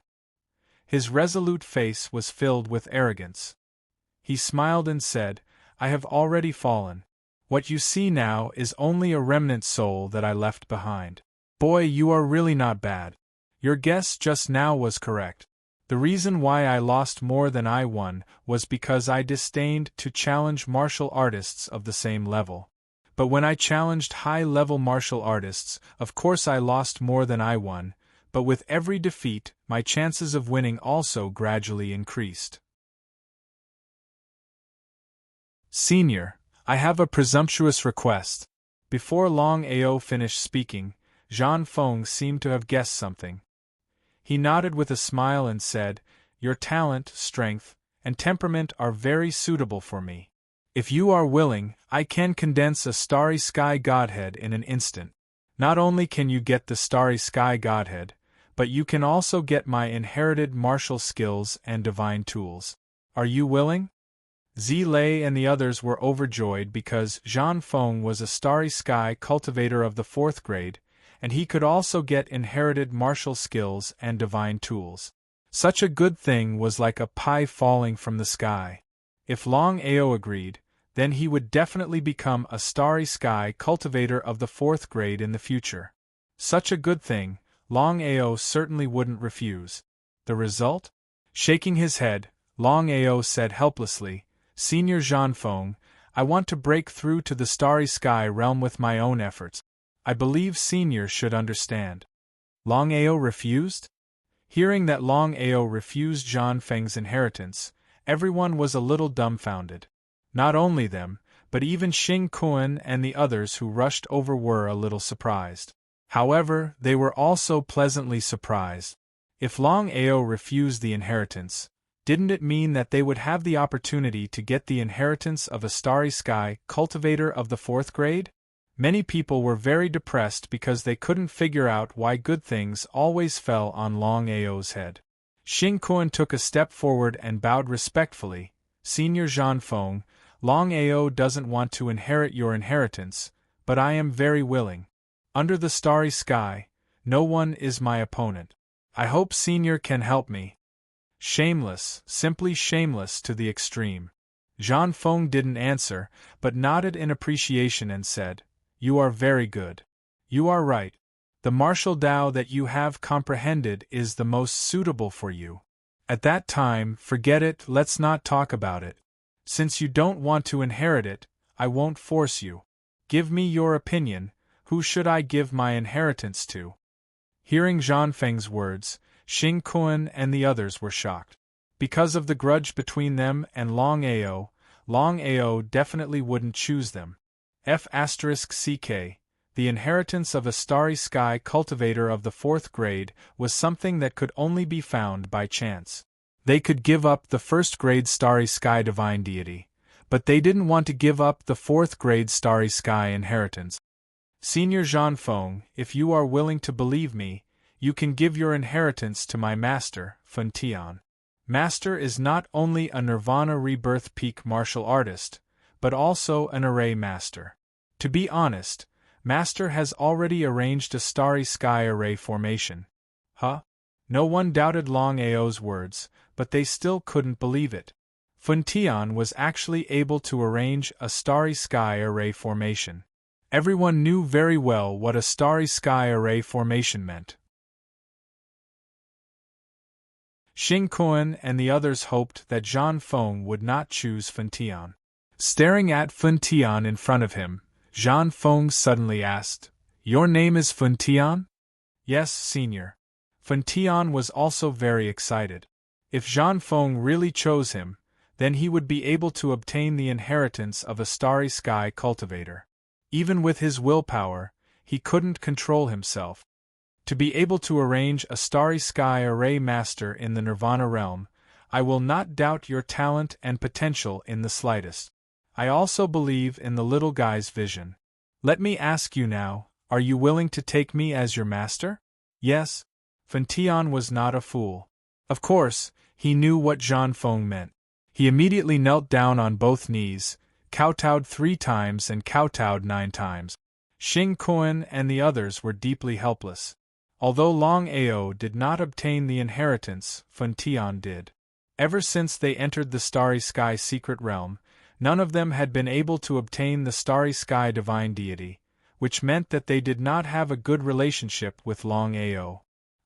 [SPEAKER 1] His resolute face was filled with arrogance. He smiled and said, "I have already fallen. What you see now is only a remnant soul that I left behind." "Boy, you are really not bad. Your guess just now was correct. The reason why I lost more than I won was because I disdained to challenge martial artists of the same level. But when I challenged high-level martial artists, of course I lost more than I won, but with every defeat, my chances of winning also gradually increased." "Senior, I have a presumptuous request." Before Longao finished speaking, Zhang Feng seemed to have guessed something. He nodded with a smile and said, "Your talent, strength, and temperament are very suitable for me. If you are willing, I can condense a starry sky godhead in an instant. Not only can you get the starry sky godhead, but you can also get my inherited martial skills and divine tools. Are you willing?" Zi Lei and the others were overjoyed because Zhang Feng was a starry sky cultivator of the 4th grade, and he could also get inherited martial skills and divine tools. Such a good thing was like a pie falling from the sky. If Longao agreed, then he would definitely become a starry sky cultivator of the 4th grade in the future. Such a good thing, Longao certainly wouldn't refuse. The result? Shaking his head, Longao said helplessly, "Senior Zhang Feng, I want to break through to the starry sky realm with my own efforts. I believe Senior should understand." Longao refused? Hearing that Longao refused Zhang Feng's inheritance, everyone was a little dumbfounded. Not only them, but even Xing Kuan and the others who rushed over were a little surprised. However, they were also pleasantly surprised. If Longao refused the inheritance, didn't it mean that they would have the opportunity to get the inheritance of a starry sky cultivator of the 4th grade? Many people were very depressed because they couldn't figure out why good things always fell on Longao's head. Xing Kuan took a step forward and bowed respectfully. "Senior Zhang Feng, Longao doesn't want to inherit your inheritance, but I am very willing. Under the starry sky, no one is my opponent. I hope Senior can help me." Shameless, simply shameless to the extreme. Zhang Feng didn't answer, but nodded in appreciation and said, "You are very good. You are right. The martial Tao that you have comprehended is the most suitable for you. At that time, forget it, let's not talk about it. Since you don't want to inherit it, I won't force you. Give me your opinion, who should I give my inheritance to?" Hearing Zhang Feng's words, Xing Kuan and the others were shocked. Because of the grudge between them and Longao definitely wouldn't choose them. F***ck, the inheritance of a starry sky cultivator of the 4th grade was something that could only be found by chance. They could give up the 1st grade starry sky divine deity, but they didn't want to give up the 4th grade starry sky inheritance. Senior Jean Feng, if you are willing to believe me, you can give your inheritance to my master, Fun Tian. Master is not only a Nirvana Rebirth peak martial artist, but also an array master. To be honest, Master has already arranged a starry sky array formation. Huh? No one doubted Longao's words, but they still couldn't believe it. Fun Tian was actually able to arrange a starry sky array formation. Everyone knew very well what a starry sky array formation meant. Xing Kuan and the others hoped that Zhan Feng would not choose Fun Tian. Staring at Fun Tian in front of him, Zhan Feng suddenly asked, "Your name is Fun Tian?" "Yes, Senior." Fun Tian was also very excited. If Zhan Feng really chose him, then he would be able to obtain the inheritance of a starry sky cultivator. Even with his willpower, he couldn't control himself. To be able to arrange a starry sky array master in the Nirvana realm, I will not doubt your talent and potential in the slightest. I also believe in the little guy's vision. Let me ask you now, are you willing to take me as your master? Yes. Fun Tian was not a fool. Of course, he knew what Zhan Feng meant. He immediately knelt down on both knees, kowtowed 3 times and kowtowed 9 times. Xing Kuan and the others were deeply helpless. Although Longao did not obtain the inheritance, Fun Tian did. Ever since they entered the Starry Sky secret realm, none of them had been able to obtain the Starry Sky divine deity, which meant that they did not have a good relationship with Longao.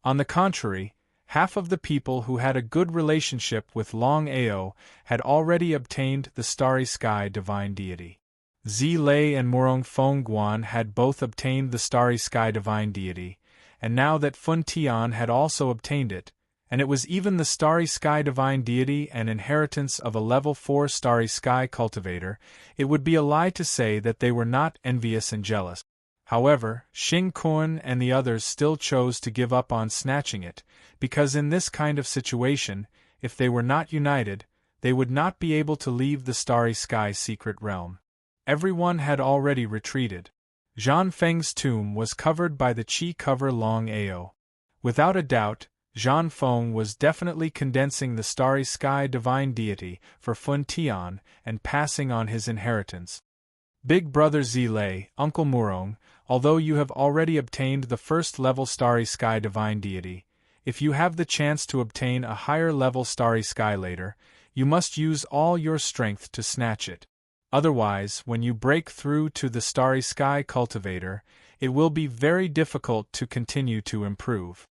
[SPEAKER 1] On the contrary, half of the people who had a good relationship with Longao had already obtained the Starry Sky divine deity. Zilei and Murong Fengguan had both obtained the Starry Sky divine deity, and now that Fun Tian had also obtained it, and it was even the Starry Sky divine deity and inheritance of a level 4 Starry Sky cultivator, it would be a lie to say that they were not envious and jealous. However, Xing Kuan and the others still chose to give up on snatching it, because in this kind of situation, if they were not united, they would not be able to leave the Starry Sky secret realm. Everyone had already retreated. Zhan Feng's tomb was covered by the Qi cover Longao. Without a doubt, Zhan Feng was definitely condensing the Starry Sky divine deity for Fun Tian and passing on his inheritance. Big Brother Zilei, Uncle Murong, although you have already obtained the 1st level Starry Sky divine deity, if you have the chance to obtain a higher level Starry Sky later, you must use all your strength to snatch it. Otherwise, when you break through to the Starry Sky cultivator, it will be very difficult to continue to improve.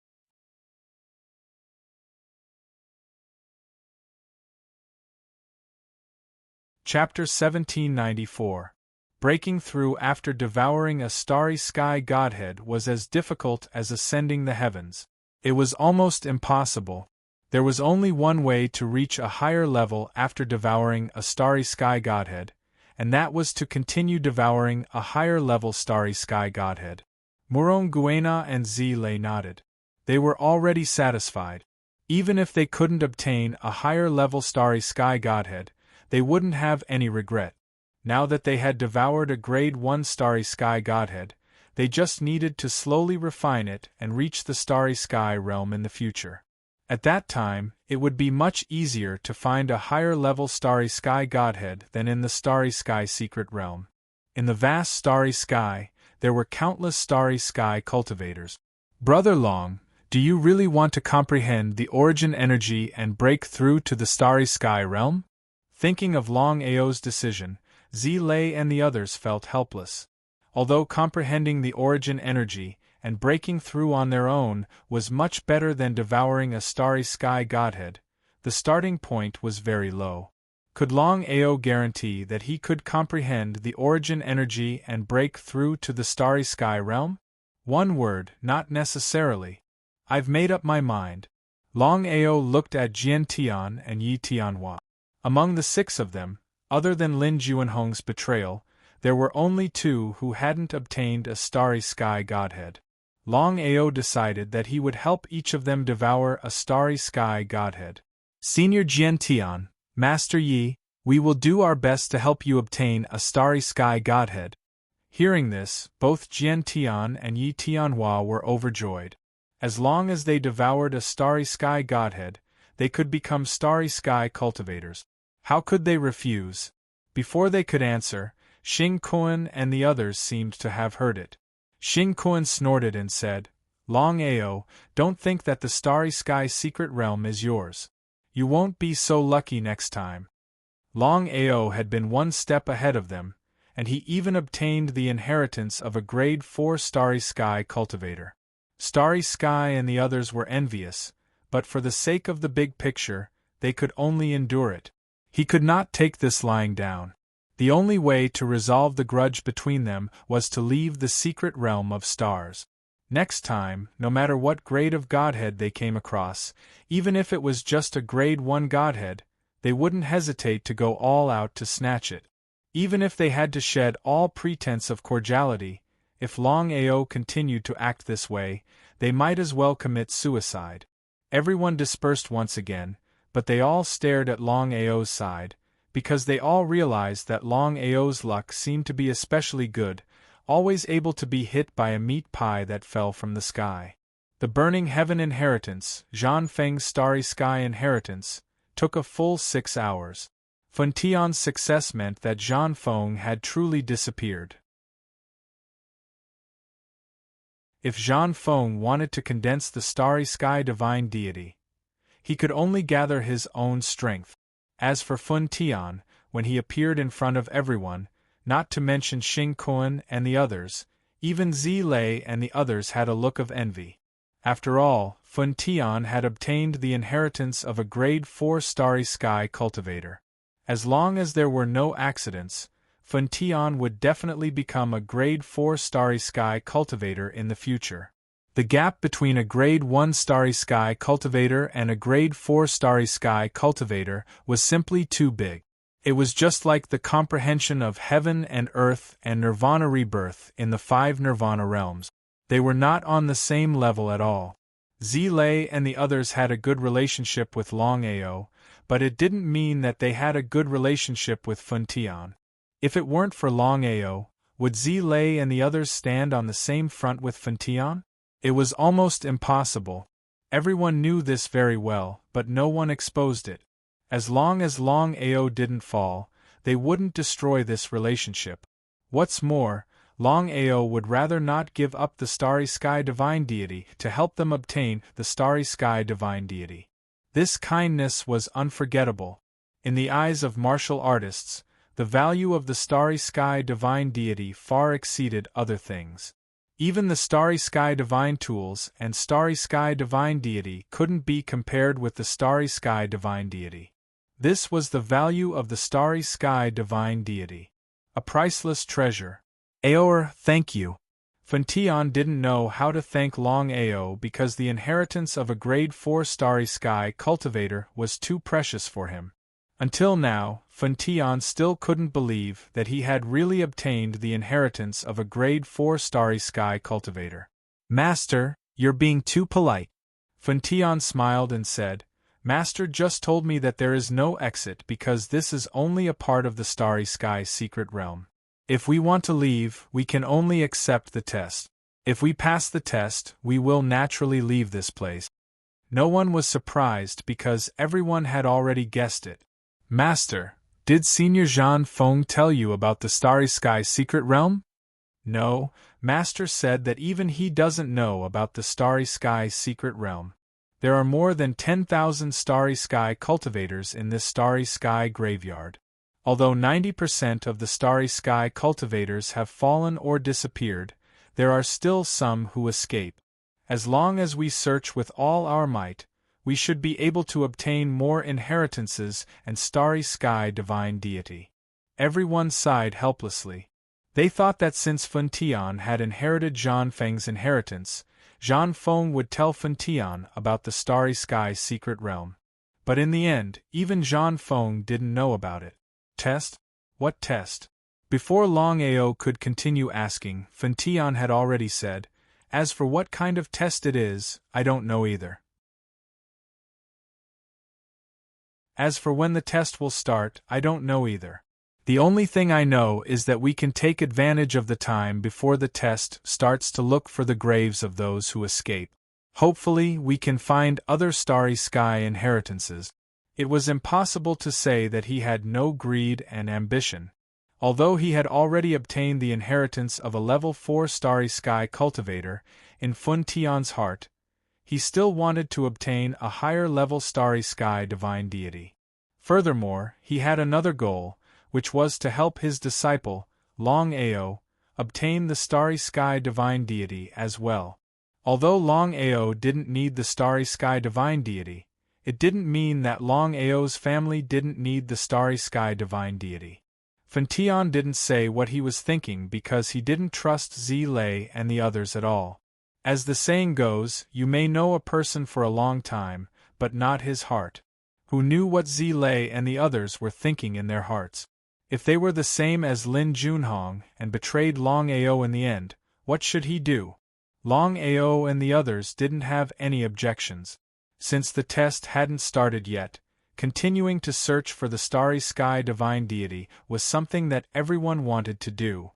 [SPEAKER 1] Chapter 1794. Breaking through after devouring a Starry Sky godhead was as difficult as ascending the heavens. It was almost impossible. There was only one way to reach a higher level after devouring a Starry Sky godhead, and that was to continue devouring a higher-level Starry Sky godhead. Murong Guena and Zilei nodded. They were already satisfied. Even if they couldn't obtain a higher-level Starry Sky godhead, they wouldn't have any regret. Now that they had devoured a Grade 1 Starry Sky godhead, they just needed to slowly refine it and reach the Starry Sky realm in the future. At that time, it would be much easier to find a higher-level Starry Sky godhead than in the Starry Sky secret realm. In the vast Starry Sky, there were countless Starry Sky cultivators. Brother Long, do you really want to comprehend the origin energy and break through to the Starry Sky realm? Thinking of Longao's decision, Zilei and the others felt helpless. Although comprehending the origin energy and breaking through on their own was much better than devouring a Starry Sky godhead, the starting point was very low. Could Longao guarantee that he could comprehend the origin energy and break through to the Starry Sky realm? One word, not necessarily. I've made up my mind. Longao looked at Jian Tian and Yi Tianhua. Among the 6 of them, other than Lin Juanhong's betrayal, there were only 2 who hadn't obtained a starry sky godhead. Longao decided that he would help each of them devour a starry sky godhead. Senior Jian Tian, Master Yi, we will do our best to help you obtain a starry sky godhead. Hearing this, both Jian Tian and Yi Tianhua were overjoyed. As long as they devoured a starry sky godhead, they could become starry sky cultivators. How could they refuse? Before they could answer, Xing Kuan and the others seemed to have heard it. Xing Kuan snorted and said, Longao, don't think that the starry sky secret realm is yours. You won't be so lucky next time. Longao had been 1 step ahead of them, and he even obtained the inheritance of a grade 4 starry sky cultivator. Starry Sky and the others were envious, but for the sake of the big picture, they could only endure it. He could not take this lying down. The only way to resolve the grudge between them was to leave the secret realm of stars. Next time, no matter what grade of godhead they came across, even if it was just a grade 1 godhead, they wouldn't hesitate to go all out to snatch it. Even if they had to shed all pretense of cordiality, if Longao continued to act this way, they might as well commit suicide. Everyone dispersed once again, but they all stared at Longao's side, because they all realized that Longao's luck seemed to be especially good, always able to be hit by a meat pie that fell from the sky. The Burning Heaven Inheritance, Zhan Feng's Starry Sky Inheritance, took a full 6 hours. Fun Tian's success meant that Zhan Feng had truly disappeared. If Zhan Feng wanted to condense the starry sky divine deity, he could only gather his own strength. As for Fun Tian, when he appeared in front of everyone, not to mention Xing Kuan and the others, even Zi Lei and the others had a look of envy. After all, Fun Tian had obtained the inheritance of a grade 4 starry sky cultivator. As long as there were no accidents, Fun Tian would definitely become a grade 4 starry sky cultivator in the future. The gap between a grade 1 starry sky cultivator and a grade 4 starry sky cultivator was simply too big. It was just like the comprehension of heaven and earth and nirvana rebirth in the 5 nirvana realms. They were not on the same level at all. Zi Lei and the others had a good relationship with Longao, but it didn't mean that they had a good relationship with Fun Tian. If it weren't for Longao, would Zi Lei and the others stand on the same front with Fun Tian? It was almost impossible. Everyone knew this very well, but no one exposed it. As long as Longao didn't fall, they wouldn't destroy this relationship. What's more, Longao would rather not give up the Starry Sky Divine Deity to help them obtain the Starry Sky Divine Deity. This kindness was unforgettable. In the eyes of martial artists, the value of the Starry Sky Divine Deity far exceeded other things. Even the Starry Sky Divine Tools and Starry Sky Divine Deity couldn't be compared with the Starry Sky Divine Deity. This was the value of the Starry Sky Divine Deity. A priceless treasure. Aor, thank you. Fun Tian didn't know how to thank Longao because the inheritance of a grade 4 Starry Sky cultivator was too precious for him. Until now, Fun Tian still couldn't believe that he had really obtained the inheritance of a grade 4 Starry Sky cultivator. Master, you're being too polite. Fun Tian smiled and said, Master just told me that there is no exit because this is only a part of the Starry Sky secret realm. If we want to leave, we can only accept the test. If we pass the test, we will naturally leave this place. No one was surprised because everyone had already guessed it. Master, did Senior Zhan Feng tell you about the Starry Sky secret realm? No, Master said that even he doesn't know about the Starry Sky secret realm. There are more than 10,000 Starry Sky cultivators in this Starry Sky graveyard. Although 90% of the Starry Sky cultivators have fallen or disappeared, there are still some who escape. As long as we search with all our might, we should be able to obtain more inheritances and Starry Sky Divine Deity. Everyone sighed helplessly. They thought that since Fun Tian had inherited Zhan Feng's inheritance, Zhan Feng would tell Fan Tian about the Starry Sky's secret realm. But in the end, even Zhan Feng didn't know about it. Test? What test? Before Longao could continue asking, Fan Tian had already said, "As for what kind of test it is, I don't know either. As for when the test will start, I don't know either. The only thing I know is that we can take advantage of the time before the test starts to look for the graves of those who escape. Hopefully, we can find other Starry Sky inheritances." It was impossible to say that he had no greed and ambition. Although he had already obtained the inheritance of a level 4 Starry Sky cultivator in Fan Tian's heart, he still wanted to obtain a higher level Starry Sky divine deity. Furthermore, he had another goal, which was to help his disciple, Longao, obtain the Starry Sky divine deity as well. Although Longao didn't need the Starry Sky divine deity, it didn't mean that Longao's family didn't need the Starry Sky divine deity. Fan Tian didn't say what he was thinking because he didn't trust Zilei and the others at all. As the saying goes, you may know a person for a long time, but not his heart. Who knew what Zilei and the others were thinking in their hearts? If they were the same as Lin Junhong and betrayed Longao in the end, what should he do? Longao and the others didn't have any objections. Since the test hadn't started yet, continuing to search for the Starry Sky divine deity was something that everyone wanted to do.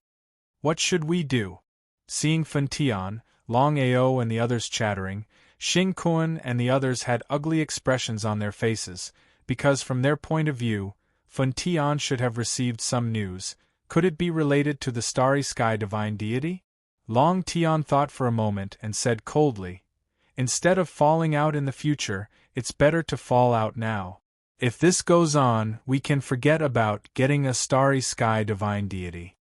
[SPEAKER 1] What should we do? Seeing Fan Tian, Longao and the others chattering, Xing Kun and the others had ugly expressions on their faces, because from their point of view, Fan Tian should have received some news. Could it be related to the Starry Sky divine deity? Long Tian thought for a moment and said coldly, "Instead of falling out in the future, it's better to fall out now. If this goes on, we can forget about getting a Starry Sky divine deity."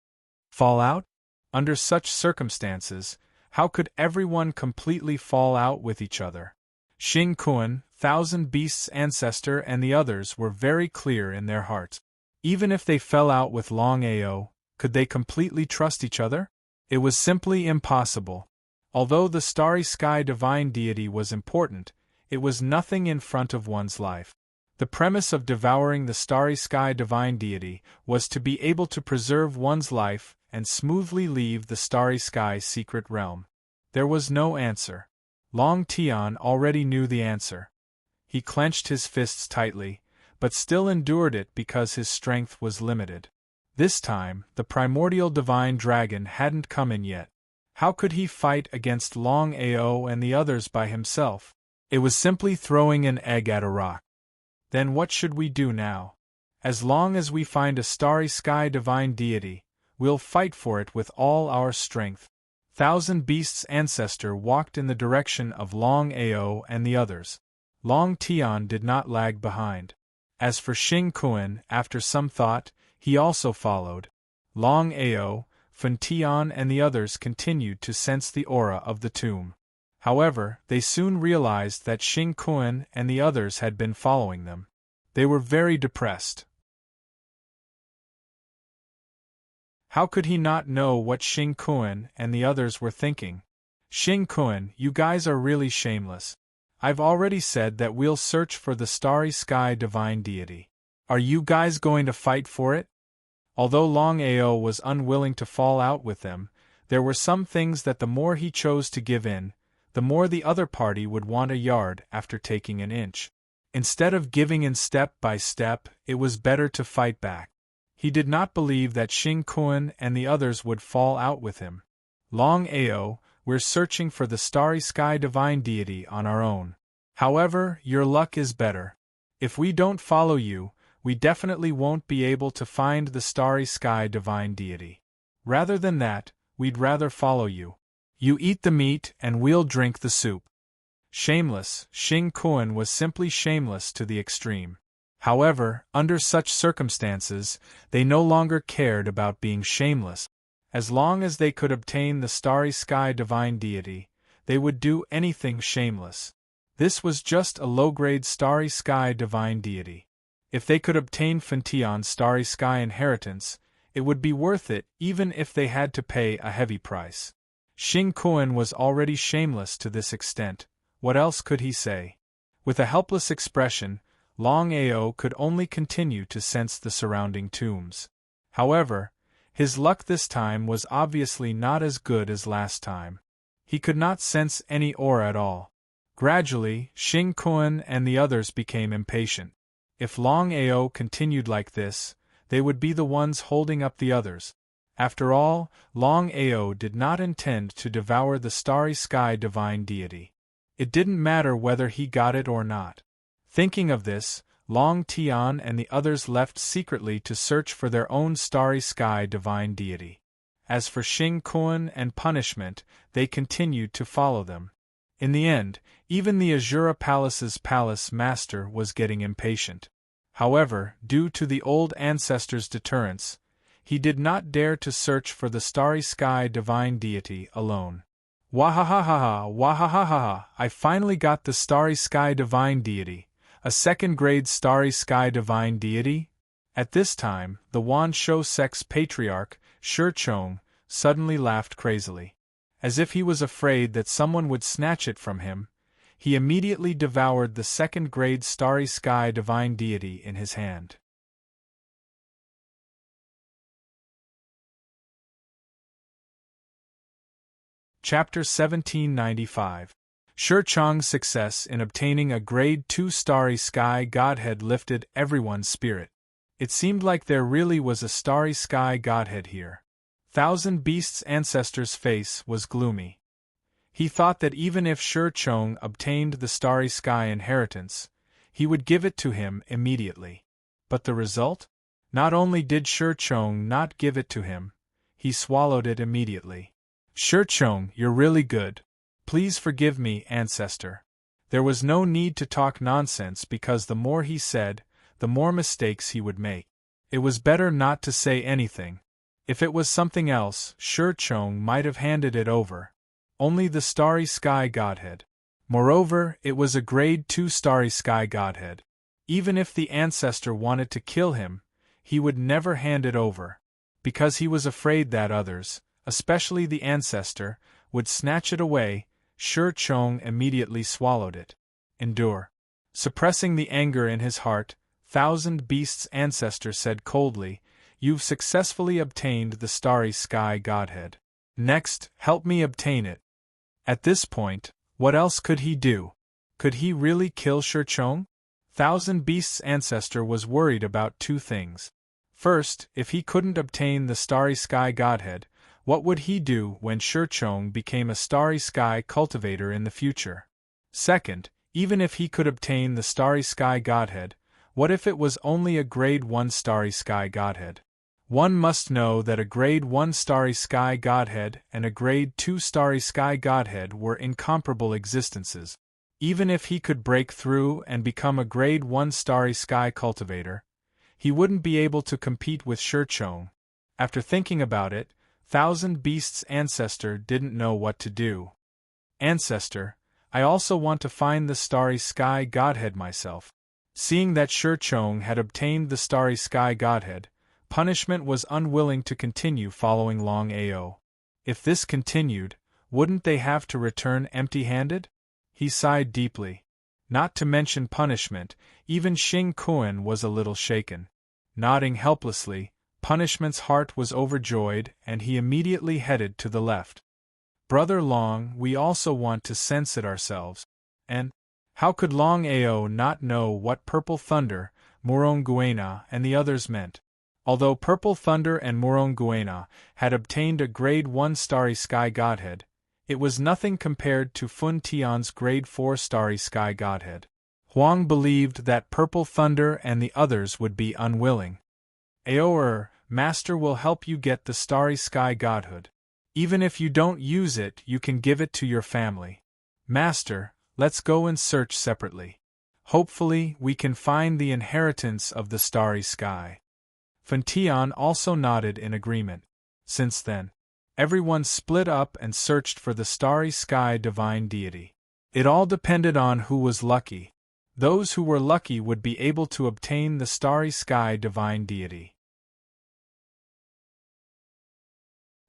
[SPEAKER 1] Fall out? Under such circumstances, how could everyone completely fall out with each other? Xing Kun, Thousand Beasts' ancestor and the others were very clear in their hearts. Even if they fell out with Longao, could they completely trust each other? It was simply impossible. Although the Starry Sky divine deity was important, it was nothing in front of one's life. The premise of devouring the Starry Sky divine deity was to be able to preserve one's life and smoothly leave the Starry Sky secret realm. There was no answer. Long Tian already knew the answer. He clenched his fists tightly, but still endured it because his strength was limited. This time, the primordial divine dragon hadn't come in yet. How could he fight against Longao and the others by himself? It was simply throwing an egg at a rock. Then what should we do now? As long as we find a Starry Sky divine deity, we'll fight for it with all our strength. Thousand Beasts' ancestor walked in the direction of Longao and the others. Long Tian did not lag behind. As for Xing Kun, after some thought, he also followed. Longao, Fan Tian and the others continued to sense the aura of the tomb. However, they soon realized that Xing Kun and the others had been following them. They were very depressed. How could he not know what Xing Kun and the others were thinking? Xing Kun, you guys are really shameless. I've already said that we'll search for the Starry Sky divine deity. Are you guys going to fight for it? Although Longao was unwilling to fall out with them, there were some things that the more he chose to give in, the more the other party would want a yard after taking an inch. Instead of giving in step by step, it was better to fight back. He did not believe that Xing Kun and the others would fall out with him. Longao, we're searching for the Starry Sky divine deity on our own. However, your luck is better. If we don't follow you, we definitely won't be able to find the Starry Sky divine deity. Rather than that, we'd rather follow you. You eat the meat and we'll drink the soup. Shameless, Xing Kun was simply shameless to the extreme. However, under such circumstances, they no longer cared about being shameless. As long as they could obtain the Starry Sky divine deity, they would do anything shameless. This was just a low-grade Starry Sky divine deity. If they could obtain Fan Tian's Starry Sky inheritance, it would be worth it even if they had to pay a heavy price. Xing Kuan was already shameless to this extent. What else could he say? With a helpless expression, Longao could only continue to sense the surrounding tombs. However, his luck this time was obviously not as good as last time. He could not sense any aura at all. Gradually, Xing Kuan and the others became impatient. If Longao continued like this, they would be the ones holding up the others. After all, Longao did not intend to devour the starry sky divine deity. It didn't matter whether he got it or not. Thinking of this, Long Tian and the others left secretly to search for their own starry sky divine deity. As for Xing Kuan and punishment, they continued to follow them. In the end, even the Azura Palace's palace master was getting impatient. However, due to the old ancestor's deterrence, he did not dare to search for the starry sky divine deity alone. Wahahaha, wahahaha, I finally got the starry sky divine deity, a second-grade starry sky divine deity? At this time, the Wanshou sect's patriarch, Shechong, suddenly laughed crazily. As if he was afraid that someone would snatch it from him, he immediately devoured the second-grade starry sky divine deity in his hand. Chapter 1795. Shechong's success in obtaining a Grade 2 starry sky godhead lifted everyone's spirit. It seemed like there really was a starry sky godhead here. Thousand Beasts' ancestor's face was gloomy. He thought that even if Shechong obtained the starry sky inheritance, he would give it to him immediately. But the result? Not only did Shechong not give it to him, he swallowed it immediately. Shechong, you're really good. Please forgive me, ancestor. There was no need to talk nonsense because the more he said, the more mistakes he would make. It was better not to say anything. If it was something else, Shechong might have handed it over. Only the starry sky godhead. Moreover, it was a Grade 2 starry sky godhead. Even if the ancestor wanted to kill him, he would never hand it over. Because he was afraid that others, especially the ancestor, would snatch it away, Shechong immediately swallowed it. Endure. Suppressing the anger in his heart, Thousand Beasts' ancestor said coldly, You've successfully obtained the starry sky godhead. Next, help me obtain it. At this point, what else could he do? Could he really kill Shechong? Thousand Beasts' ancestor was worried about two things. First, if he couldn't obtain the starry sky godhead, what would he do when Shechong became a starry sky cultivator in the future? Second, even if he could obtain the starry sky godhead, what if it was only a Grade 1 starry sky godhead? One must know that a Grade 1 starry sky godhead and a Grade 2 starry sky godhead were incomparable existences. Even if he could break through and become a Grade 1 starry sky cultivator, he wouldn't be able to compete with Shechong. After thinking about it, Thousand Beasts' ancestor didn't know what to do. Ancestor, I also want to find the starry sky godhead myself. Seeing that Shechong had obtained the starry sky godhead, punishment was unwilling to continue following Longao. If this continued, wouldn't they have to return empty-handed? He sighed deeply. Not to mention punishment, even Xing Kuan was a little shaken. Nodding helplessly, punishment's heart was overjoyed and he immediately headed to the left. Brother Long, we also want to sense it ourselves. And how could Longao not know what Purple Thunder, Muronguena, and the others meant? Although Purple Thunder and Muronguena had obtained a Grade 1 starry sky godhead, it was nothing compared to Fun Tian's Grade 4 starry sky godhead. Huang believed that Purple Thunder and the others would be unwilling. Aoer, Master will help you get the starry sky godhood. Even if you don't use it, you can give it to your family. Master, let's go and search separately. Hopefully, we can find the inheritance of the starry sky. Fantian also nodded in agreement. Since then, everyone split up and searched for the starry sky divine deity. It all depended on who was lucky. Those who were lucky would be able to obtain the starry sky divine deity.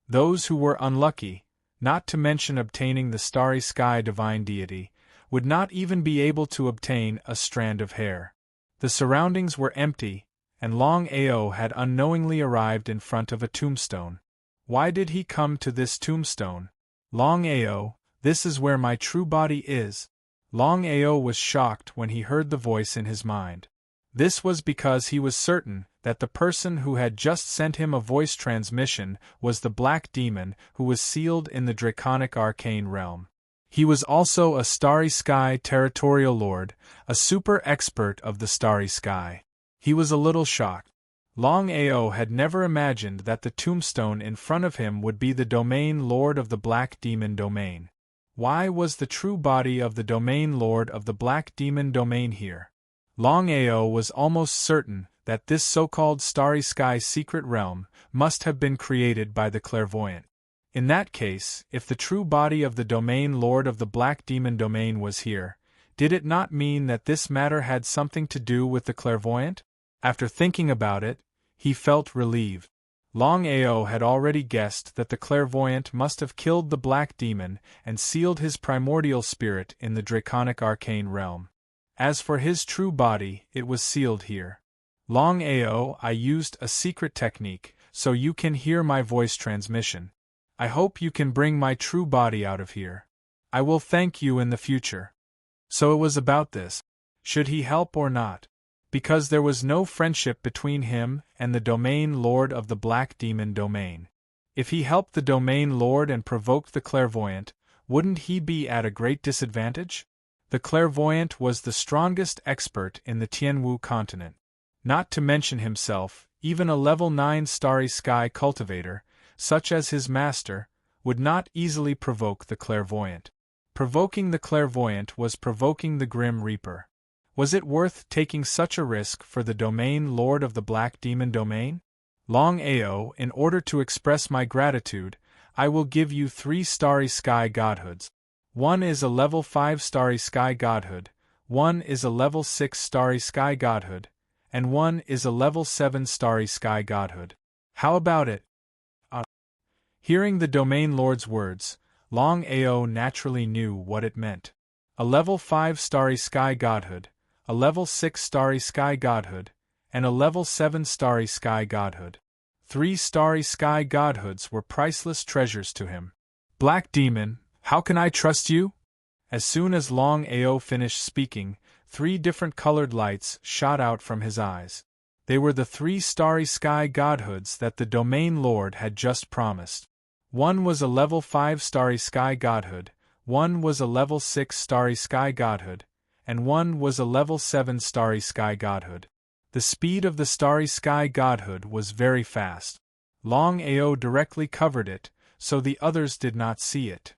[SPEAKER 1] Those who were unlucky, not to mention obtaining the starry sky divine deity, would not even be able to obtain a strand of hair. The surroundings were empty, and Longao had unknowingly arrived in front of a tombstone. Why did he come to this tombstone? Longao, this is where my true body is. Longao was shocked when he heard the voice in his mind. This was because he was certain that the person who had just sent him a voice transmission was the black demon who was sealed in the draconic arcane realm. He was also a starry sky territorial lord, a super expert of the starry sky. He was a little shocked. Longao had never imagined that the tombstone in front of him would be the domain lord of the black demon domain. Why was the true body of the domain lord of the black demon domain here? Longao was almost certain that this so-called starry sky secret realm must have been created by the clairvoyant. In that case, if the true body of the domain lord of the black demon domain was here, did it not mean that this matter had something to do with the clairvoyant? After thinking about it, he felt relieved. Longao had already guessed that the clairvoyant must have killed the black demon and sealed his primordial spirit in the draconic arcane realm. As for his true body, it was sealed here. Longao, I used a secret technique, so you can hear my voice transmission. I hope you can bring my true body out of here. I will thank you in the future. So it was about this. Should he help or not? Because there was no friendship between him and the domain lord of the black demon domain. If he helped the domain lord and provoked the clairvoyant, wouldn't he be at a great disadvantage? The clairvoyant was the strongest expert in the Tianwu continent. Not to mention himself, even a level 9 starry sky cultivator, such as his master, would not easily provoke the clairvoyant. Provoking the clairvoyant was provoking the Grim Reaper. Was it worth taking such a risk for the domain lord of the black demon domain? Longao, in order to express my gratitude, I will give you 3 starry sky godhoods. One is a level 5 starry sky godhood, one is a level 6 starry sky godhood, and one is a level 7 starry sky godhood. How about it? Hearing the domain lord's words, Longao naturally knew what it meant. A level 5 starry sky godhood, a level 6 starry sky godhood, and a level 7 starry sky godhood. 3 starry sky godhoods were priceless treasures to him. Black demon, how can I trust you? As soon as Longao finished speaking, 3 different colored lights shot out from his eyes. They were the 3 starry sky godhoods that the domain lord had just promised. One was a level 5 starry sky godhood, one was a level 6 starry sky godhood, and one was a level 7 starry sky godhood. The speed of the starry sky godhood was very fast. Longao directly covered it, so the others did not see it.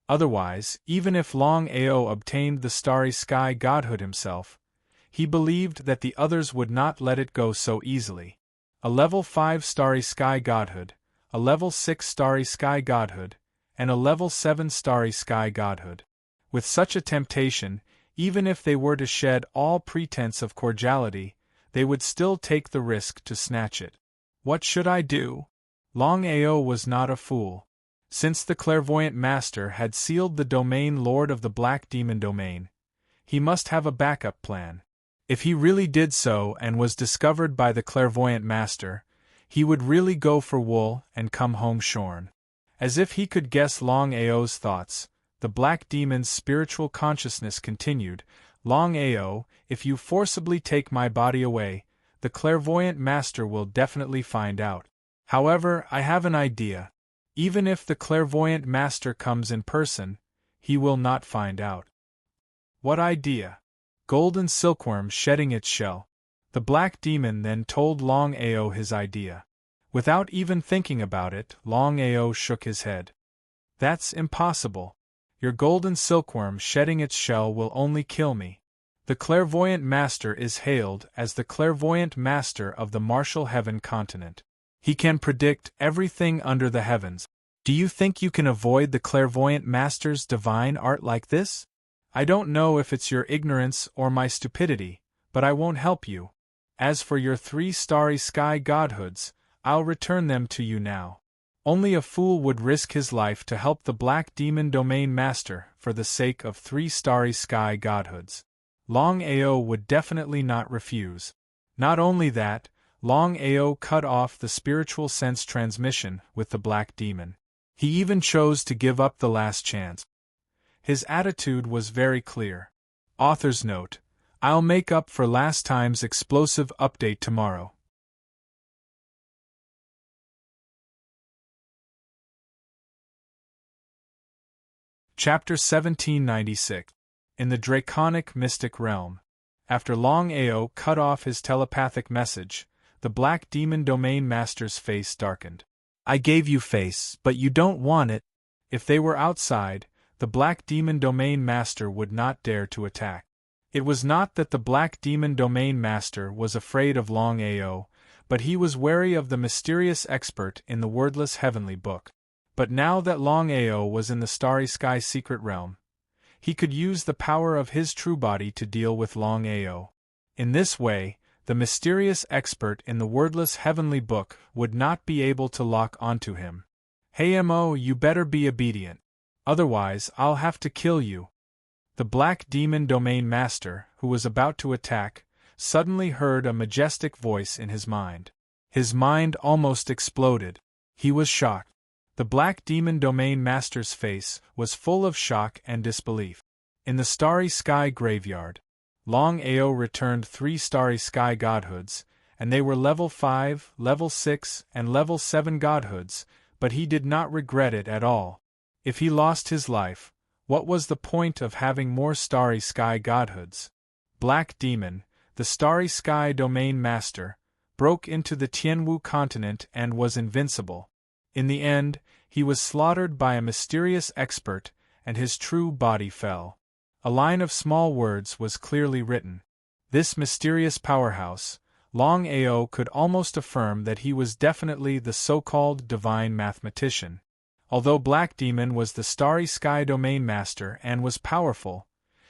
[SPEAKER 1] Otherwise, even if Longao obtained the starry sky godhood himself, he believed that the others would not let it go so easily. A level 5 starry sky godhood, a level 6 starry sky godhood, and a level 7 starry sky godhood. With such a temptation, even if they were to shed all pretense of cordiality, they would still take the risk to snatch it. What should I do? Longao was not a fool. Since the clairvoyant master had sealed the domain lord of the black demon domain, he must have a backup plan. If he really did so and was discovered by the clairvoyant master, he would really go for wool and come home shorn. As if he could guess Longao's thoughts, the black demon's spiritual consciousness continued, Longao, if you forcibly take my body away, the clairvoyant master will definitely find out. However, I have an idea. Even if the clairvoyant master comes in person, he will not find out. What idea? Golden silkworm shedding its shell. The black demon then told Longao his idea. Without even thinking about it, Longao shook his head. That's impossible. Your golden silkworm shedding its shell will only kill me. The clairvoyant master is hailed as the clairvoyant master of the martial heaven continent. He can predict everything under the heavens. Do you think you can avoid the clairvoyant master's divine art like this? I don't know if it's your ignorance or my stupidity, but I won't help you. As for your 3 starry sky godhoods, I'll return them to you now. Only a fool would risk his life to help the Black Demon Domain Master for the sake of 3 starry sky godhoods. Longao would definitely not refuse. Not only that, Longao cut off the spiritual sense transmission with the Black Demon. He even chose to give up the last chance. His attitude was very clear. Author's note: I'll make up for last time's explosive update tomorrow. Chapter 1796. In the Draconic Mystic Realm. After Longao cut off his telepathic message, the Black Demon Domain Master's face darkened. I gave you face, but you don't want it. If they were outside, the Black Demon Domain Master would not dare to attack. It was not that the Black Demon Domain Master was afraid of Longao, but he was wary of the mysterious expert in the wordless heavenly book. But now that Longao was in the Starry Sky Secret Realm, he could use the power of his true body to deal with Longao. In this way, the mysterious expert in the wordless heavenly book would not be able to lock onto him. Hey Mo, you better be obedient. Otherwise, I'll have to kill you. The Black Demon Domain Master, who was about to attack, suddenly heard a majestic voice in his mind. His mind almost exploded. He was shocked. The Black Demon Domain Master's face was full of shock and disbelief. In the Starry Sky Graveyard, Longao returned 3 starry sky godhoods, and they were level 5, level 6, and level 7 godhoods, but he did not regret it at all. If he lost his life, what was the point of having more starry sky godhoods? Black Demon, the Starry Sky Domain Master, broke into the Tianwu continent and was invincible. In the end, he was slaughtered by a mysterious expert, and his true body fell. A line of small words was clearly written. This mysterious powerhouse, Longao could almost affirm that he was definitely the so-called divine mathematician. Although Black Demon was the Starry Sky Domain Master and was powerful,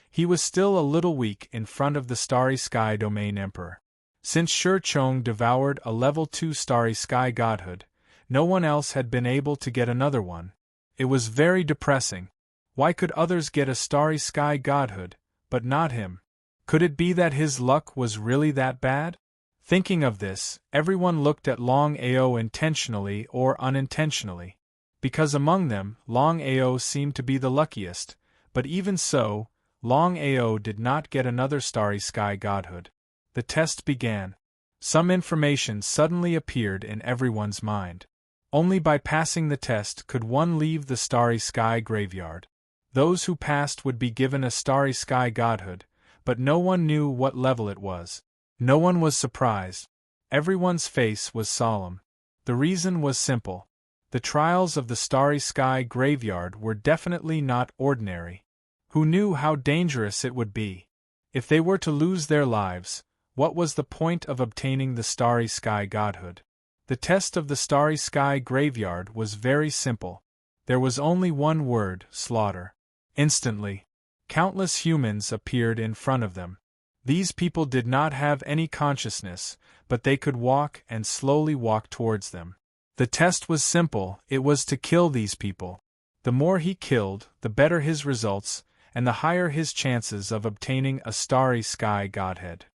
[SPEAKER 1] he was still a little weak in front of the Starry Sky Domain Emperor. Since Shi Chong devoured a level 2 Starry Sky Godhood, no one else had been able to get another one. It was very depressing. Why could others get a Starry Sky Godhood, but not him? Could it be that his luck was really that bad? Thinking of this, everyone looked at Longao intentionally or unintentionally. Because among them, Longao seemed to be the luckiest, but even so, Longao did not get another Starry Sky Godhood. The test began. Some information suddenly appeared in everyone's mind. Only by passing the test could one leave the Starry Sky Graveyard. Those who passed would be given a Starry Sky Godhood, but no one knew what level it was. No one was surprised. Everyone's face was solemn. The reason was simple. The trials of the Starry Sky Graveyard were definitely not ordinary. Who knew how dangerous it would be? If they were to lose their lives, what was the point of obtaining the Starry Sky Godhood? The test of the Starry Sky Graveyard was very simple. There was only one word: slaughter. Instantly, countless humans appeared in front of them. These people did not have any consciousness, but they could walk and slowly walk towards them. The test was simple, it was to kill these people. The more he killed, the better his results, and the higher his chances of obtaining a Starry Sky Godhead.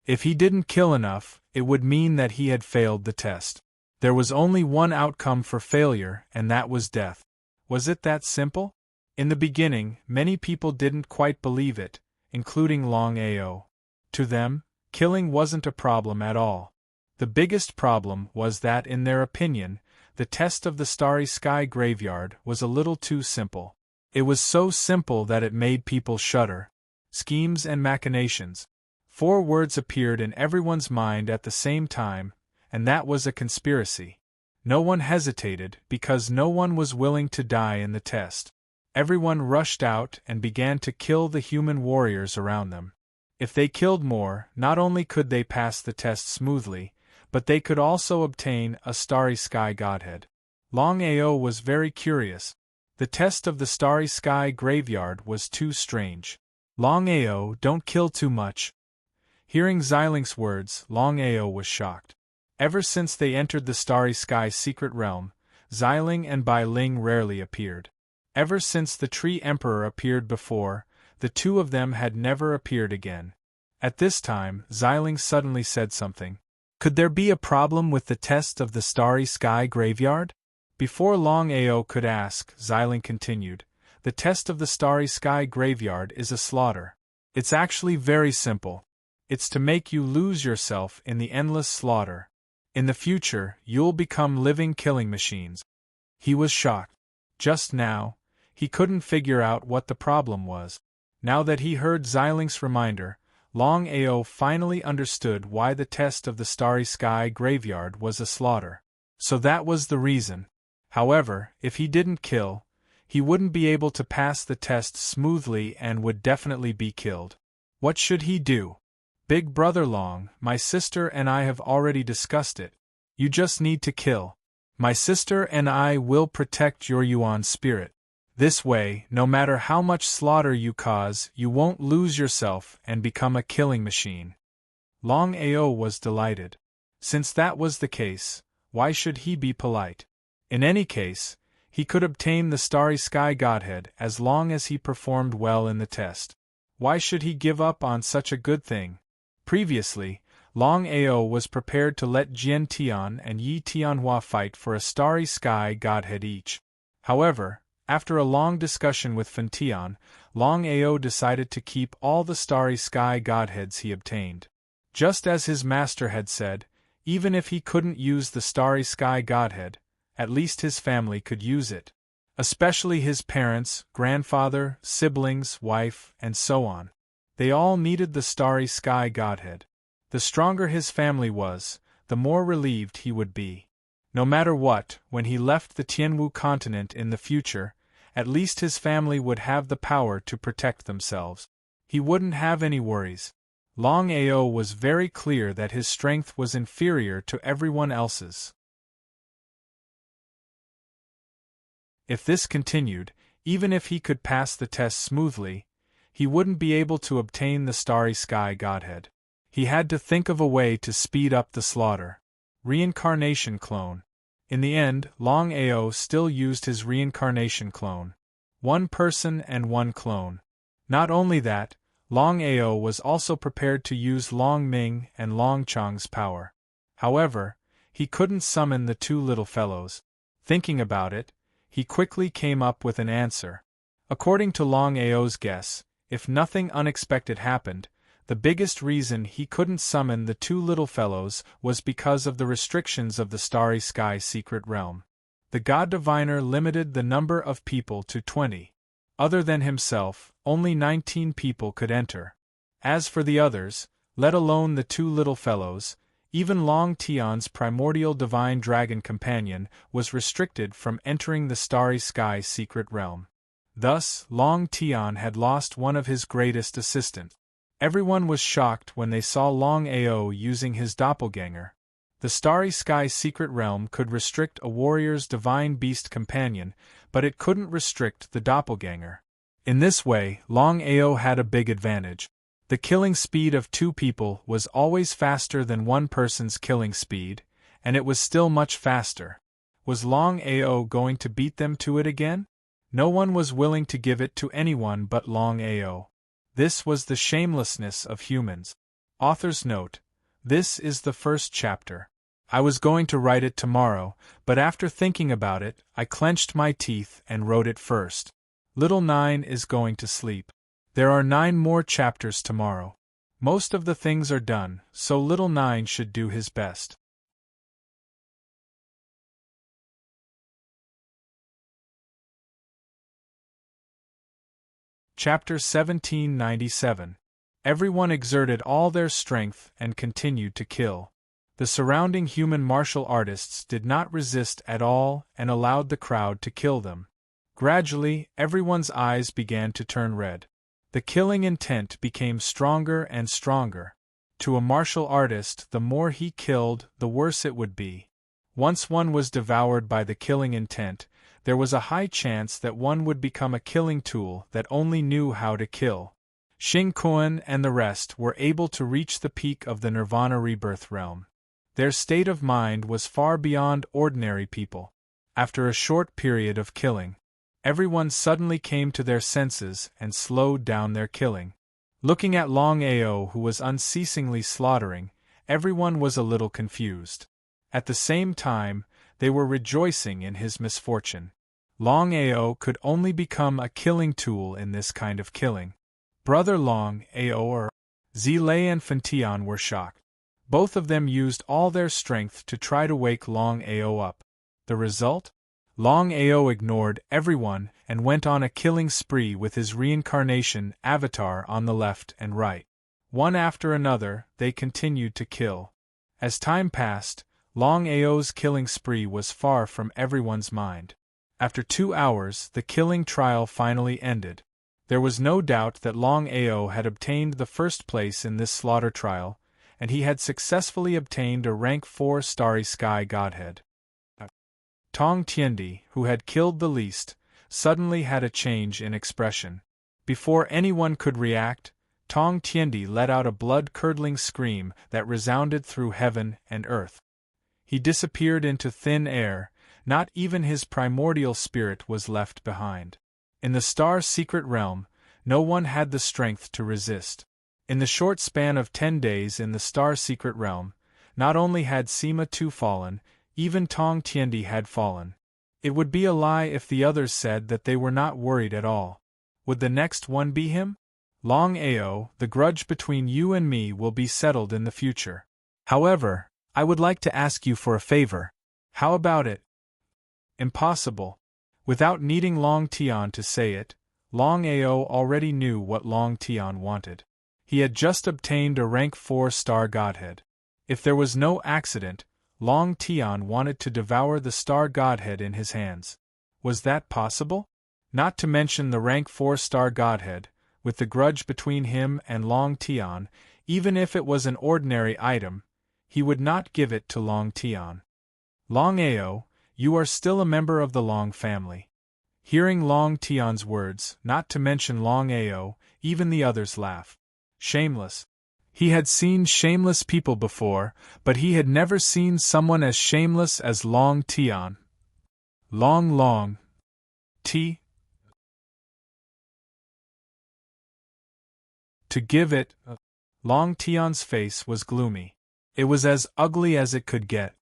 [SPEAKER 1] If he didn't kill enough, it would mean that he had failed the test. There was only one outcome for failure, and that was death. Was it that simple? In the beginning, many people didn't quite believe it, including Longao. To them, killing wasn't a problem at all. The biggest problem was that, in their opinion, the test of the Starry Sky Graveyard was a little too simple. It was so simple that it made people shudder. Schemes and machinations. 4 words appeared in everyone's mind at the same time, and that was a conspiracy. No one hesitated because no one was willing to die in the test. Everyone rushed out and began to kill the human warriors around them. If they killed more, not only could they pass the test smoothly, but they could also obtain a Starry Sky Godhead. Longao was very curious. The test of the Starry Sky Graveyard was too strange. Longao, don't kill too much. Hearing Xilinx's words, Longao was shocked. Ever since they entered the Starry Sky's secret realm, Xiling and Bai Ling rarely appeared. Ever since the Tree Emperor appeared before, the two of them had never appeared again. At this time, Xiling suddenly said something. Could there be a problem with the test of the Starry Sky graveyard? Before Longao could ask, Xiling continued, the test of the Starry Sky graveyard is a slaughter. It's actually very simple. It's to make you lose yourself in the endless slaughter. In the future, you'll become living killing machines. He was shocked. Just now, he couldn't figure out what the problem was. Now that he heard Xiling's reminder, Longao finally understood why the test of the Starry Sky graveyard was a slaughter. So that was the reason. However, if he didn't kill, he wouldn't be able to pass the test smoothly and would definitely be killed. What should he do? Big Brother Long, my sister and I have already discussed it. You just need to kill. My sister and I will protect your Yuan spirit. This way, no matter how much slaughter you cause, you won't lose yourself and become a killing machine. Longao was delighted. Since that was the case, why should he be polite? In any case, he could obtain the Starry Sky Godhead as long as he performed well in the test. Why should he give up on such a good thing? Previously, Longao was prepared to let Jian Tian and Yi Tianhua fight for a Starry Sky Godhead each. However, after a long discussion with Fan Tian, Longao decided to keep all the Starry Sky Godheads he obtained. Just as his master had said, even if he couldn't use the Starry Sky Godhead, at least his family could use it. Especially his parents, grandfather, siblings, wife, and so on. They all needed the Starry Sky Godhead. The stronger his family was, the more relieved he would be. No matter what, when he left the Tianwu continent in the future, at least his family would have the power to protect themselves. He wouldn't have any worries. Longao was very clear that his strength was inferior to everyone else's. If this continued, even if he could pass the test smoothly, he wouldn't be able to obtain the Starry Sky Godhead. He had to think of a way to speed up the slaughter. Reincarnation clone. In the end, Longao still used his reincarnation clone. One person and one clone. Not only that, Longao was also prepared to use Long Ming and Long Chang's power. However, he couldn't summon the two little fellows. Thinking about it, he quickly came up with an answer. According to Longao's guess, if nothing unexpected happened, the biggest reason he couldn't summon the two little fellows was because of the restrictions of the Starry Sky secret realm. The God Diviner limited the number of people to 20. Other than himself, only 19 people could enter. As for the others, let alone the two little fellows, even Long Tian's primordial divine dragon companion was restricted from entering the Starry Sky secret realm. Thus, Long Tian had lost one of his greatest assistants. Everyone was shocked when they saw Longao using his doppelganger. The Starry Sky secret realm could restrict a warrior's divine beast companion, but it couldn't restrict the doppelganger. In this way, Longao had a big advantage. The killing speed of two people was always faster than one person's killing speed, and it was still much faster. Was Longao going to beat them to it again? No one was willing to give it to anyone but Longao. This was the shamelessness of humans. Author's note: this is the first chapter. I was going to write it tomorrow, but after thinking about it, I clenched my teeth and wrote it first. Little 9 is going to sleep. There are 9 more chapters tomorrow. Most of the things are done, so little 9 should do his best. Chapter 1797. Everyone exerted all their strength and continued to kill. The surrounding human martial artists did not resist at all and allowed the crowd to kill them. Gradually, everyone's eyes began to turn red. The killing intent became stronger and stronger. To a martial artist, the more he killed, the worse it would be. Once one was devoured by the killing intent, there was a high chance that one would become a killing tool that only knew how to kill. Xing Kuan and the rest were able to reach the peak of the Nirvana rebirth realm. Their state of mind was far beyond ordinary people. After a short period of killing, everyone suddenly came to their senses and slowed down their killing. Looking at Longao, who was unceasingly slaughtering, everyone was a little confused. At the same time, they were rejoicing in his misfortune. Longao could only become a killing tool in this kind of killing. Brother Longao or Zilei and Fantian were shocked. Both of them used all their strength to try to wake Longao up. The result? Longao ignored everyone and went on a killing spree with his reincarnation avatar on the left and right. One after another, they continued to kill. As time passed, Longao's killing spree was far from everyone's mind. After 2 hours, the killing trial finally ended. There was no doubt that Longao had obtained the first place in this slaughter trial, and he had successfully obtained a rank 4 starry sky godhead. Tong Tiendi, who had killed the least, suddenly had a change in expression. Before anyone could react, Tong Tiendi let out a blood-curdling scream that resounded through heaven and earth. He disappeared into thin air. Not even his primordial spirit was left behind. In the star-secret realm, no one had the strength to resist. In the short span of 10 days in the star-secret realm, not only had Sima Tu fallen, even Tong Tiendi had fallen. It would be a lie if the others said that they were not worried at all. Would the next one be him? Longao, the grudge between you and me will be settled in the future. However, I would like to ask you for a favor. How about it? Impossible. Without needing Long Tian to say it, Longao already knew what Long Tian wanted. He had just obtained a rank 4 star godhead. If there was no accident, Long Tian wanted to devour the star godhead in his hands. Was that possible? Not to mention the rank 4 star godhead, with the grudge between him and Long Tian, even if it was an ordinary item, he would not give it to Long Tian. Longao, you are still a member of the Long family. Hearing Long Tian's words, not to mention Longao, even the others laughed. Shameless. He had seen shameless people before, but he had never seen someone as shameless as Long Tian. Long T. To give it. Long Tian's face was gloomy. It was as ugly as it could get.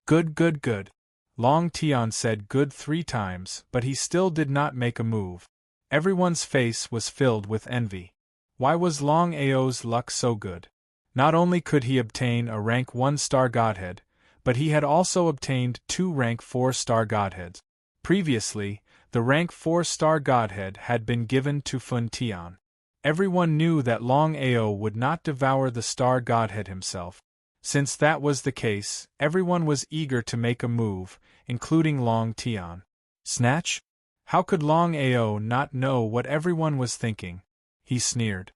[SPEAKER 1] Good. Long Tian said good 3 times, but he still did not make a move. Everyone's face was filled with envy. Why was Longao's luck so good? Not only could he obtain a rank 1 star godhead, but he had also obtained 2 rank 4 star godheads. Previously, the rank 4 star godhead had been given to Fun Tian. Everyone knew that Longao would not devour the star godhead himself. Since that was the case, everyone was eager to make a move, including Long Tian. Snatch? How could Longao not know what everyone was thinking? He sneered.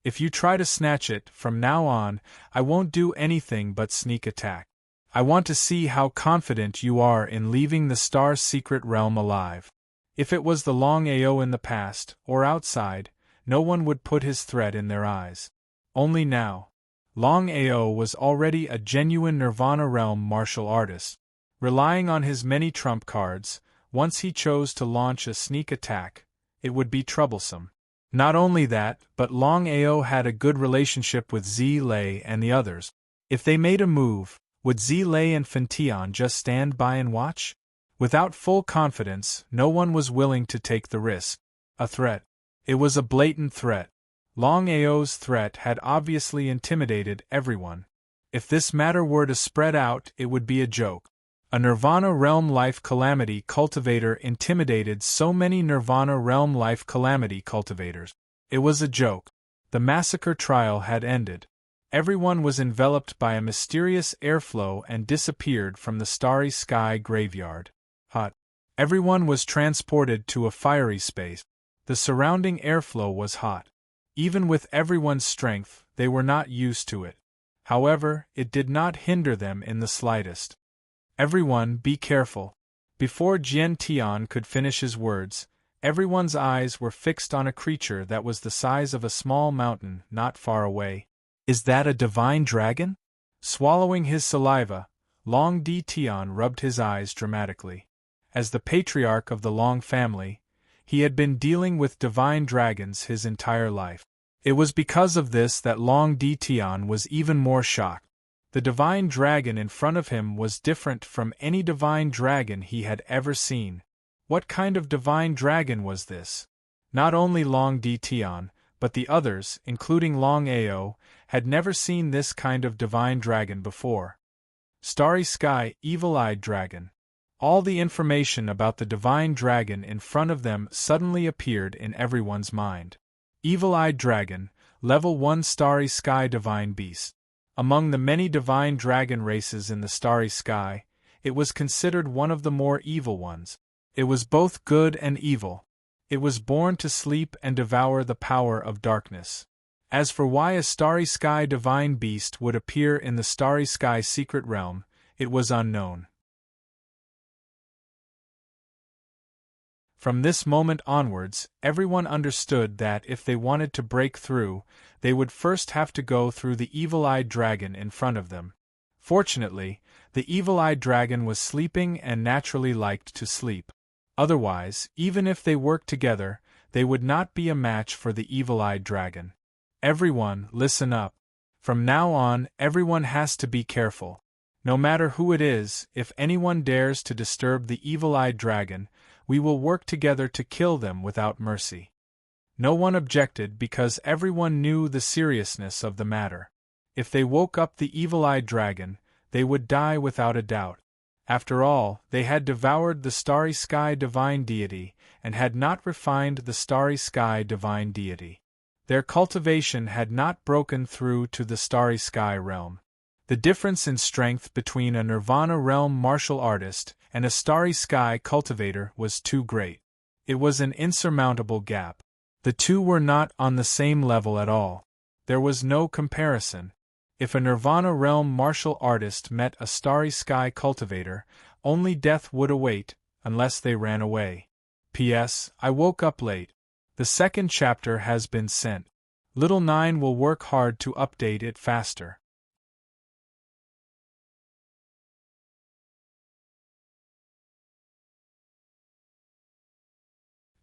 [SPEAKER 1] If you try to snatch it, from now on, I won't do anything but sneak attack. I want to see how confident you are in leaving the star secret realm alive. If it was the Longao in the past, or outside, no one would put his threat in their eyes. Only now. Longao was already a genuine Nirvana realm martial artist. Relying on his many trump cards, once he chose to launch a sneak attack, it would be troublesome. Not only that, but Longao had a good relationship with Zilei and the others. If they made a move, would Zilei and Fantian just stand by and watch? Without full confidence, no one was willing to take the risk. A threat. It was a blatant threat. Longao's threat had obviously intimidated everyone. If this matter were to spread out, it would be a joke. A Nirvana Realm Life Calamity cultivator intimidated so many Nirvana Realm Life Calamity cultivators. It was a joke. The massacre trial had ended. Everyone was enveloped by a mysterious airflow and disappeared from the starry sky graveyard. Hot. Everyone was transported to a fiery space. The surrounding airflow was hot. Even with everyone's strength, they were not used to it. However, it did not hinder them in the slightest. Everyone, be careful. Before Jian Tian could finish his words, everyone's eyes were fixed on a creature that was the size of a small mountain not far away. Is that a divine dragon? Swallowing his saliva, Long Tian rubbed his eyes dramatically. As the patriarch of the Long family, he had been dealing with divine dragons his entire life. It was because of this that Long Tian was even more shocked. The divine dragon in front of him was different from any divine dragon he had ever seen. What kind of divine dragon was this? Not only Long Tian, but the others, including Longao, had never seen this kind of divine dragon before. Starry Sky, Evil-Eyed Dragon. All the information about the divine dragon in front of them suddenly appeared in everyone's mind. Evil-Eyed Dragon, Level 1 Starry Sky Divine Beast. Among the many divine dragon races in the Starry Sky, it was considered one of the more evil ones. It was both good and evil. It was born to sleep and devour the power of darkness. As for why a Starry Sky divine beast would appear in the Starry Sky secret realm, it was unknown. From this moment onwards, everyone understood that if they wanted to break through, they would first have to go through the evil-eyed dragon in front of them. Fortunately, the evil-eyed dragon was sleeping and naturally liked to sleep. Otherwise, even if they worked together, they would not be a match for the evil-eyed dragon. Everyone, listen up. From now on, everyone has to be careful. No matter who it is, if anyone dares to disturb the evil-eyed dragon, we will work together to kill them without mercy. No one objected because everyone knew the seriousness of the matter. If they woke up the evil-eyed dragon, they would die without a doubt. After all, they had devoured the Starry Sky Divine Deity, and had not refined the Starry Sky Divine Deity. Their cultivation had not broken through to the Starry Sky realm. The difference in strength between a Nirvana realm martial artist and a Starry Sky cultivator was too great. It was an insurmountable gap. The two were not on the same level at all. There was no comparison. If a Nirvana realm martial artist met a Starry Sky cultivator, only death would await, unless they ran away. P.S. I woke up late. The second chapter has been sent. Little 9 will work hard to update it faster.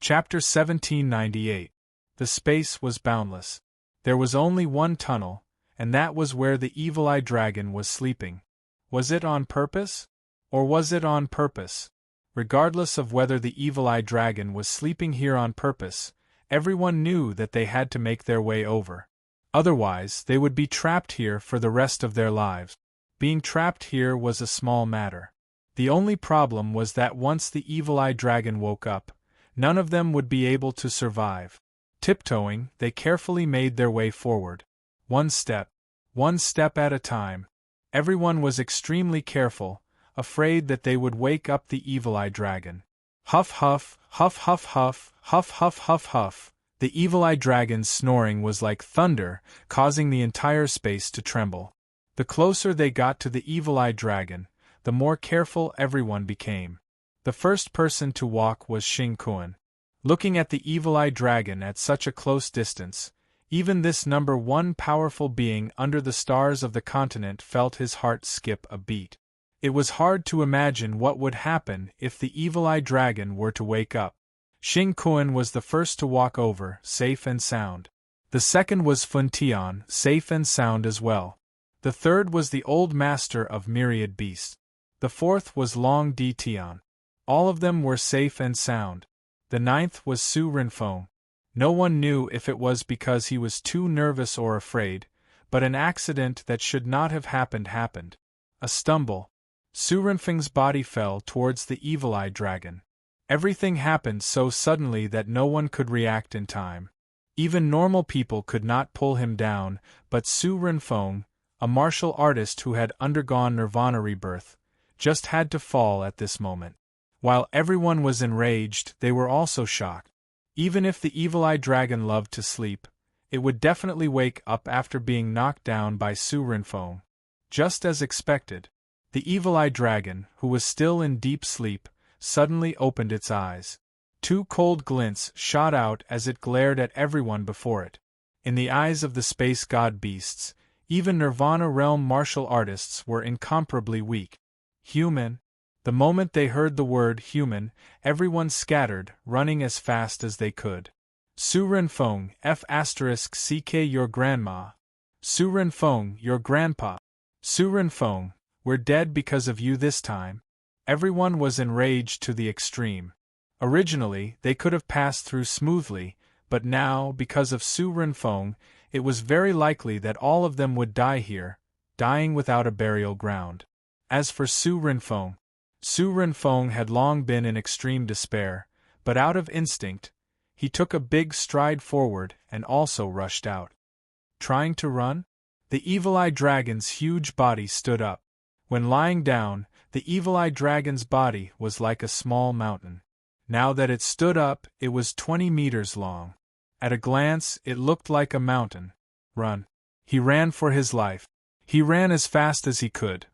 [SPEAKER 1] Chapter 1798. The space was boundless. There was only one tunnel, and that was where the evil-eyed dragon was sleeping. Was it on purpose? Or was it on purpose? Regardless of whether the evil-eyed dragon was sleeping here on purpose, everyone knew that they had to make their way over. Otherwise, they would be trapped here for the rest of their lives. Being trapped here was a small matter. The only problem was that once the evil-eyed dragon woke up, none of them would be able to survive. Tiptoeing, they carefully made their way forward. One step at a time. Everyone was extremely careful, afraid that they would wake up the evil-eyed dragon. Huff huff, huff huff huff, huff huff huff huff. The evil-eyed dragon's snoring was like thunder, causing the entire space to tremble. The closer they got to the evil-eyed dragon, the more careful everyone became. The first person to walk was Xing Kuan. Looking at the evil-eyed dragon at such a close distance, even this number one powerful being under the stars of the continent felt his heart skip a beat. It was hard to imagine what would happen if the evil-eyed dragon were to wake up. Xing Kuan was the first to walk over, safe and sound. The second was Fun Tian, safe and sound as well. The third was the old master of myriad beasts. The fourth was Long Tian. All of them were safe and sound. The ninth was Su Renfeng. No one knew if it was because he was too nervous or afraid, but an accident that should not have happened. A stumble. Su Renfeng's body fell towards the evil-eyed dragon. Everything happened so suddenly that no one could react in time. Even normal people could not pull him down, but Su Renfeng, a martial artist who had undergone Nirvana rebirth, just had to fall at this moment. While everyone was enraged, they were also shocked. Even if the evil-eyed dragon loved to sleep, it would definitely wake up after being knocked down by Su Renfeng. Just as expected, the evil-eyed dragon, who was still in deep sleep, suddenly opened its eyes. Two cold glints shot out as it glared at everyone before it. In the eyes of the space god beasts, Even Nirvana realm martial artists were incomparably weak. Human. The moment they heard the word human, everyone scattered, running as fast as they could. Su Renfeng, F***ck your grandma. Su Renfeng, your grandpa. Su Renfeng, we're dead because of you this time. Everyone was enraged to the extreme. Originally, they could have passed through smoothly, but now, because of Su Renfeng, it was very likely that all of them would die here, dying without a burial ground. As for Su Renfeng had long been in extreme despair, but out of instinct, he took a big stride forward and also rushed out. Trying to run? The evil-eye dragon's huge body stood up. When lying down, the evil-eye dragon's body was like a small mountain. Now that it stood up, it was 20 meters long. At a glance, it looked like a mountain. Run. He ran for his life. He ran as fast as he could.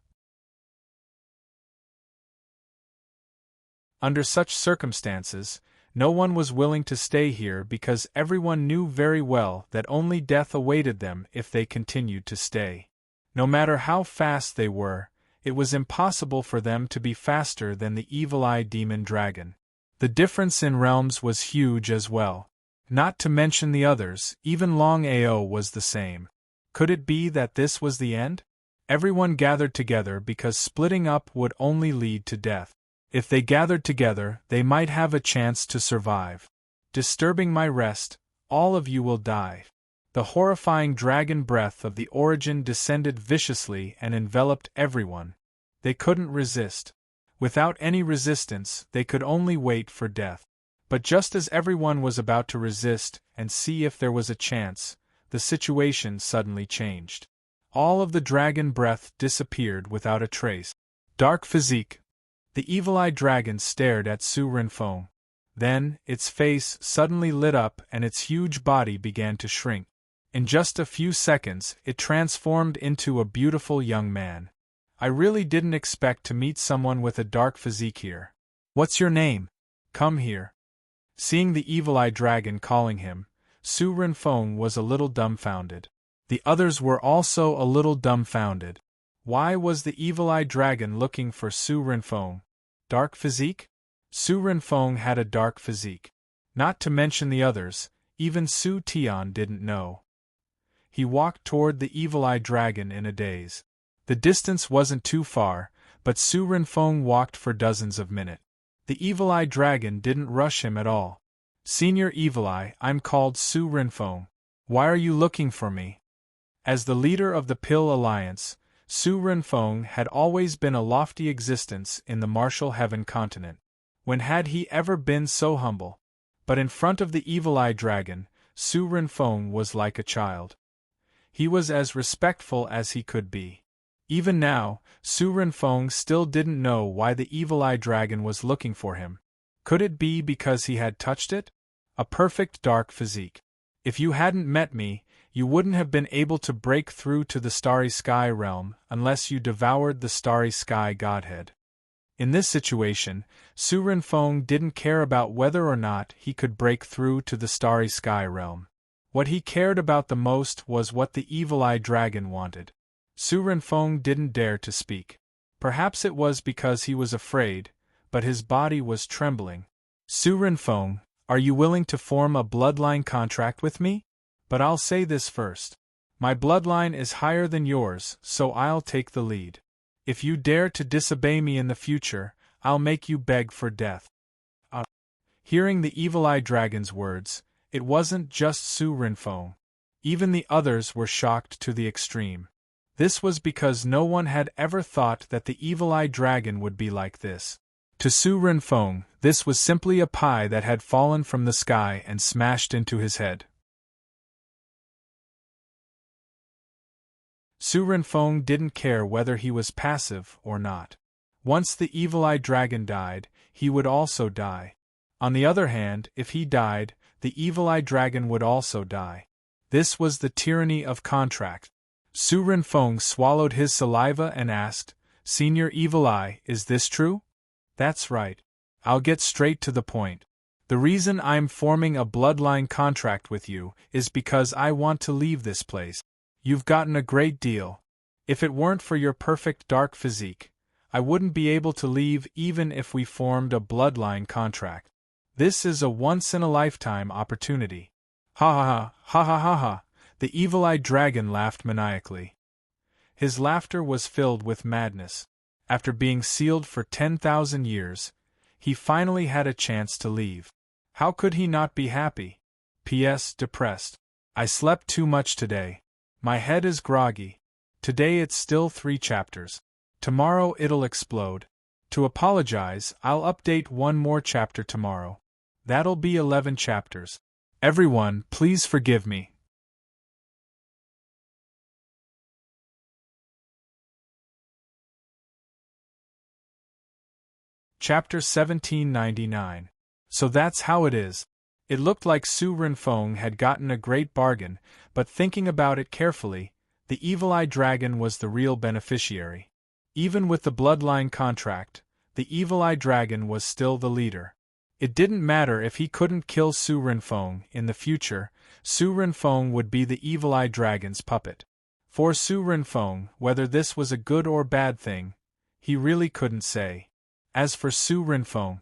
[SPEAKER 1] Under such circumstances, no one was willing to stay here because everyone knew very well that only death awaited them if they continued to stay. No matter how fast they were, it was impossible for them to be faster than the evil-eye demon dragon. The difference in realms was huge as well. Not to mention the others, even Longao was the same. Could it be that this was the end? Everyone gathered together because splitting up would only lead to death. If they gathered together, they might have a chance to survive. Disturbing my rest, all of you will die. The horrifying dragon breath of the origin descended viciously and enveloped everyone. They couldn't resist. Without any resistance, they could only wait for death. But just as everyone was about to resist and see if there was a chance, the situation suddenly changed. All of the dragon breath disappeared without a trace. Dark physique. The evil-eye dragon stared at Su Renfeng. Then, its face suddenly lit up and its huge body began to shrink. In just a few seconds, it transformed into a beautiful young man. I really didn't expect to meet someone with a dark physique here. What's your name? Come here. Seeing the evil-eye dragon calling him, Su Renfeng was a little dumbfounded. The others were also a little dumbfounded. Why was the evil-eye dragon looking for Su Renfeng? Dark physique? Su Renfeng had a dark physique. Not to mention the others, even Su Tian didn't know. He walked toward the evil-eye dragon in a daze. The distance wasn't too far, but Su Renfeng walked for dozens of minutes. The evil-eye dragon didn't rush him at all. Senior Evil-Eye, I'm called Su Renfeng. Why are you looking for me? As the leader of the Pill Alliance, Su Renfeng had always been a lofty existence in the martial heaven continent. When had he ever been so humble? But in front of the evil-eye dragon, Su Renfeng was like a child. He was as respectful as he could be. Even now, Su Renfeng still didn't know why the evil-eye dragon was looking for him. Could it be because he had touched it? A perfect dark physique. If you hadn't met me, you wouldn't have been able to break through to the Starry Sky realm unless you devoured the Starry Sky Godhead. In this situation, Su Renfeng didn't care about whether or not he could break through to the Starry Sky realm. What he cared about the most was what the evil-eye dragon wanted. Su Renfeng didn't dare to speak. Perhaps it was because he was afraid, but his body was trembling. Su Renfeng, are you willing to form a bloodline contract with me? But I'll say this first. My bloodline is higher than yours, so I'll take the lead. If you dare to disobey me in the future, I'll make you beg for death. Hearing the evil-eye dragon's words, it wasn't just Su Renfeng. Even the others were shocked to the extreme. This was because no one had ever thought that the evil-eye dragon would be like this. To Su Renfeng, this was simply a pie that had fallen from the sky and smashed into his head. Su Renfeng didn't care whether he was passive or not. Once the evil-eye dragon died, he would also die. On the other hand, if he died, the evil-eye dragon would also die. This was the tyranny of contract. Su Renfeng swallowed his saliva and asked, Senior Evil-Eye, is this true? That's right. I'll get straight to the point. The reason I'm forming a bloodline contract with you is because I want to leave this place. You've gotten a great deal. If it weren't for your perfect dark physique, I wouldn't be able to leave even if we formed a bloodline contract. This is a once-in-a-lifetime opportunity. Ha ha ha, ha ha ha ha, the evil-eyed dragon laughed maniacally. His laughter was filled with madness. After being sealed for 10,000 years, he finally had a chance to leave. How could he not be happy? P.S. Depressed. I slept too much today. My head is groggy. Today it's still 3 chapters. Tomorrow it'll explode. To apologize, I'll update 1 more chapter tomorrow. That'll be 11 chapters. Everyone, please forgive me. Chapter 1799. So that's how it is. It looked like Su Renfeng had gotten a great bargain, but thinking about it carefully, the evil-eyed dragon was the real beneficiary. Even with the bloodline contract, the evil-eyed dragon was still the leader. It didn't matter if he couldn't kill Su Renfeng in the future, Su Renfeng would be the evil-eyed dragon's puppet. For Su Renfeng, whether this was a good or bad thing, he really couldn't say. As for Su Renfeng,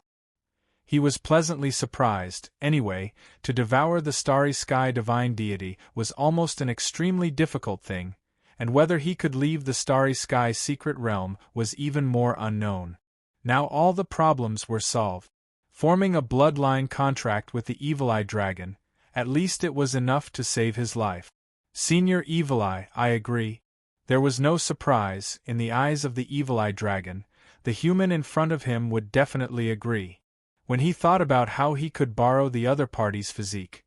[SPEAKER 1] he was pleasantly surprised. Anyway, to devour the starry sky divine deity was almost an extremely difficult thing, and whether he could leave the starry sky secret realm was even more unknown. Now all the problems were solved. Forming a bloodline contract with the evil-eyed dragon, at least it was enough to save his life. Senior Evil-Eye, I agree. There was no surprise, in the eyes of the evil-eyed dragon, the human in front of him would definitely agree. When he thought about how he could borrow the other party's physique,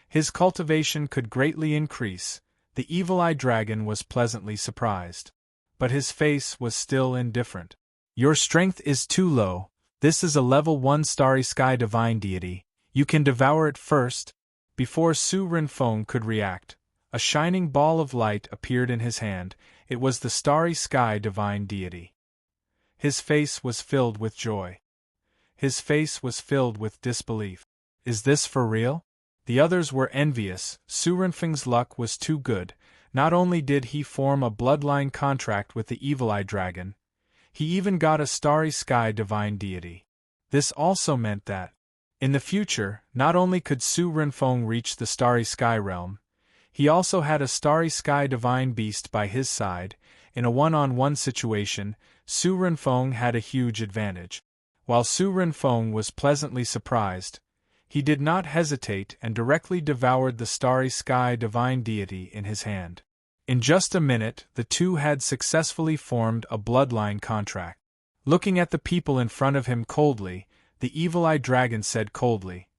[SPEAKER 1] his cultivation could greatly increase, the evil-eyed dragon was pleasantly surprised. But his face was still indifferent. Your strength is too low. This is a level 1 starry sky divine deity. You can devour it first. Before Su Renfeng could react, a shining ball of light appeared in his hand. It was the starry sky divine deity. His face was filled with joy. His face was filled with disbelief. Is this for real? The others were envious. Su Renfeng's luck was too good. Not only did he form a bloodline contract with the evil-eyed dragon, he even got a starry sky divine deity. This also meant that, in the future, not only could Su Renfeng reach the starry sky realm, he also had a starry sky divine beast by his side. In a one-on-one situation, Su Renfeng had a huge advantage. While Su Renfeng was pleasantly surprised, he did not hesitate and directly devoured the starry sky divine deity in his hand. In just a minute, the two had successfully formed a bloodline contract. Looking at the people in front of him coldly, the evil-eyed dragon said coldly,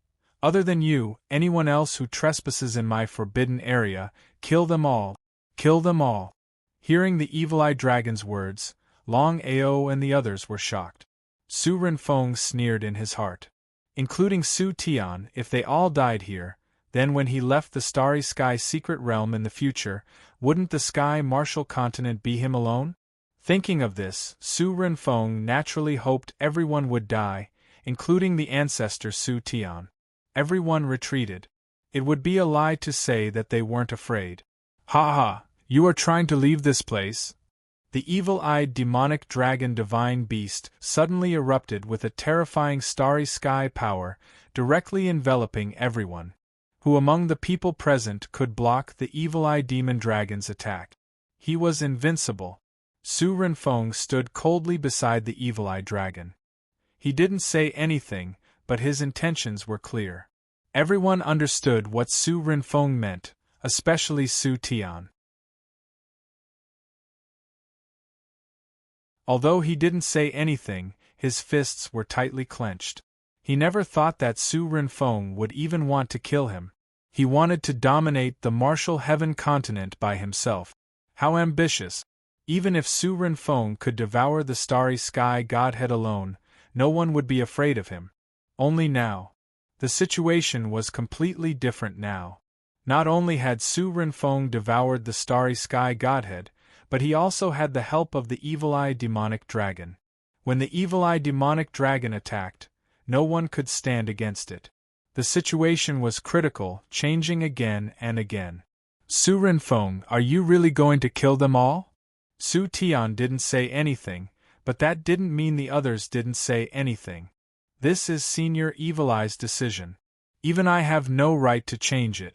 [SPEAKER 1] "Other than you, anyone else who trespasses in my forbidden area, kill them all. Kill them all." Hearing the evil-eyed dragon's words, Longao and the others were shocked. Su Renfeng sneered in his heart. Including Su Tian, if they all died here, then when he left the starry sky secret realm in the future, wouldn't the sky martial continent be him alone? Thinking of this, Su Renfeng naturally hoped everyone would die, including the ancestor Su Tian. Everyone retreated. It would be a lie to say that they weren't afraid. Ha ha, you are trying to leave this place? The evil-eyed demonic dragon divine beast suddenly erupted with a terrifying starry sky power, directly enveloping everyone. Who among the people present could block the evil-eyed demon dragon's attack? He was invincible. Su Renfeng stood coldly beside the evil-eyed dragon. He didn't say anything, but his intentions were clear. Everyone understood what Su Renfeng meant, especially Su Tian. Although he didn't say anything, his fists were tightly clenched. He never thought that Su Renfeng would even want to kill him. He wanted to dominate the martial heaven continent by himself. How ambitious! Even if Su Renfeng could devour the starry sky godhead alone, no one would be afraid of him. Only now. The situation was completely different now. Not only had Su Renfeng devoured the starry sky godhead, but he also had the help of the evil-eyed demonic dragon. When the evil-eyed demonic dragon attacked, no one could stand against it. The situation was critical, changing again and again. Su Renfeng, are you really going to kill them all? Su Tian didn't say anything, but that didn't mean the others didn't say anything. This is Senior Evil Eye's decision. Even I have no right to change it.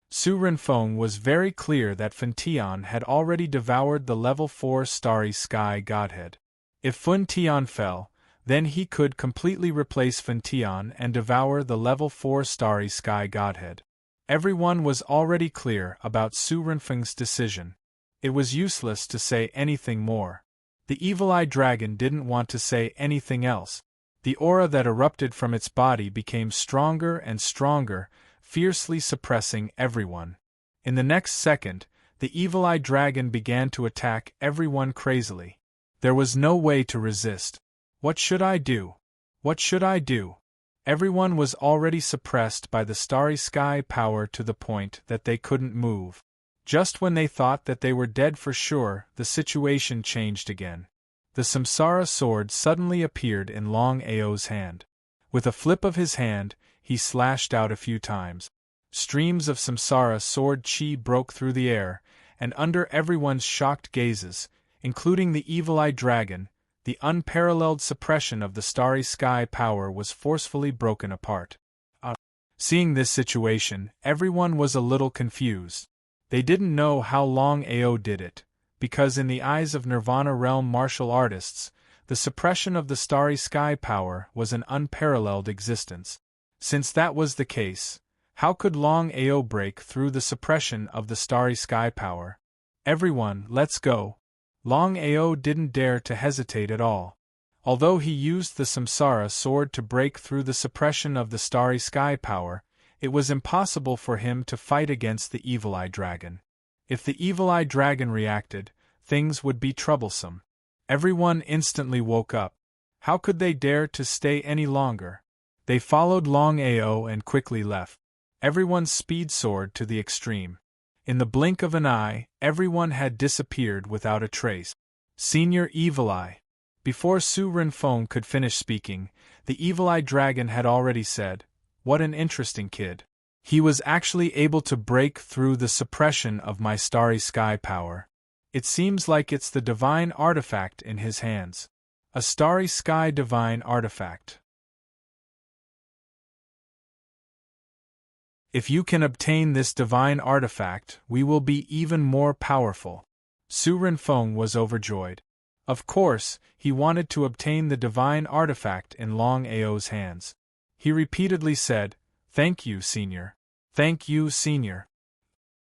[SPEAKER 1] Su Renfeng was very clear that Fun Tian had already devoured the level 4 Starry Sky Godhead. If Fun Tian fell, then he could completely replace Fun Tian and devour the level 4 Starry Sky Godhead. Everyone was already clear about Su Renfeng's decision. It was useless to say anything more. The Evil Eye Dragon didn't want to say anything else. The aura that erupted from its body became stronger and stronger, fiercely suppressing everyone. In the next second, the Evil Eye Dragon began to attack everyone crazily. There was no way to resist. What should I do? What should I do? Everyone was already suppressed by the Starry Sky power to the point that they couldn't move. Just when they thought that they were dead for sure, the situation changed again. The Samsara sword suddenly appeared in Longao's hand. With a flip of his hand, he slashed out a few times. Streams of Samsara sword chi broke through the air, and under everyone's shocked gazes, including the Evil Eye Dragon, the unparalleled suppression of the Starry Sky power was forcefully broken apart. Seeing this situation, everyone was a little confused. They didn't know how Longao did it, because in the eyes of Nirvana Realm martial artists, the suppression of the Starry Sky power was an unparalleled existence. Since that was the case, how could Longao break through the suppression of the Starry Sky power? Everyone, let's go. Longao didn't dare to hesitate at all. Although he used the Samsara sword to break through the suppression of the Starry Sky power, it was impossible for him to fight against the Evil Eye Dragon. If the Evil Eye Dragon reacted, things would be troublesome. Everyone instantly woke up. How could they dare to stay any longer? They followed Longao and quickly left. Everyone speed soared to the extreme. In the blink of an eye, everyone had disappeared without a trace. Senior Evil Eye. Before Su Renfeng could finish speaking, the Evil Eye Dragon had already said, "What an interesting kid. He was actually able to break through the suppression of my Starry Sky power. It seems like it's the divine artifact in his hands. A Starry Sky divine artifact. If you can obtain this divine artifact, we will be even more powerful." Su Renfeng was overjoyed. Of course, he wanted to obtain the divine artifact in Longao's hands. He repeatedly said, "Thank you, Senior. Thank you, Senior.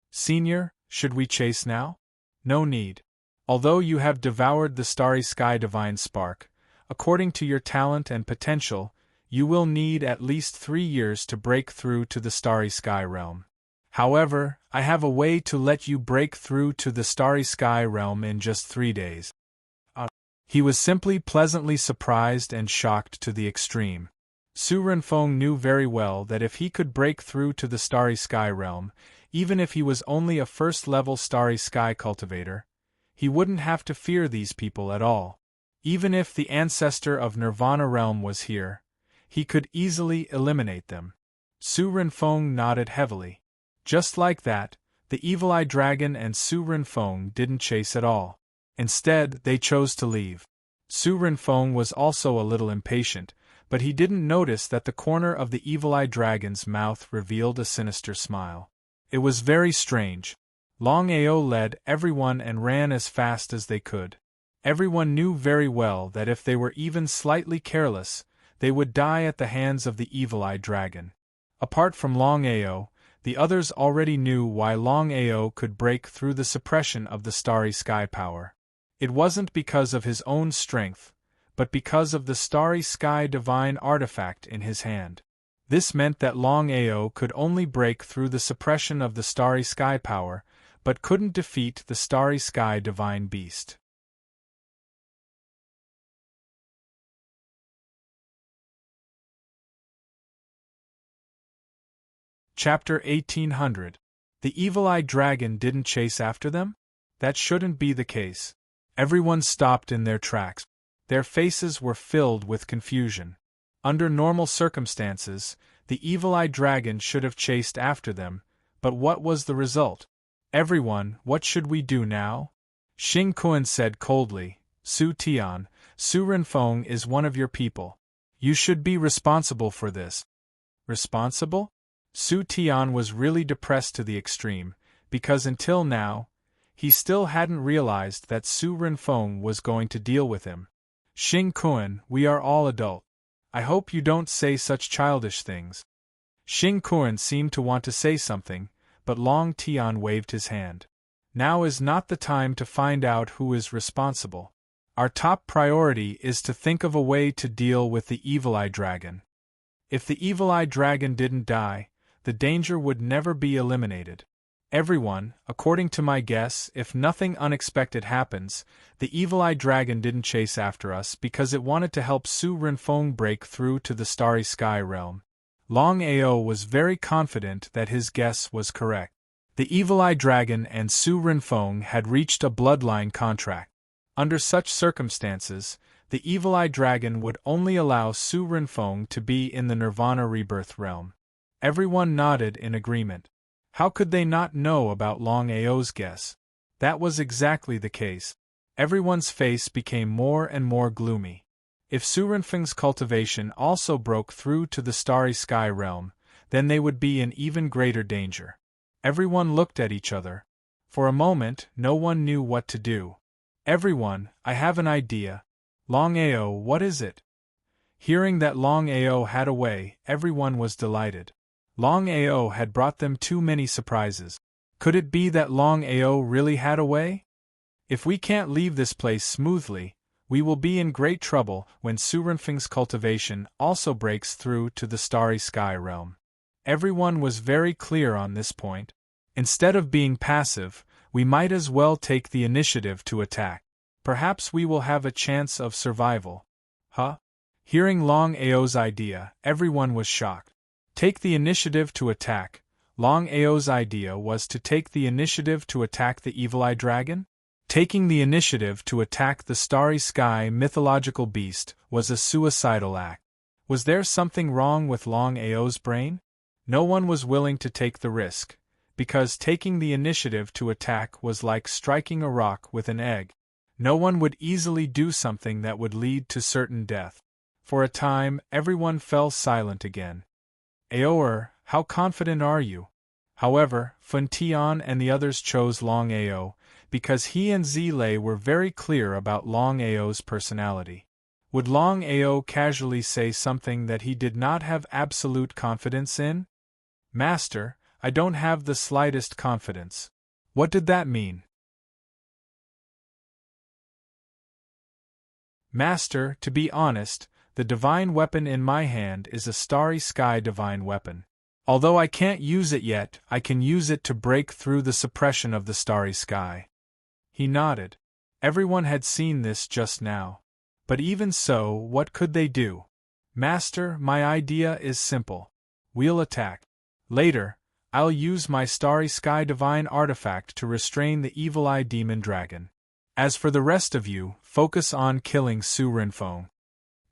[SPEAKER 1] Senior, should we chase now?" "No need. Although you have devoured the Starry Sky Divine Spark, according to your talent and potential, you will need at least 3 years to break through to the Starry Sky Realm. However, I have a way to let you break through to the Starry Sky Realm in just 3 days. He was simply pleasantly surprised and shocked to the extreme. Su Renfeng knew very well that if he could break through to the Starry Sky Realm, even if he was only a first-level Starry Sky cultivator, he wouldn't have to fear these people at all. Even if the ancestor of Nirvana Realm was here, he could easily eliminate them. Su Renfeng nodded heavily. Just like that, the Evil Eye Dragon and Su Renfeng didn't chase at all. Instead, they chose to leave. Su Renfeng was also a little impatient, but he didn't notice that the corner of the Evil Eye Dragon's mouth revealed a sinister smile. It was very strange. Longao led everyone and ran as fast as they could. Everyone knew very well that if they were even slightly careless, they would die at the hands of the Evil Eye Dragon. Apart from Longao, the others already knew why Longao could break through the suppression of the Starry Sky power. It wasn't because of his own strength, but because of the Starry Sky divine artifact in his hand. This meant that Longao could only break through the suppression of the Starry Sky power, but couldn't defeat the Starry Sky divine beast. Chapter 1800. The Evil Eye Dragon didn't chase after them? That shouldn't be the case. Everyone stopped in their tracks. Their faces were filled with confusion. Under normal circumstances, the Evil Eye Dragon should have chased after them, but what was the result? Everyone, what should we do now? Xing Kuan said coldly. Su Tian, Su Renfeng is one of your people. You should be responsible for this. Responsible? Su Tian was really depressed to the extreme, because until now, he still hadn't realized that Su Renfeng was going to deal with him. Xing Kuan, we are all adult. I hope you don't say such childish things. Xing Kuan seemed to want to say something, but Long Tian waved his hand. Now is not the time to find out who is responsible. Our top priority is to think of a way to deal with the evil-eye dragon. If the evil-eye dragon didn't die, the danger would never be eliminated. Everyone, according to my guess, if nothing unexpected happens, the evil-eye dragon didn't chase after us because it wanted to help Su Renfeng break through to the Starry Sky realm. Longao was very confident that his guess was correct. The evil-eye dragon and Su Renfeng had reached a bloodline contract. Under such circumstances, the evil-eye dragon would only allow Su Renfeng to be in the Nirvana rebirth realm. Everyone nodded in agreement. How could they not know about Longao's guess? That was exactly the case. Everyone's face became more and more gloomy. If Su Renfeng's cultivation also broke through to the Starry Sky realm, then they would be in even greater danger. Everyone looked at each other. For a moment, no one knew what to do. Everyone, I have an idea. Longao, what is it? Hearing that Longao had a way, everyone was delighted. Longao had brought them too many surprises. Could it be that Longao really had a way? If we can't leave this place smoothly, we will be in great trouble when Su Renfeng's cultivation also breaks through to the Starry Sky realm. Everyone was very clear on this point. Instead of being passive, we might as well take the initiative to attack. Perhaps we will have a chance of survival. Huh? Hearing Longao's idea, everyone was shocked. Take the initiative to attack. Longao's idea was to take the initiative to attack the evil-eye dragon? Taking the initiative to attack the Starry Sky mythological beast was a suicidal act. Was there something wrong with Longao's brain? No one was willing to take the risk, because taking the initiative to attack was like striking a rock with an egg. No one would easily do something that would lead to certain death. For a time, everyone fell silent again. Aoer, how confident are you? However, Fun Tian and the others chose Longao, because he and Zilei were very clear about Longao's personality. Would Longao casually say something that he did not have absolute confidence in? Master, I don't have the slightest confidence. What did that mean? Master, to be honest, the divine weapon in my hand is a Starry Sky divine weapon. Although I can't use it yet, I can use it to break through the suppression of the Starry Sky. He nodded. Everyone had seen this just now. But even so, what could they do? Master, my idea is simple. We'll attack. Later, I'll use my Starry Sky divine artifact to restrain the evil-eye demon dragon. As for the rest of you, focus on killing Su Renfeng.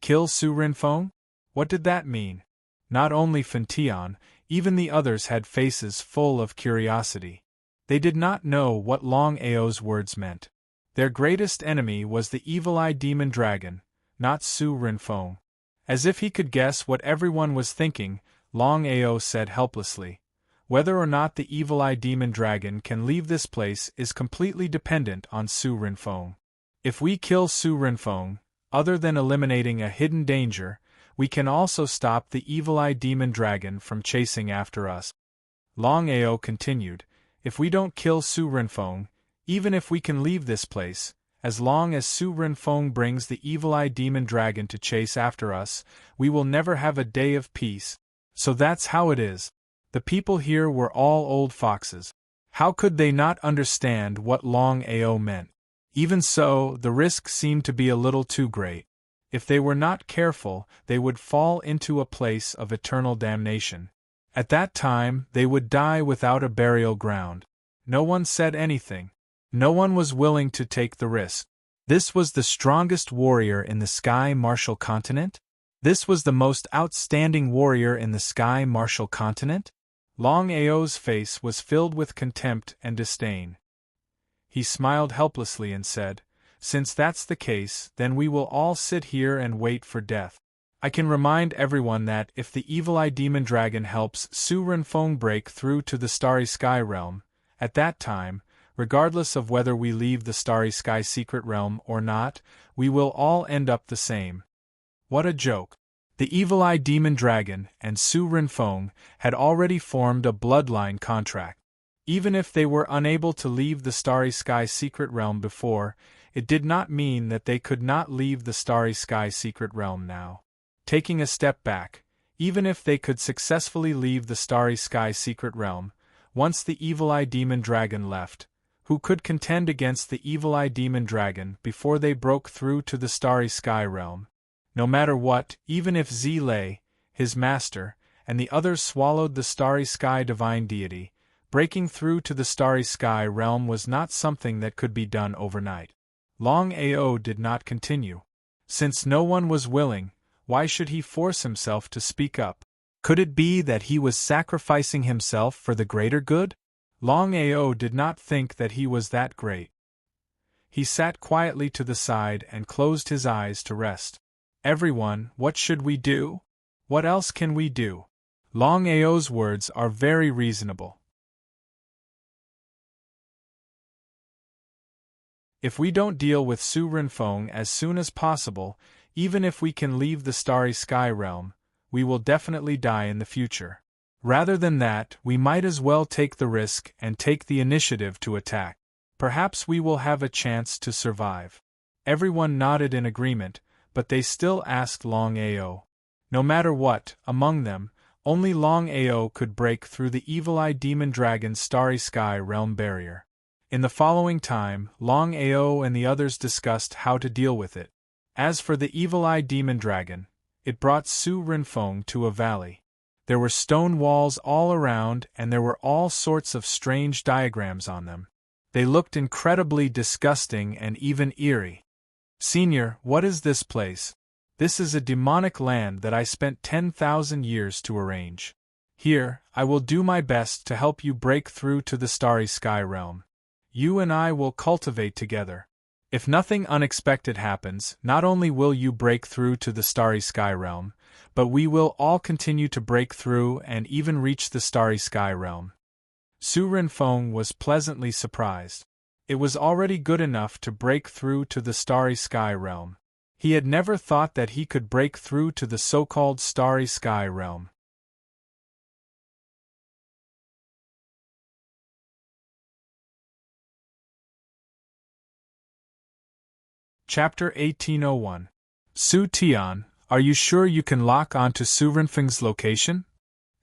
[SPEAKER 1] Kill Su Renfeng? What did that mean? Not only Fun Tian, even the others had faces full of curiosity. They did not know what Longao's words meant. Their greatest enemy was the evil-eye demon dragon, not Su Renfeng. As if he could guess what everyone was thinking, Longao said helplessly, "Whether or not the evil-eye demon dragon can leave this place is completely dependent on Su Renfeng. If we kill Su Renfeng, other than eliminating a hidden danger, we can also stop the evil-eye demon dragon from chasing after us." Longao continued, "If we don't kill Su Renfeng, even if we can leave this place, as long as Su Renfeng brings the evil-eye demon dragon to chase after us, we will never have a day of peace. So that's how it is." The people here were all old foxes. How could they not understand what Longao meant? Even so, the risk seemed to be a little too great. If they were not careful, they would fall into a place of eternal damnation. At that time, they would die without a burial ground. No one said anything. No one was willing to take the risk. This was the strongest warrior in the Sky Martial Continent? This was the most outstanding warrior in the Sky Martial Continent? Long Ao's face was filled with contempt and disdain. He smiled helplessly and said, "Since that's the case, then we will all sit here and wait for death. I can remind everyone that if the evil-eye demon dragon helps Su Renfeng break through to the Starry Sky Realm, at that time, regardless of whether we leave the Starry Sky Secret Realm or not, we will all end up the same." What a joke! The evil-eye demon dragon and Su Renfeng had already formed a bloodline contract. Even if they were unable to leave the Starry Sky Secret Realm before, it did not mean that they could not leave the Starry Sky Secret Realm now. Taking a step back, even if they could successfully leave the Starry Sky Secret Realm, once the evil-eye demon dragon left, who could contend against the evil-eye demon dragon before they broke through to the Starry Sky Realm? No matter what, even if Zilei, his master, and the others swallowed the Starry Sky divine deity, breaking through to the Starry Sky Realm was not something that could be done overnight. Long Ao did not continue. Since no one was willing, why should he force himself to speak up? Could it be that he was sacrificing himself for the greater good? Long Ao did not think that he was that great. He sat quietly to the side and closed his eyes to rest. "Everyone, what should we do? What else can we do?" Long Ao's words are very reasonable. If we don't deal with Su Renfeng as soon as possible, even if we can leave the Starry Sky Realm, we will definitely die in the future. Rather than that, we might as well take the risk and take the initiative to attack. Perhaps we will have a chance to survive. Everyone nodded in agreement, but they still asked Long Ao. No matter what, among them, only Long Ao could break through the evil-eye demon dragon's Starry Sky Realm barrier. In the following time, Long Ao and the others discussed how to deal with it. As for the evil-eye demon dragon, it brought Su Renfeng to a valley. There were stone walls all around and there were all sorts of strange diagrams on them. They looked incredibly disgusting and even eerie. "Senior, what is this place?" "This is a demonic land that I spent 10,000 years to arrange. Here, I will do my best to help you break through to the Starry Sky Realm. You and I will cultivate together. If nothing unexpected happens, not only will you break through to the Starry Sky Realm, but we will all continue to break through and even reach the Starry Sky Realm." Su Renfeng was pleasantly surprised. It was already good enough to break through to the Starry Sky Realm. He had never thought that he could break through to the so-called Starry Sky Realm. Chapter 1801. Su Tian, are you sure you can lock onto Su Renfeng's location?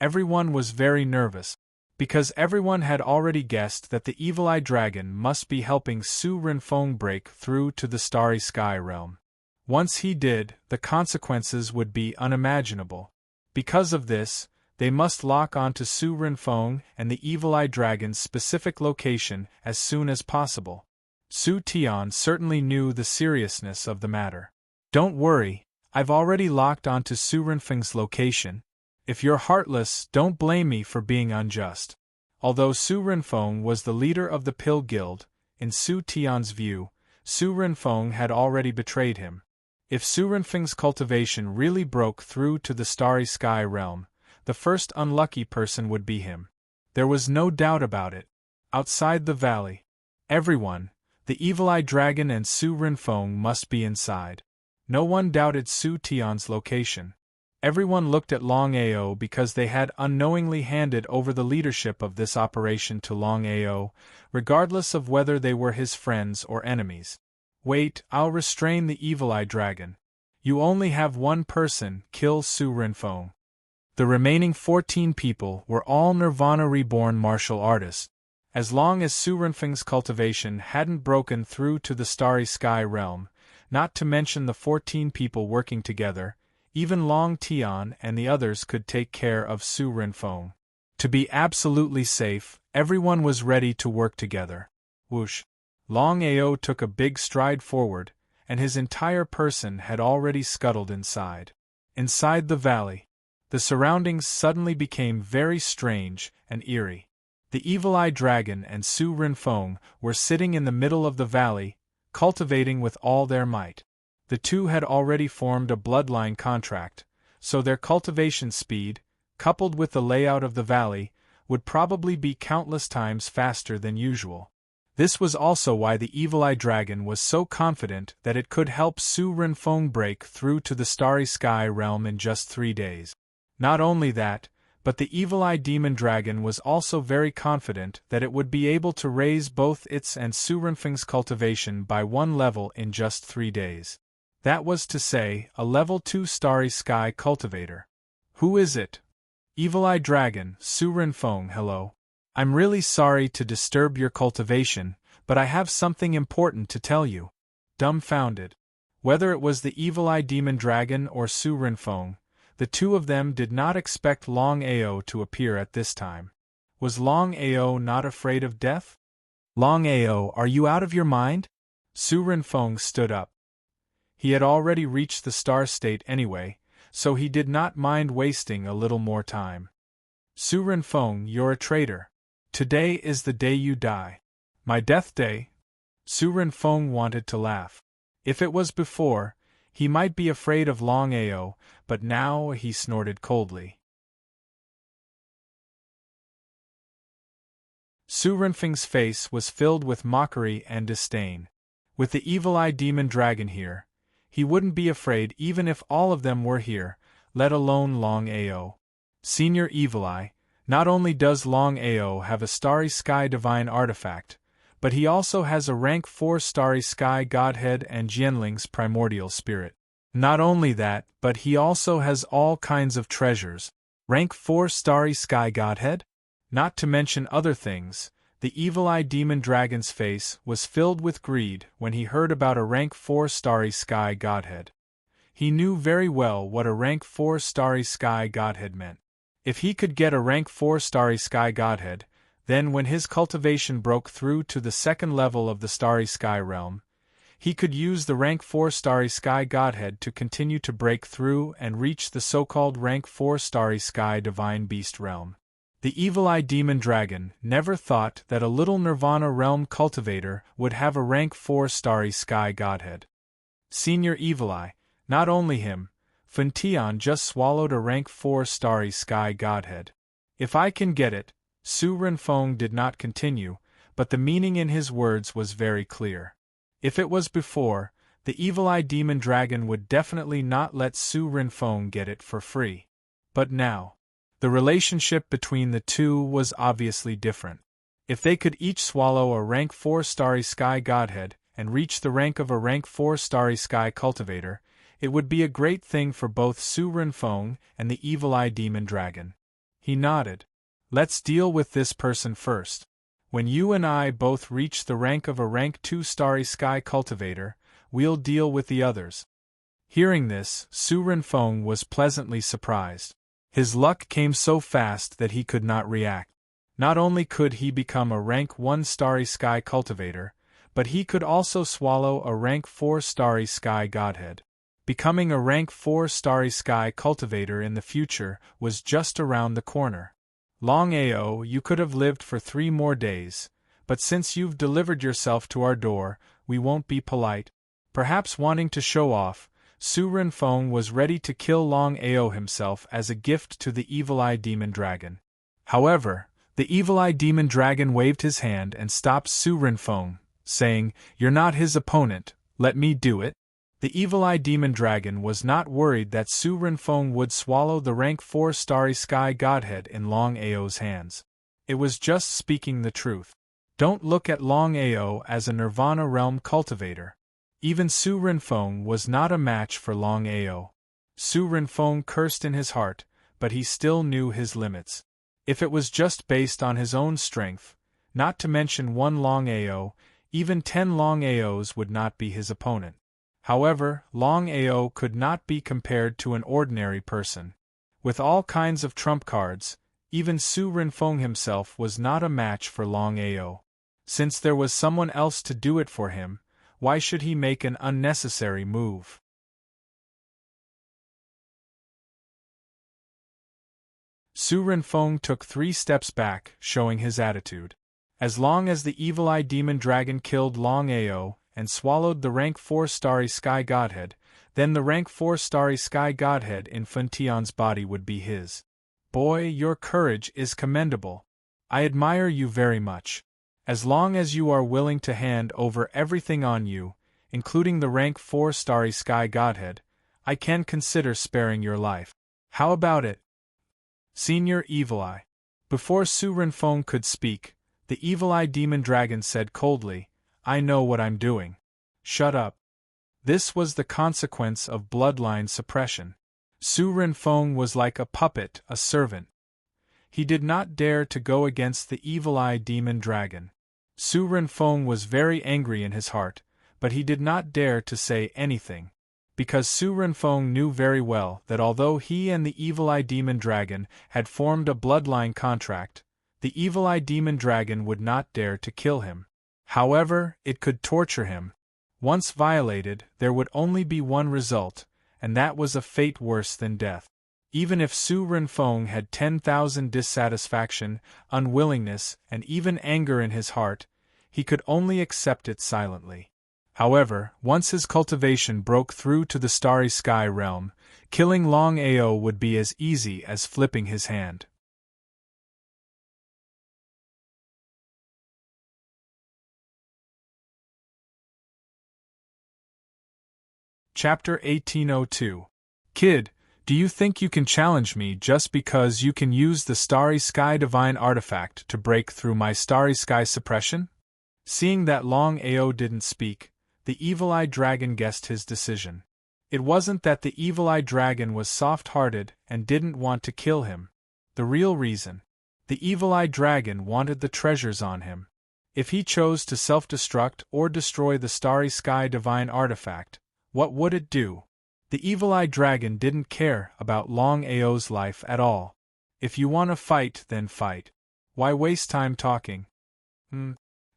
[SPEAKER 1] Everyone was very nervous, because everyone had already guessed that the evil-eye dragon must be helping Su Renfeng break through to the Starry Sky Realm. Once he did, the consequences would be unimaginable. Because of this, they must lock onto Su Renfeng and the evil-eye dragon's specific location as soon as possible. Su Tian certainly knew the seriousness of the matter. "Don't worry, I've already locked onto Su Renfeng's location. If you're heartless, don't blame me for being unjust." Although Su Renfeng was the leader of the Pill Guild, in Su Tian's view, Su Renfeng had already betrayed him. If Su Renfeng's cultivation really broke through to the Starry Sky Realm, the first unlucky person would be him. There was no doubt about it. Outside the valley, everyone, the evil-eye dragon and Su Renfeng must be inside. No one doubted Su Tian's location. Everyone looked at Long Ao because they had unknowingly handed over the leadership of this operation to Long Ao, regardless of whether they were his friends or enemies. "Wait, I'll restrain the evil-eye dragon. You only have one person, kill Su Renfeng." The remaining 14 people were all Nirvana reborn martial artists. As long as Su Renfeng's cultivation hadn't broken through to the Starry Sky Realm, not to mention the 14 people working together, even Long Tian and the others could take care of Su Renfeng. To be absolutely safe, everyone was ready to work together. Whoosh! Long Ao took a big stride forward, and his entire person had already scuttled inside. Inside the valley, The surroundings suddenly became very strange and eerie. The evil-eye dragon and Su Renfeng were sitting in the middle of the valley, cultivating with all their might. The two had already formed a bloodline contract, so their cultivation speed, coupled with the layout of the valley, would probably be countless times faster than usual. This was also why the evil-eye dragon was so confident that it could help Su Renfeng break through to the starry sky realm in just 3 days. Not only that, but the evil-eye demon dragon was also very confident that it would be able to raise both its and Su Renfeng's cultivation by 1 level in just 3 days. That was to say, a level 2 starry sky cultivator. Who is it? Evil-eye dragon, Su Renfeng, hello. I'm really sorry to disturb your cultivation, but I have something important to tell you. Dumbfounded. Whether it was the evil-eye demon dragon or Su Renfeng, the two of them did not expect Longao to appear at this time. Was Longao not afraid of death? Longao, are you out of your mind? Su Renfeng stood up. He had already reached the star state anyway, so he did not mind wasting a little more time. Su Renfeng, you're a traitor. Today is the day you die. My death day? Su Renfeng wanted to laugh. If it was before, he might be afraid of Longao, but now he snorted coldly. Su Renfeng's face was filled with mockery and disdain. With the evil-eye demon dragon here, he wouldn't be afraid even if all of them were here, let alone Longao. Senior Evil-Eye, not only does Longao have a Starry Sky Divine artifact, but he also has a rank 4 Starry Sky Godhead and Jianling's Primordial Spirit. Not only that, but he also has all kinds of treasures. Rank 4 Starry Sky Godhead? Not to mention other things. The evil-eye demon dragon's face was filled with greed when he heard about a rank 4 Starry Sky Godhead. He knew very well what a rank 4 Starry Sky Godhead meant. If he could get a rank 4 Starry Sky Godhead, then when his cultivation broke through to the second level of the Starry Sky realm, he could use the rank 4 Starry Sky Godhead to continue to break through and reach the so-called rank 4 Starry Sky Divine Beast realm. The evil-eye demon dragon never thought that a little Nirvana realm cultivator would have a rank 4 Starry Sky Godhead. Senior Evil-Eye, not only him, Funtian just swallowed a rank 4 Starry Sky Godhead. If I can get it, Su Renfeng did not continue, but the meaning in his words was very clear. If it was before, the evil-eye demon dragon would definitely not let Su Renfeng get it for free. But now, the relationship between the two was obviously different. If they could each swallow a rank 4 Starry Sky Godhead and reach the rank of a rank 4 Starry Sky Cultivator, it would be a great thing for both Su Renfeng and the evil-eye demon dragon. He nodded. Let's deal with this person first. When you and I both reach the rank of a rank 2 Starry Sky Cultivator, we'll deal with the others. Hearing this, Su Renfeng was pleasantly surprised. His luck came so fast that he could not react. Not only could he become a rank 1 Starry Sky Cultivator, but he could also swallow a rank 4 Starry Sky Godhead. Becoming a rank 4 Starry Sky Cultivator in the future was just around the corner. Longao, you could have lived for 3 more days, but since you've delivered yourself to our door, we won't be polite. Perhaps wanting to show off, Su Renfeng was ready to kill Longao himself as a gift to the evil-eye demon dragon. However, the evil-eye demon dragon waved his hand and stopped Su Renfeng, saying, "You're not his opponent, let me do it." The evil-eye demon dragon was not worried that Su Renfeng would swallow the rank 4 Starry Sky Godhead in Longao's hands. It was just speaking the truth. Don't look at Longao as a Nirvana realm cultivator. Even Su Renfeng was not a match for Longao. Su Renfeng cursed in his heart, but he still knew his limits. If it was just based on his own strength, not to mention 1 Longao, even 10 Longaos would not be his opponent. However, Longao could not be compared to an ordinary person. With all kinds of trump cards, even Su Renfeng himself was not a match for Longao. Since there was someone else to do it for him, why should he make an unnecessary move? Su Renfeng took 3 steps back, showing his attitude. As long as the evil-eye demon dragon killed Longao and swallowed the rank 4 starry sky godhead, then the rank 4 starry sky godhead in Funtion's body would be his. Boy, your courage is commendable. I admire you very much. As long as you are willing to hand over everything on you, including the rank 4 starry sky godhead, I can consider sparing your life. How about it, Senior Evil Eye? Before Su Renfeng could speak, the evil-eye demon dragon said coldly, I know what I'm doing. Shut up. This was the consequence of bloodline suppression. Su Renfeng was like a puppet, a servant. He did not dare to go against the evil-eye demon dragon. Su Renfeng was very angry in his heart, but he did not dare to say anything, because Su Renfeng knew very well that although he and the evil-eye demon dragon had formed a bloodline contract, the evil-eye demon dragon would not dare to kill him. However, it could torture him. Once violated, there would only be one result, and that was a fate worse than death. Even if Su Renfeng had 10,000 dissatisfaction, unwillingness, and even anger in his heart, he could only accept it silently. However, once his cultivation broke through to the starry sky realm, killing Longao would be as easy as flipping his hand. Chapter 1802. Kid, do you think you can challenge me just because you can use the Starry Sky Divine Artifact to break through my Starry Sky suppression? Seeing that Longao didn't speak, the evil-eye dragon guessed his decision. It wasn't that the evil-eye dragon was soft-hearted and didn't want to kill him. The real reason: the evil-eye dragon wanted the treasures on him. If he chose to self-destruct or destroy the Starry Sky Divine Artifact, what would it do? The evil-eye dragon didn't care about Longao's life at all. If you want to fight, then fight. Why waste time talking?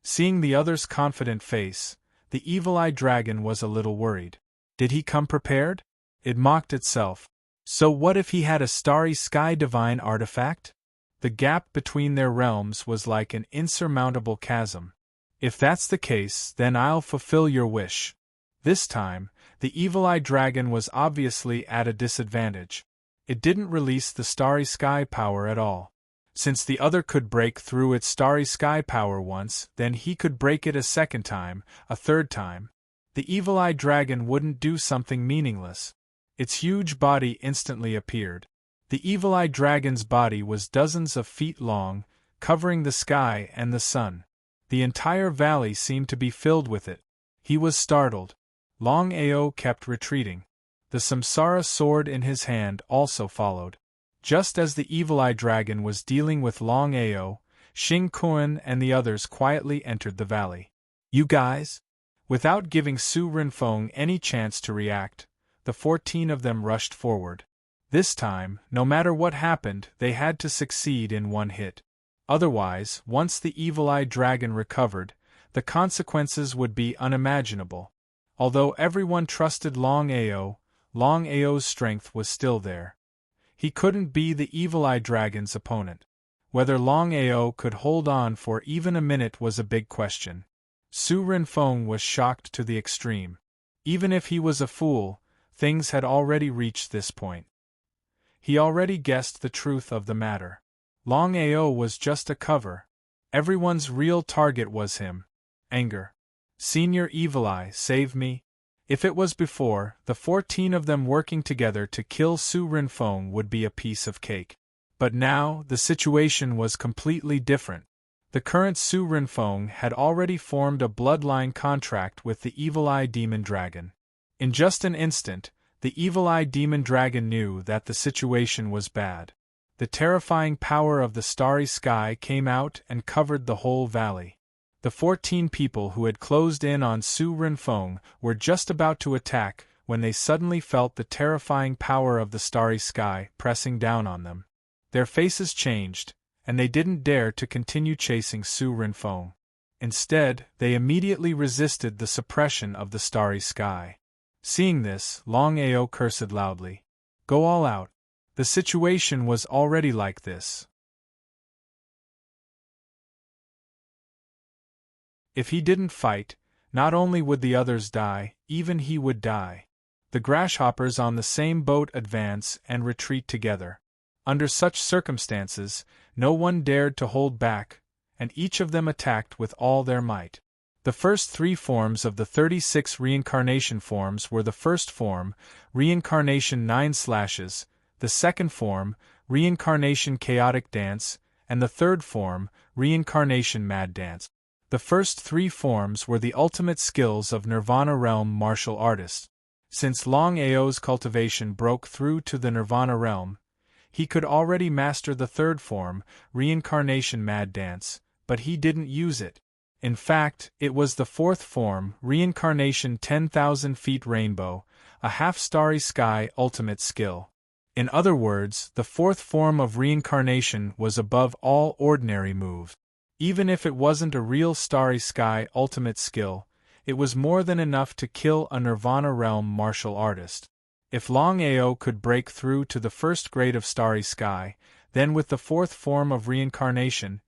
[SPEAKER 1] Seeing the other's confident face, the evil-eye dragon was a little worried. Did he come prepared? It mocked itself. So what if he had a Starry Sky Divine Artifact? The gap between their realms was like an insurmountable chasm. If that's the case, then I'll fulfill your wish. This time, the evil-eye dragon was obviously at a disadvantage. It didn't release the Starry Sky power at all. Since the other could break through its Starry Sky power once, then he could break it a second time, a third time. The evil-eye dragon wouldn't do something meaningless. Its huge body instantly appeared. The evil-eye dragon's body was dozens of feet long, covering the sky and the sun. The entire valley seemed to be filled with it. He was startled. Longao kept retreating. The Samsara sword in his hand also followed. Just as the evil-eye dragon was dealing with Longao, Xing Kuan and the others quietly entered the valley. You guys? Without giving Su Renfeng any chance to react, the 14 of them rushed forward. This time, no matter what happened, they had to succeed in one hit. Otherwise, once the evil-eye dragon recovered, the consequences would be unimaginable. Although everyone trusted Longao, Longao's strength was still there. He couldn't be the evil-eye dragon's opponent. Whether Longao could hold on for even a minute was a big question. Su Renfeng was shocked to the extreme. Even if he was a fool, things had already reached this point. He already guessed the truth of the matter. Longao was just a cover. Everyone's real target was him. Anger. Senior Evil Eye, save me. If it was before, the 14 of them working together to kill Su Renfeng would be a piece of cake. But now, the situation was completely different. The current Su Renfeng had already formed a bloodline contract with the evil-eye demon dragon. In just an instant, the evil-eye demon dragon knew that the situation was bad. The terrifying power of the starry sky came out and covered the whole valley. The 14 people who had closed in on Su Renfeng were just about to attack when they suddenly felt the terrifying power of the starry sky pressing down on them. Their faces changed, and they didn't dare to continue chasing Su Renfeng. Instead, they immediately resisted the suppression of the starry sky. Seeing this, Longao cursed loudly. Go all out. The situation was already like this. If he didn't fight, not only would the others die, even he would die. The grasshoppers on the same boat advance and retreat together. Under such circumstances, no one dared to hold back, and each of them attacked with all their might. The first 3 forms of the 36 reincarnation forms were the first form, reincarnation 9 slashes, the second form, reincarnation chaotic dance, and the third form, reincarnation mad dance. The first 3 forms were the ultimate skills of Nirvana realm martial artists. Since Longao's cultivation broke through to the Nirvana realm, he could already master the third form, reincarnation mad dance, but he didn't use it. In fact, it was the fourth form, reincarnation 10,000 feet rainbow, a half-starry sky ultimate skill. In other words, the fourth form of reincarnation was above all ordinary moves. Even if it wasn't a real starry sky ultimate skill, it was more than enough to kill a Nirvana realm martial artist. If Longao could break through to the first grade of starry sky, then with the fourth form of reincarnation,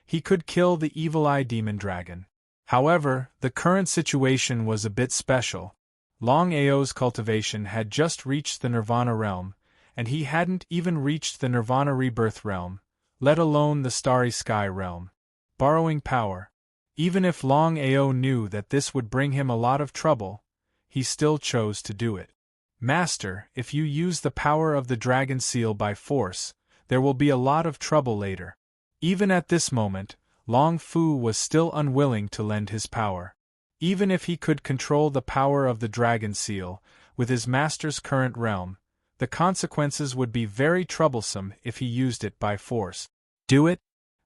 [SPEAKER 1] he could kill the evil eye demon dragon. However, the current situation was a bit special. Longao's cultivation had just reached the Nirvana realm, and he hadn't even reached the Nirvana rebirth realm, let alone the starry sky realm. Borrowing power. Even if Longao knew that this would bring him a lot of trouble, he still chose to do it. Master, if you use the power of the dragon seal by force, there will be a lot of trouble later. Even at this moment, Long Fu was still unwilling to lend his power. Even if he could control the power of the dragon seal, with his master's current realm, the consequences would be very troublesome if he used it by force. Do it?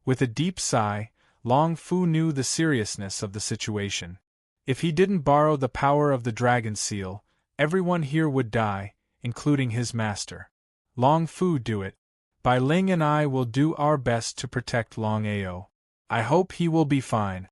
[SPEAKER 1] With a deep sigh, Long Fu knew the seriousness of the situation. If he didn't borrow the power of the dragon seal, everyone here would die, including his master. Long Fu, do it. Bai Ling and I will do our best to protect Longao. I hope he will be fine.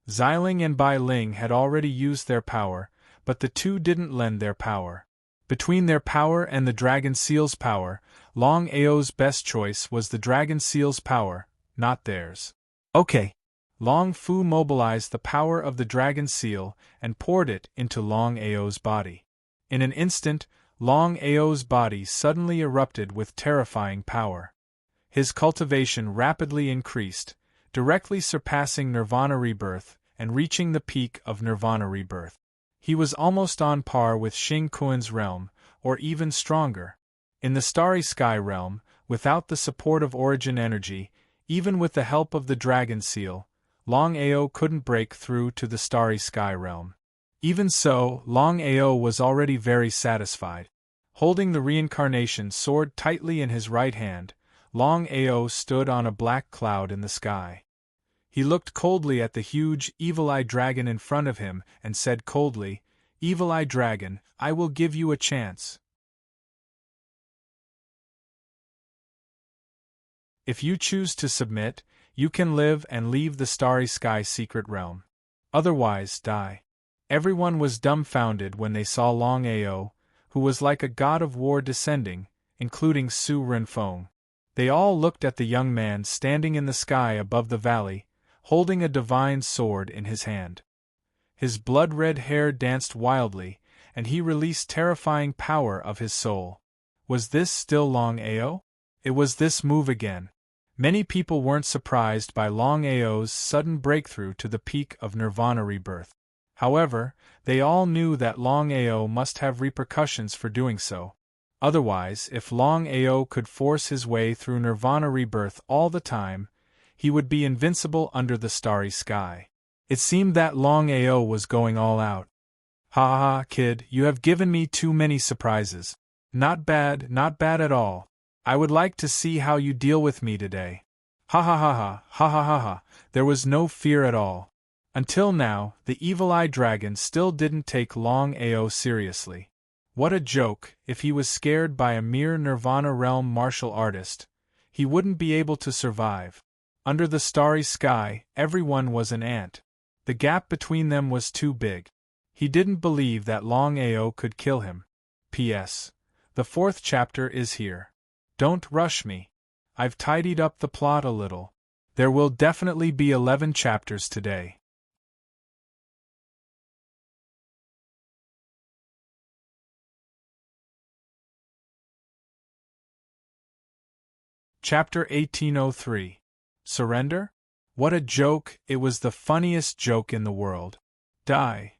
[SPEAKER 1] Xiling and Bai Ling had already used their power, but the two didn't lend their power. Between their power and the dragon seal's power, Longao's best choice was the dragon seal's power, not theirs. Okay. Long Fu mobilized the power of the dragon seal and poured it into Longao's body. In an instant, Longao's body suddenly erupted with terrifying power. His cultivation rapidly increased, directly surpassing Nirvana rebirth and reaching the peak of Nirvana rebirth. He was almost on par with Xing Kuan's realm, or even stronger. In the starry sky realm, without the support of origin energy, even with the help of the dragon seal, Longao couldn't break through to the starry sky realm. Even so, Longao was already very satisfied. Holding the reincarnation sword tightly in his right hand, Longao stood on a black cloud in the sky. He looked coldly at the huge, evil-eye dragon in front of him and said coldly, "Evil-eye dragon, I will give you a chance. If you choose to submit, you can live and leave the starry sky secret realm. Otherwise, die." Everyone was dumbfounded when they saw Longao, who was like a god of war descending, including Su Renfeng. They all looked at the young man standing in the sky above the valley, holding a divine sword in his hand. His blood-red hair danced wildly, and he released terrifying power of his soul. Was this still Longao? It was this move again. Many people weren't surprised by Longao's sudden breakthrough to the peak of Nirvana rebirth. However, they all knew that Longao must have repercussions for doing so. Otherwise, if Longao could force his way through Nirvana rebirth all the time, he would be invincible under the starry sky. It seemed that Longao was going all out. "Ha ha ha, kid, you have given me too many surprises. Not bad at all. I would like to see how you deal with me today." Ha ha ha ha, ha ha ha ha, there was no fear at all. Until now, the evil-eye dragon still didn't take Longao seriously. What a joke, if he was scared by a mere Nirvana realm martial artist, he wouldn't be able to survive. Under the starry sky, everyone was an ant. The gap between them was too big. He didn't believe that Longao could kill him. P.S. The 4th chapter is here. Don't rush me. I've tidied up the plot a little. There will definitely be 11 chapters today. Chapter 1803. Surrender? What a joke! It was the funniest joke in the world. Die.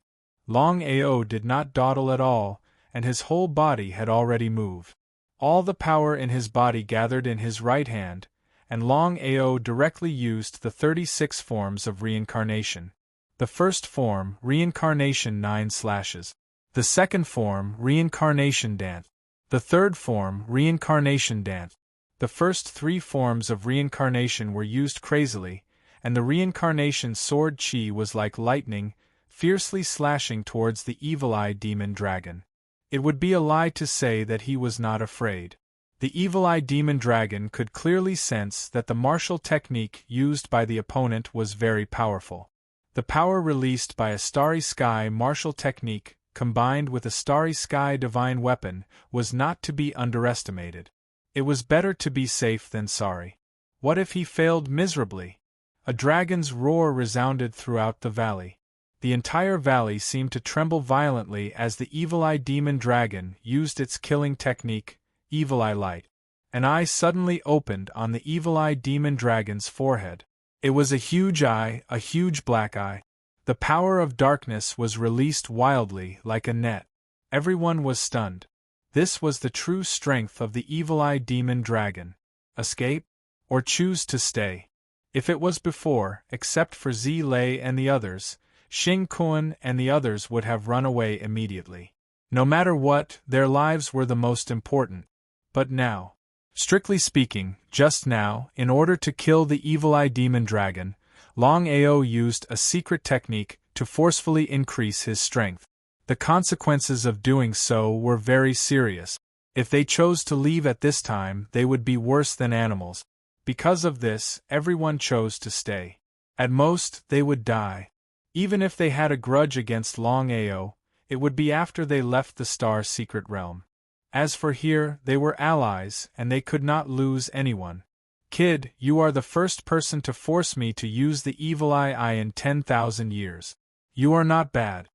[SPEAKER 1] Longao did not dawdle at all, and his whole body had already moved. All the power in his body gathered in his right hand, and Longao directly used the 36 forms of reincarnation. The first form, reincarnation 9 slashes. The second form, reincarnation dance. The third form, reincarnation dance. The first 3 forms of reincarnation were used crazily, and the reincarnation sword chi was like lightning, fiercely slashing towards the evil-eye demon dragon. It would be a lie to say that he was not afraid. The evil-eye demon dragon could clearly sense that the martial technique used by the opponent was very powerful. The power released by a starry sky martial technique, combined with a starry sky divine weapon, was not to be underestimated. It was better to be safe than sorry. What if he failed miserably? A dragon's roar resounded throughout the valley. The entire valley seemed to tremble violently as the evil-eye demon dragon used its killing technique, evil-eye light. An eye suddenly opened on the evil-eye demon dragon's forehead. It was a huge eye, a huge black eye. The power of darkness was released wildly like a net. Everyone was stunned. This was the true strength of the evil-eye demon dragon. Escape? Or choose to stay? If it was before, except for Zi Lei and the others, Xing Kuan and the others would have run away immediately. No matter what, their lives were the most important. But now, strictly speaking, just now, in order to kill the evil-eye demon dragon, Longao used a secret technique to forcefully increase his strength. The consequences of doing so were very serious. If they chose to leave at this time, they would be worse than animals. Because of this, everyone chose to stay. At most, they would die. Even if they had a grudge against Longao, it would be after they left the Star Secret Realm. As for here, they were allies, and they could not lose anyone. Kid, you are the first person to force me to use the evil-eye in 10,000 years. You are not bad.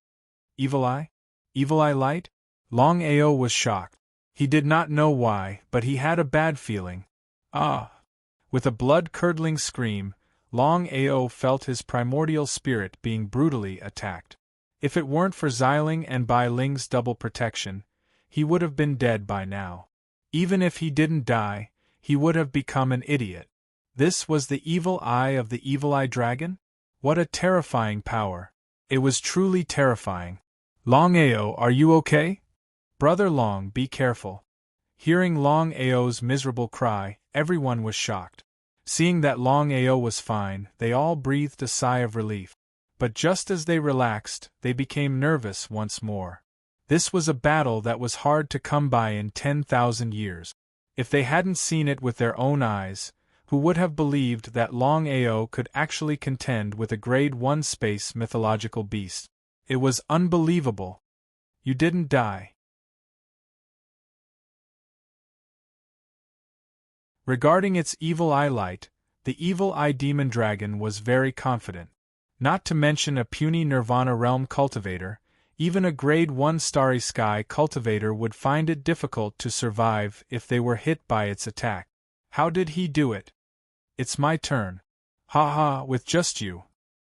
[SPEAKER 1] Evil-eye? Evil-eye light? Longao was shocked. He did not know why, but he had a bad feeling. Ah! With a blood-curdling scream, Longao felt his primordial spirit being brutally attacked. If it weren't for Xiling and Bai Ling's double protection, he would have been dead by now. Even if he didn't die, he would have become an idiot. This was the evil eye of the evil-eye dragon? What a terrifying power! It was truly terrifying. Longao, are you okay? Brother Long, be careful. Hearing Longao's miserable cry, everyone was shocked. Seeing that Longao was fine, they all breathed a sigh of relief. But just as they relaxed, they became nervous once more. This was a battle that was hard to come by in 10,000 years. If they hadn't seen it with their own eyes, who would have believed that Longao could actually contend with a grade 1 space mythological beast? It was unbelievable. You didn't die. Regarding its evil-eye light, the evil-eye demon dragon was very confident. Not to mention a puny Nirvana realm cultivator, even a grade 1 starry sky cultivator would find it difficult to survive if they were hit by its attack. How did he do it? It's my turn. Ha ha, with just you.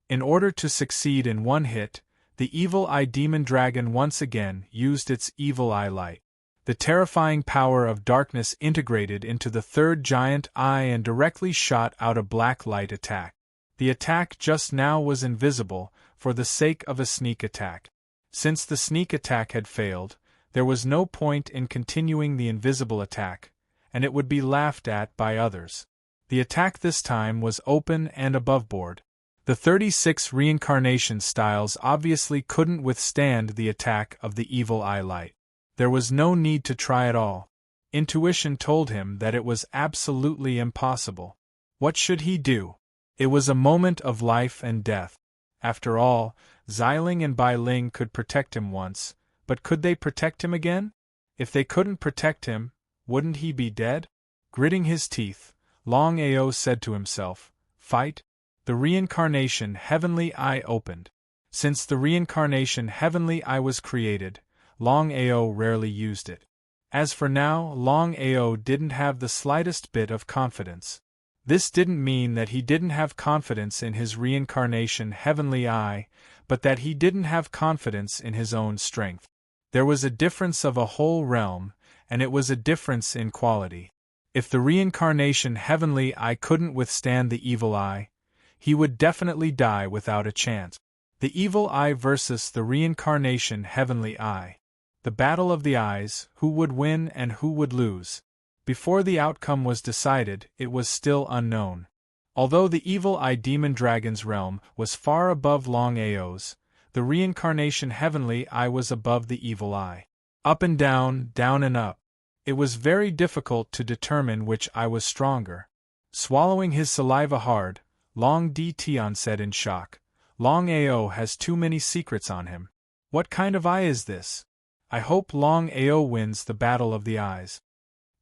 [SPEAKER 1] In order to succeed in one hit, the evil-eye demon dragon once again used its evil-eye light. The terrifying power of darkness integrated into the third giant eye and directly shot out a black light attack. The attack just now was invisible, for the sake of a sneak attack. Since the sneak attack had failed, there was no point in continuing the invisible attack, and it would be laughed at by others. The attack this time was open and aboveboard. The 36 reincarnation styles obviously couldn't withstand the attack of the evil-eye light. There was no need to try at all. Intuition told him that it was absolutely impossible. What should he do? It was a moment of life and death. After all, Xiling and Bai Ling could protect him once, but could they protect him again? If they couldn't protect him, wouldn't he be dead? Gritting his teeth, Longao said to himself, "Fight?" The reincarnation heavenly eye opened. Since the reincarnation heavenly eye was created, Longao rarely used it. As for now, Longao didn't have the slightest bit of confidence. This didn't mean that he didn't have confidence in his reincarnation heavenly eye, but that he didn't have confidence in his own strength. There was a difference of a whole realm, and it was a difference in quality. If the reincarnation heavenly eye couldn't withstand the evil eye, he would definitely die without a chance. The evil eye versus the reincarnation heavenly eye. The battle of the eyes, who would win and who would lose. Before the outcome was decided, it was still unknown. Although the evil eye demon dragon's realm was far above Longao's, the reincarnation heavenly eye was above the evil eye. Up and down and up. It was very difficult to determine which eye was stronger. Swallowing his saliva hard, Long Tian said in shock, "Longao has too many secrets on him. What kind of eye is this? I hope Longao wins the battle of the eyes."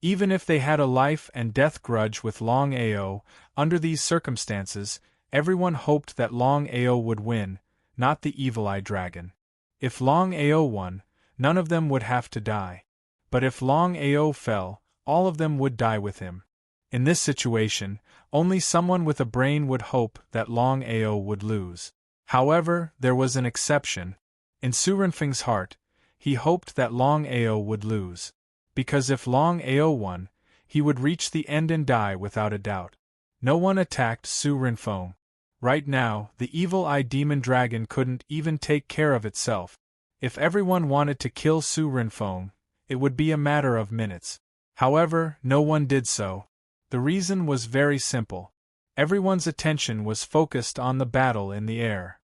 [SPEAKER 1] Even if they had a life and death grudge with Longao, under these circumstances, everyone hoped that Longao would win, not the evil eye dragon. If Longao won, none of them would have to die. But if Longao fell, all of them would die with him. In this situation, only someone with a brain would hope that Longao would lose. However, there was an exception. In Su Renfeng's heart, he hoped that Longao would lose. Because if Longao won, he would reach the end and die without a doubt. No one attacked Su Renfeng. Right now, the evil eye demon dragon couldn't even take care of itself. If everyone wanted to kill Su Renfeng, it would be a matter of minutes. However, no one did so. The reason was very simple. Everyone's attention was focused on the battle in the air.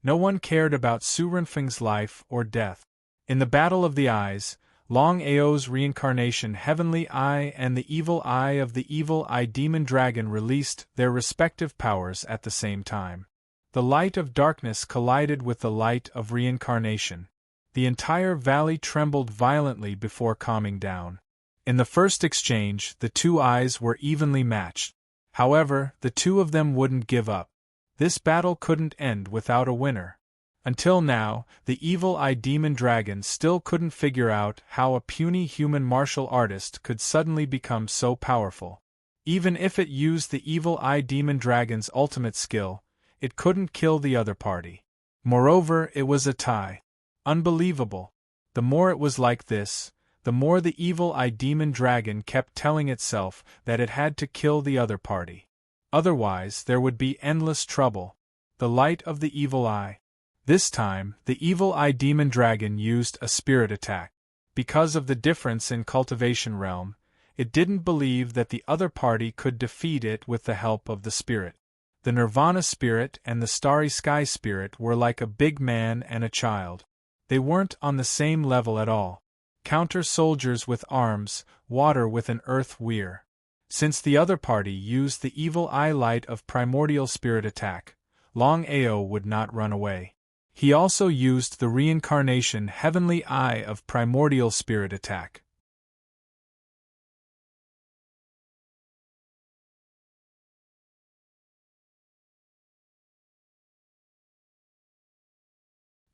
[SPEAKER 1] No one cared about Su Renfeng's life or death. In the battle of the eyes, Longao's reincarnation heavenly eye and the evil eye of the evil eye demon dragon released their respective powers at the same time. The light of darkness collided with the light of reincarnation. The entire valley trembled violently before calming down. In the first exchange, the two eyes were evenly matched. However, the two of them wouldn't give up. This battle couldn't end without a winner. Until now, the evil eye demon dragon still couldn't figure out how a puny human martial artist could suddenly become so powerful. Even if it used the evil eye demon dragon's ultimate skill, it couldn't kill the other party. Moreover, it was a tie. Unbelievable. The more it was like this, the more the evil eye demon dragon kept telling itself that it had to kill the other party. Otherwise, there would be endless trouble. The light of the evil eye. This time, the evil eye demon dragon used a spirit attack. Because of the difference in cultivation realm, it didn't believe that the other party could defeat it with the help of the spirit. The Nirvana spirit and the Starry Sky spirit were like a big man and a child. They weren't on the same level at all. Counter soldiers with arms, water with an earth weir. Since the other party used the evil eye light of primordial spirit attack, Longao would not run away. He also used the reincarnation heavenly eye of primordial spirit attack.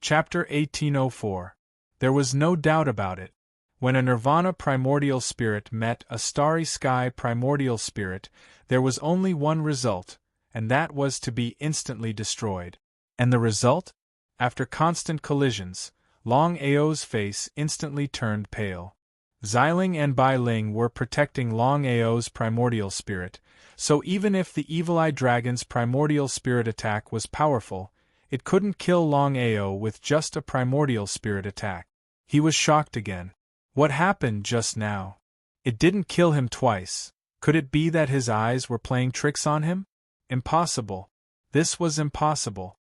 [SPEAKER 1] Chapter 1804. There was no doubt about it. When a Nirvana primordial spirit met a Starry Sky primordial spirit, there was only one result, and that was to be instantly destroyed. And the result? After constant collisions, Longao's face instantly turned pale. Xiling and Bai Ling were protecting Longao's primordial spirit, so even if the Evil Eye Dragon's primordial spirit attack was powerful, it couldn't kill Longao with just a primordial spirit attack. He was shocked again. What happened just now? It didn't kill him twice. Could it be that his eyes were playing tricks on him? Impossible. This was impossible.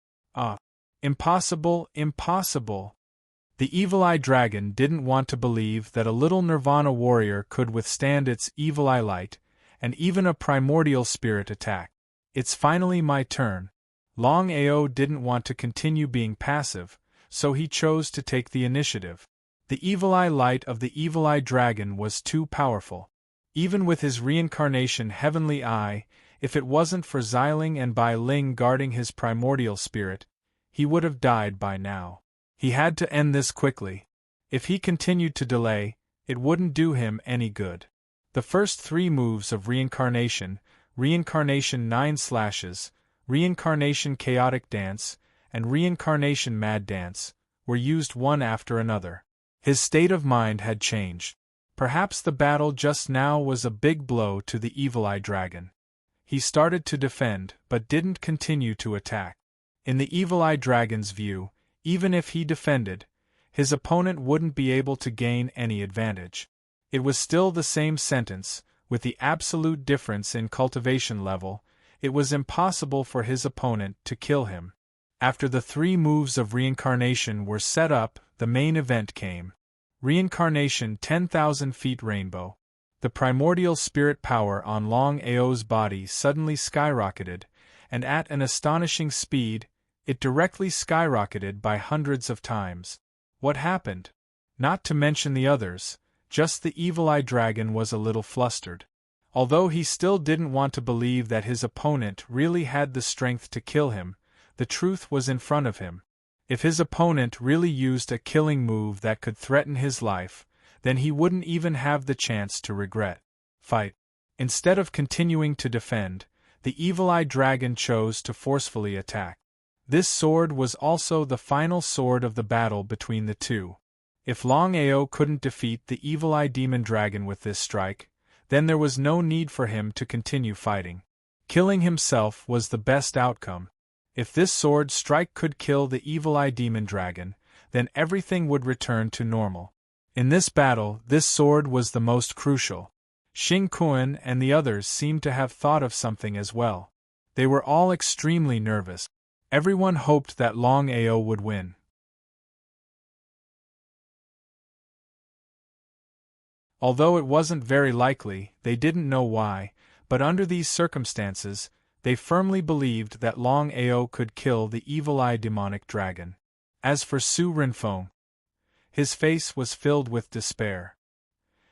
[SPEAKER 1] Impossible, impossible. The Evil Eye Dragon didn't want to believe that a little Nirvana warrior could withstand its Evil Eye light, and even a primordial spirit attack. It's finally my turn. Longao didn't want to continue being passive, so he chose to take the initiative. The evil eye light of the evil eye dragon was too powerful. Even with his reincarnation heavenly eye, if it wasn't for Xiling and Bai Ling guarding his primordial spirit, he would have died by now. He had to end this quickly. If he continued to delay, it wouldn't do him any good. The first 3 moves of reincarnation, Reincarnation 9 Slashes, Reincarnation Chaotic Dance, and Reincarnation Mad Dance, were used one after another. His state of mind had changed. Perhaps the battle just now was a big blow to the evil eye dragon. He started to defend, but didn't continue to attack. In the evil eye dragon's view, even if he defended, his opponent wouldn't be able to gain any advantage. It was still the same sentence, with the absolute difference in cultivation level. It was impossible for his opponent to kill him. After the 3 moves of reincarnation were set up, the main event came. Reincarnation 10,000 feet rainbow. The primordial spirit power on Longao's body suddenly skyrocketed, and at an astonishing speed, it directly skyrocketed by hundreds of times. What happened? Not to mention the others, just the evil eye dragon was a little flustered. Although he still didn't want to believe that his opponent really had the strength to kill him, the truth was in front of him. If his opponent really used a killing move that could threaten his life, then he wouldn't even have the chance to regret. Fight. Instead of continuing to defend, the evil eye dragon chose to forcefully attack. This sword was also the final sword of the battle between the two. If Longao couldn't defeat the evil eye demon dragon with this strike, then there was no need for him to continue fighting. Killing himself was the best outcome. If this sword strike could kill the evil eye demon dragon, then everything would return to normal. In this battle, this sword was the most crucial. Xing Kuan and the others seemed to have thought of something as well. They were all extremely nervous. Everyone hoped that Longao would win. Although it wasn't very likely, they didn't know why, but under these circumstances, they firmly believed that Longao could kill the evil eye demonic dragon. As for Su Renfeng, his face was filled with despair.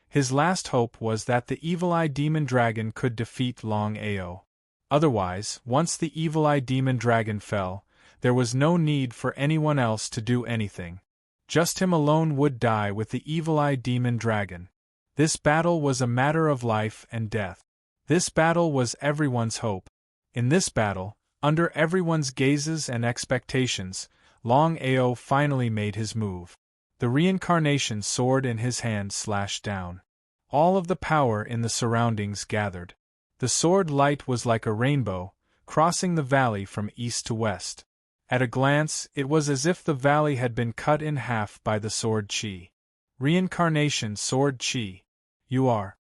[SPEAKER 1] His last hope was that the evil eye demon dragon could defeat Longao. Otherwise, once the evil eye demon dragon fell, there was no need for anyone else to do anything. Just him alone would die with the evil eye demon dragon. This battle was a matter of life and death. This battle was everyone's hope. In this battle, under everyone's gazes and expectations, Longao finally made his move. The reincarnation sword in his hand slashed down. All of the power in the surroundings gathered. The sword light was like a rainbow, crossing the valley from east to west. At a glance, it was as if the valley had been cut in half by the sword chi. Reincarnation sword chi. You are.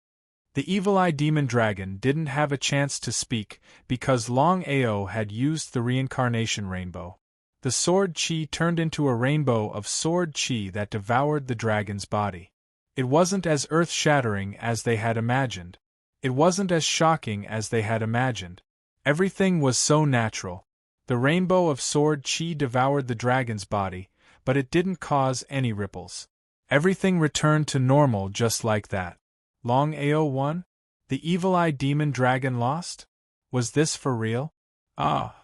[SPEAKER 1] The evil eye demon dragon didn't have a chance to speak because Longao had used the reincarnation rainbow. The sword chi turned into a rainbow of sword chi that devoured the dragon's body. It wasn't as earth-shattering as they had imagined. It wasn't as shocking as they had imagined. Everything was so natural. The rainbow of sword chi devoured the dragon's body, but it didn't cause any ripples. Everything returned to normal just like that. Longao won? The evil eye demon dragon lost? Was this for real? Ah!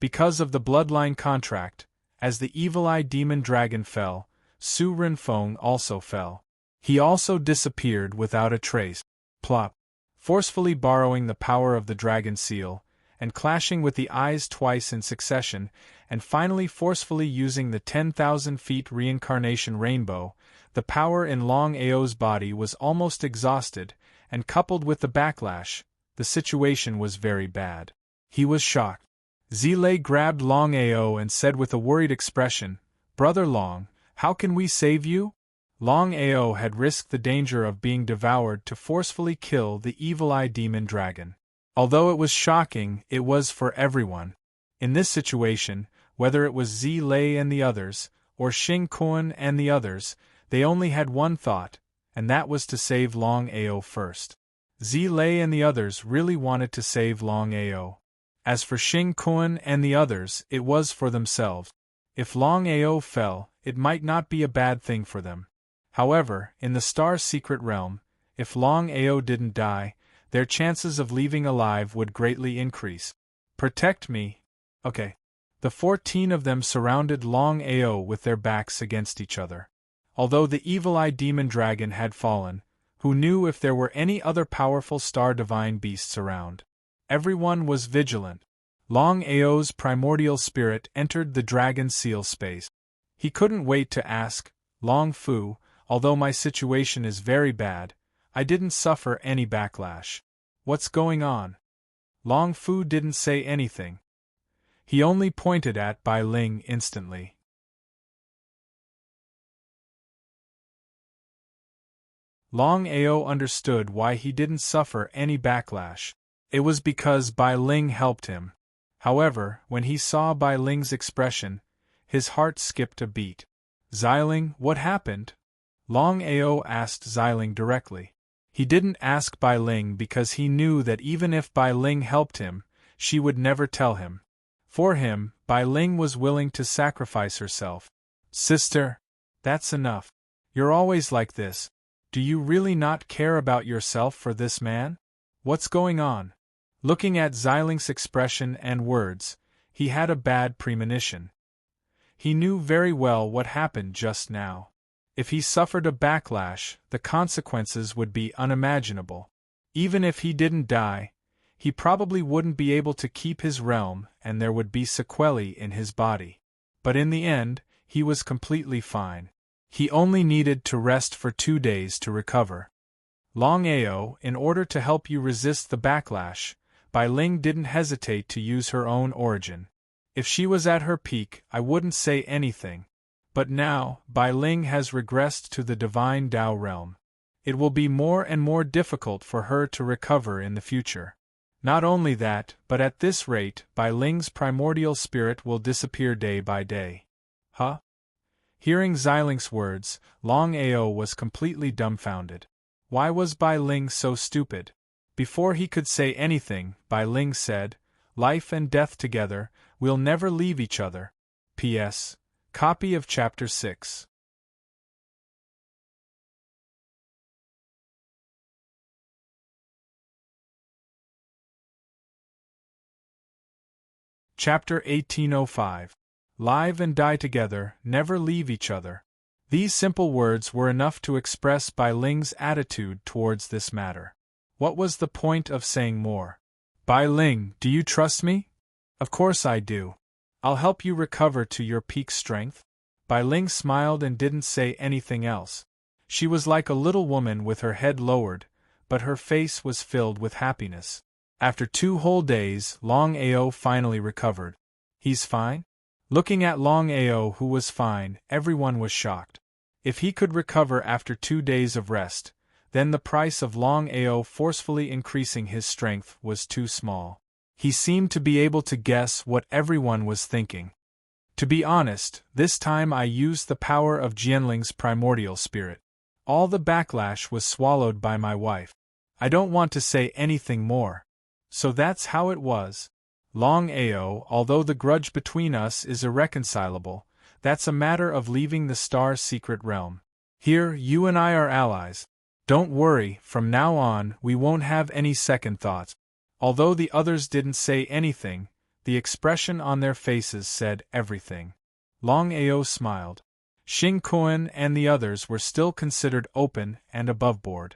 [SPEAKER 1] Because of the bloodline contract, as the evil eye demon dragon fell, Su Renfeng also fell. He also disappeared without a trace. Plop! Forcefully borrowing the power of the dragon seal, and clashing with the eyes twice in succession, and finally forcefully using the 10,000 feet reincarnation rainbow, the power in Longao's body was almost exhausted, and coupled with the backlash, the situation was very bad. He was shocked. Zilei grabbed Longao and said with a worried expression, "Brother Long, how can we save you?" Longao had risked the danger of being devoured to forcefully kill the evil eye demon dragon. Although it was shocking, it was for everyone. In this situation, whether it was Zilei and the others, or Xing Kuan and the others, they only had one thought, and that was to save Longao first. Zilei and the others really wanted to save Longao. As for Xing Kuan and the others, it was for themselves. If Longao fell, it might not be a bad thing for them. However, in the star's secret realm, if Longao didn't die, their chances of leaving alive would greatly increase. Protect me. Okay. The 14 of them surrounded Longao with their backs against each other. Although the evil-eye demon dragon had fallen, who knew if there were any other powerful star divine beasts around? Everyone was vigilant. Longao's primordial spirit entered the dragon's seal space. He couldn't wait to ask, Long Fu, although my situation is very bad, I didn't suffer any backlash. What's going on? Long Fu didn't say anything. He only pointed at Bai Ling instantly. Longao understood why he didn't suffer any backlash. It was because Bai Ling helped him. However, when he saw Bai Ling's expression, his heart skipped a beat. Xiling, what happened? Longao asked Xiling directly. He didn't ask Bai Ling because he knew that even if Bai Ling helped him, she would never tell him. For him, Bai Ling was willing to sacrifice herself. Sister, that's enough. You're always like this. Do you really not care about yourself for this man? What's going on? Looking at Xiling's expression and words, he had a bad premonition. He knew very well what happened just now. If he suffered a backlash, the consequences would be unimaginable. Even if he didn't die, he probably wouldn't be able to keep his realm and there would be sequelae in his body. But in the end, he was completely fine. He only needed to rest for 2 days to recover. Longao, in order to help you resist the backlash, Bai Ling didn't hesitate to use her own origin. If she was at her peak, I wouldn't say anything. But now, Bai Ling has regressed to the divine Tao realm. It will be more and more difficult for her to recover in the future. Not only that, but at this rate, Bai Ling's primordial spirit will disappear day by day. Huh? Hearing Xiling's words, Longao was completely dumbfounded. Why was Bai Ling so stupid? Before he could say anything, Bai Ling said, Life and death together, we'll never leave each other. P.S. Copy of Chapter 6. Chapter 1805. Live and die together, never leave each other. These simple words were enough to express Bai Ling's attitude towards this matter. What was the point of saying more? Bai Ling, do you trust me? Of course I do. I'll help you recover to your peak strength. Bai Ling smiled and didn't say anything else. She was like a little woman with her head lowered, but her face was filled with happiness. After 2 whole days, Longao finally recovered. He's fine? Looking at Longao, who was fine, everyone was shocked. If he could recover after 2 days of rest, then the price of Longao forcefully increasing his strength was too small. He seemed to be able to guess what everyone was thinking. To be honest, this time I used the power of Jianling's primordial spirit. All the backlash was swallowed by my wife. I don't want to say anything more. So that's how it was. Longao, although the grudge between us is irreconcilable, that's a matter of leaving the star's secret realm. Here, you and I are allies. Don't worry, from now on, we won't have any second thoughts. Although the others didn't say anything, the expression on their faces said everything. Longao smiled. Xing Kuan and the others were still considered open and aboveboard.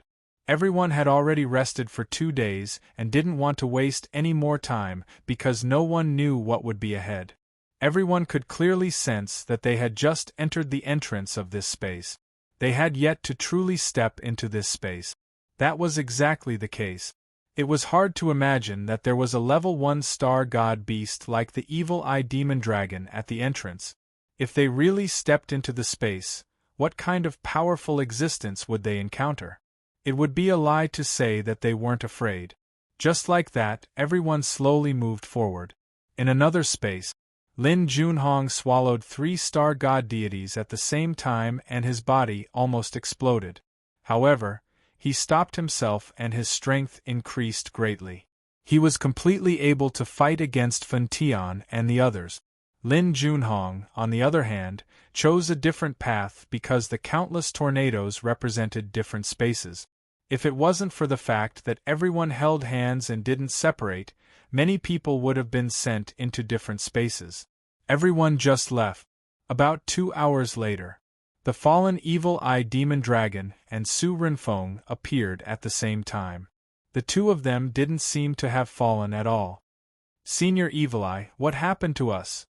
[SPEAKER 1] Everyone had already rested for 2 days and didn't want to waste any more time because no one knew what would be ahead. Everyone could clearly sense that they had just entered the entrance of this space. They had yet to truly step into this space. That was exactly the case. It was hard to imagine that there was a level 1 star god beast like the evil-eye demon dragon at the entrance. If they really stepped into the space, what kind of powerful existence would they encounter? It would be a lie to say that they weren't afraid. Just like that, everyone slowly moved forward. In another space, Lin Junhong swallowed 3 star god deities at the same time and his body almost exploded. However, he stopped himself and his strength increased greatly. He was completely able to fight against Fen Tian and the others. Lin Junhong, on the other hand, chose a different path because the countless tornadoes represented different spaces. If it wasn't for the fact that everyone held hands and didn't separate, many people would have been sent into different spaces. Everyone just left. About 2 hours later, the fallen Evil Eye Demon Dragon and Su Renfeng appeared at the same time. The two of them didn't seem to have fallen at all. "Senior Evil Eye, what happened to us?"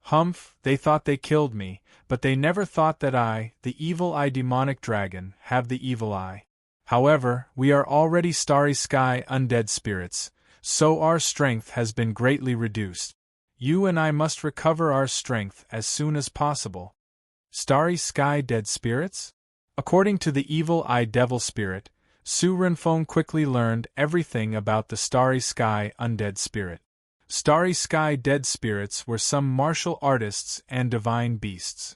[SPEAKER 1] "Humph, they thought they killed me, but they never thought that I, the Evil Eye Demonic Dragon, have the Evil Eye. However, we are already Starry Sky undead spirits, so our strength has been greatly reduced. You and I must recover our strength as soon as possible." Starry Sky dead spirits? According to the Evil Eye Devil Spirit, Su Renfeng quickly learned everything about the Starry Sky undead spirit. Starry Sky dead spirits were some martial artists and divine beasts.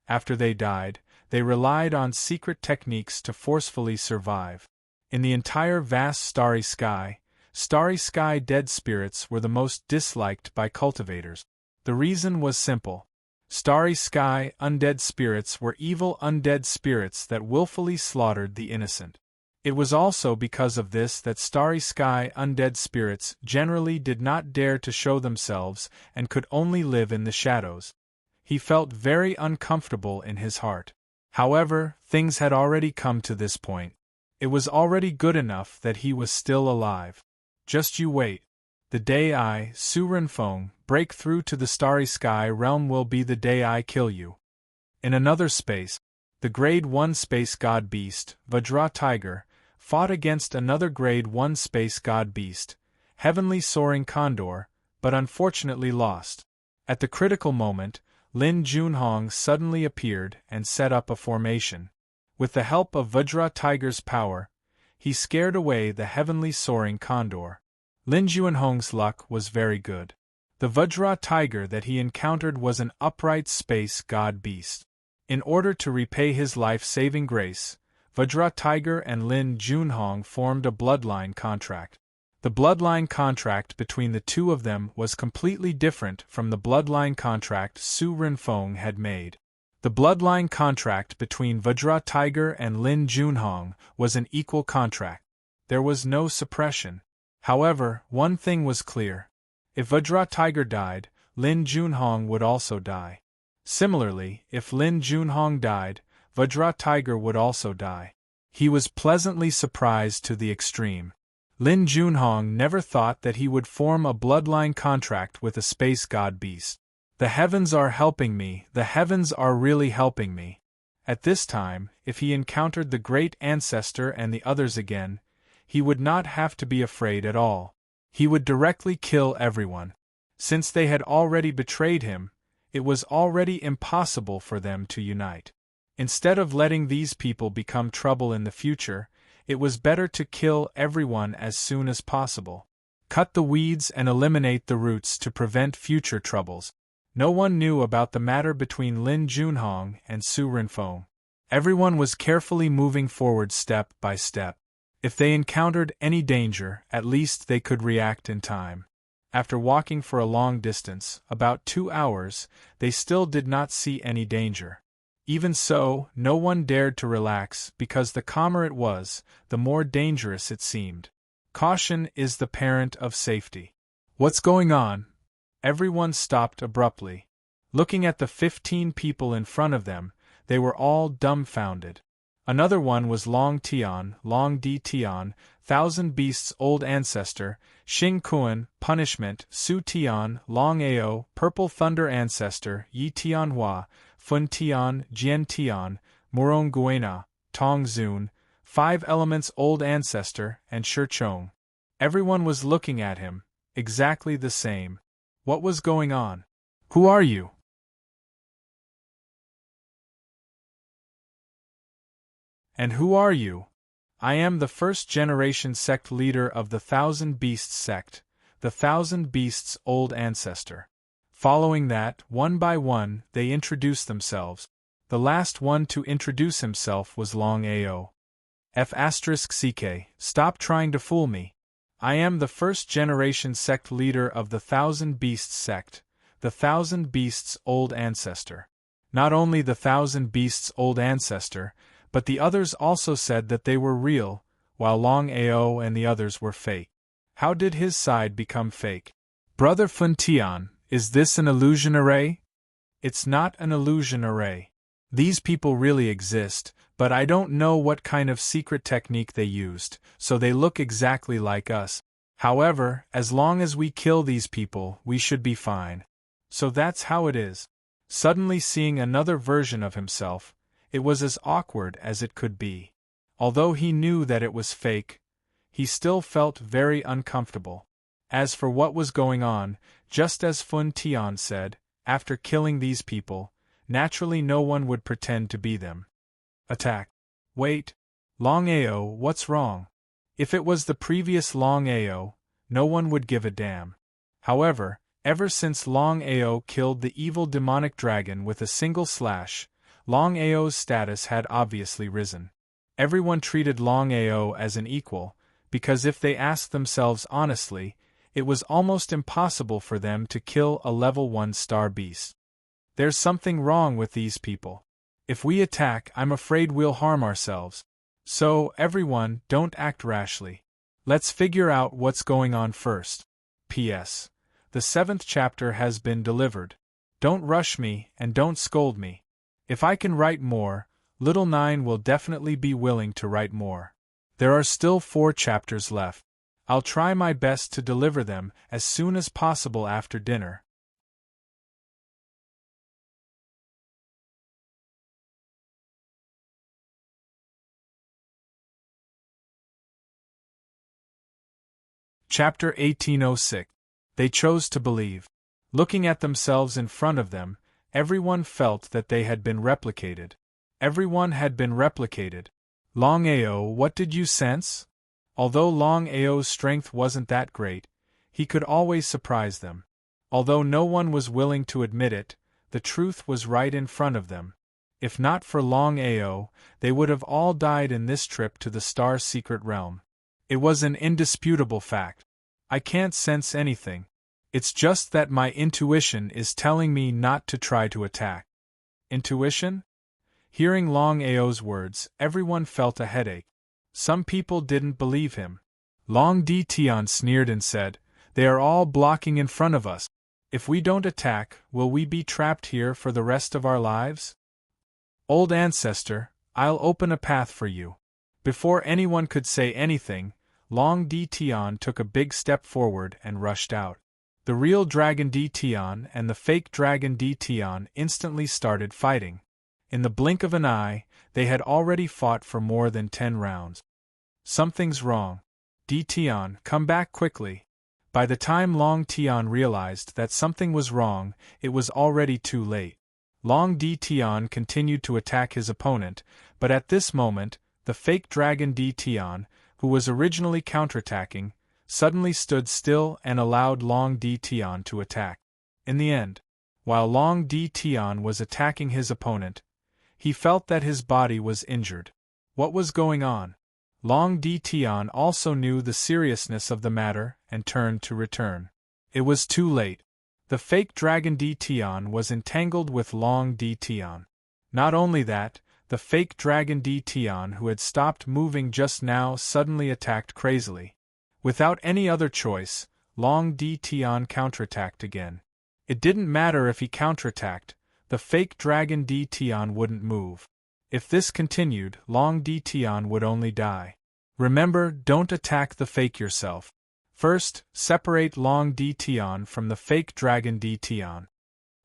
[SPEAKER 1] After they died, they relied on secret techniques to forcefully survive. In the entire vast Starry Sky dead spirits were the most disliked by cultivators. The reason was simple. Starry Sky undead spirits were evil undead spirits that willfully slaughtered the innocent. It was also because of this that Starry Sky undead spirits generally did not dare to show themselves and could only live in the shadows. He felt very uncomfortable in his heart. However, things had already come to this point. It was already good enough that he was still alive. Just you wait. The day I, Su Renfeng, break through to the Starry Sky realm will be the day I kill you. In another space, the Grade 1 Space God Beast, Vajra Tiger, fought against another Grade 1 Space God Beast, Heavenly Soaring Condor, but unfortunately lost. At the critical moment, Lin Junhong suddenly appeared and set up a formation. With the help of Vajra Tiger's power, he scared away the Heavenly Soaring Condor. Lin Junhong's luck was very good. The Vajra Tiger that he encountered was an upright space god beast. In order to repay his life-saving grace, Vajra Tiger and Lin Junhong formed a bloodline contract. The bloodline contract between the two of them was completely different from the bloodline contract Su Renfeng had made. The bloodline contract between Vajra Tiger and Lin Junhong was an equal contract. There was no suppression. However, one thing was clear. If Vajra Tiger died, Lin Junhong would also die. Similarly, if Lin Junhong died, Vajra Tiger would also die. He was pleasantly surprised to the extreme. Lin Junhong never thought that he would form a bloodline contract with a space god beast. The heavens are helping me, the heavens are really helping me. At this time, if he encountered the great ancestor and the others again, he would not have to be afraid at all. He would directly kill everyone. Since they had already betrayed him, it was already impossible for them to unite. Instead of letting these people become trouble in the future, it was better to kill everyone as soon as possible. Cut the weeds and eliminate the roots to prevent future troubles. No one knew about the matter between Lin Junhong and Su Renfeng. Everyone was carefully moving forward step by step. If they encountered any danger, at least they could react in time. After walking for a long distance, about 2 hours, they still did not see any danger. Even so, no one dared to relax because the calmer it was, the more dangerous it seemed. Caution is the parent of safety. What's going on? Everyone stopped abruptly. Looking at the 15 people in front of them, they were all dumbfounded. Another one was Long Tian, Long Di Tian, Thousand Beasts' old ancestor, Xing Kuan, Punishment, Su Tian, Long Ao, Purple Thunder ancestor, Yi Tianhua, Fun Tian, Jian Tian, Murong Guena, Tong Zun, Five Elements' old ancestor, and Shi Chong. Everyone was looking at him, exactly the same. What was going on? Who are you? And who are you? I am the first-generation sect leader of the Thousand Beasts sect, the Thousand Beasts' old ancestor. Following that, one by one, they introduced themselves. The last one to introduce himself was Long Ao. F*CK, stop trying to fool me. I am the first-generation sect leader of the Thousand Beasts sect, the Thousand Beasts' old ancestor. Not only the Thousand Beasts' old ancestor, but the others also said that they were real, while Longao and the others were fake. How did his side become fake? Brother Funtian, is this an illusion array? It's not an illusion array. These people really exist, but I don't know what kind of secret technique they used, so they look exactly like us. However, as long as we kill these people, we should be fine. So that's how it is. Suddenly seeing another version of himself, it was as awkward as it could be. Although he knew that it was fake, he still felt very uncomfortable. As for what was going on, just as Fun Tian said, after killing these people, naturally no one would pretend to be them. Attack. Wait. Longao, what's wrong? If it was the previous Longao, no one would give a damn. However, ever since Longao killed the evil demonic dragon with a single slash, Longao's status had obviously risen. Everyone treated Longao as an equal, because if they asked themselves honestly, it was almost impossible for them to kill a level 1-star beast. There's something wrong with these people. If we attack, I'm afraid we'll harm ourselves. So, everyone, don't act rashly. Let's figure out what's going on first. P.S. The 7th chapter has been delivered. Don't rush me, and don't scold me. If I can write more, Little 9 will definitely be willing to write more. There are still 4 chapters left. I'll try my best to deliver them as soon as possible after dinner. Chapter 1806. They chose to believe. Looking at themselves in front of them, everyone felt that they had been replicated. Everyone had been replicated. Longao, what did you sense? Although Longao's strength wasn't that great, he could always surprise them. Although no one was willing to admit it, the truth was right in front of them. If not for Longao, they would have all died in this trip to the Star's secret realm. It was an indisputable fact. I can't sense anything. It's just that my intuition is telling me not to try to attack. Intuition? Hearing Longao's words, everyone felt a headache. Some people didn't believe him. Long Di Tian sneered and said, "They are all blocking in front of us. If we don't attack, will we be trapped here for the rest of our lives? Old ancestor, I'll open a path for you." Before anyone could say anything, Long Di Tian took a big step forward and rushed out. The real Dragon Di Tian and the fake Dragon Di Tian instantly started fighting. In the blink of an eye, they had already fought for more than 10 rounds. Something's wrong. Di Tian, come back quickly. By the time Long Tian realized that something was wrong, it was already too late. Long Di Tian continued to attack his opponent, but at this moment, the fake Dragon Di Tian, who was originally counterattacking, suddenly stood still and allowed Long Di Tian to attack. In the end, while Long Di Tian was attacking his opponent, he felt that his body was injured. What was going on? Long Di Tian also knew the seriousness of the matter and turned to return. It was too late. The fake Dragon Di Tian was entangled with Long Di Tian. Not only that, the fake Dragon Di Tian who had stopped moving just now suddenly attacked crazily. Without any other choice, Long Di Tian counterattacked again. It didn't matter if he counterattacked, the fake Dragon Di Tian wouldn't move. If this continued, Long Di Tian would only die. Remember, don't attack the fake yourself. First, separate Long Di Tian from the fake Dragon Di Tian.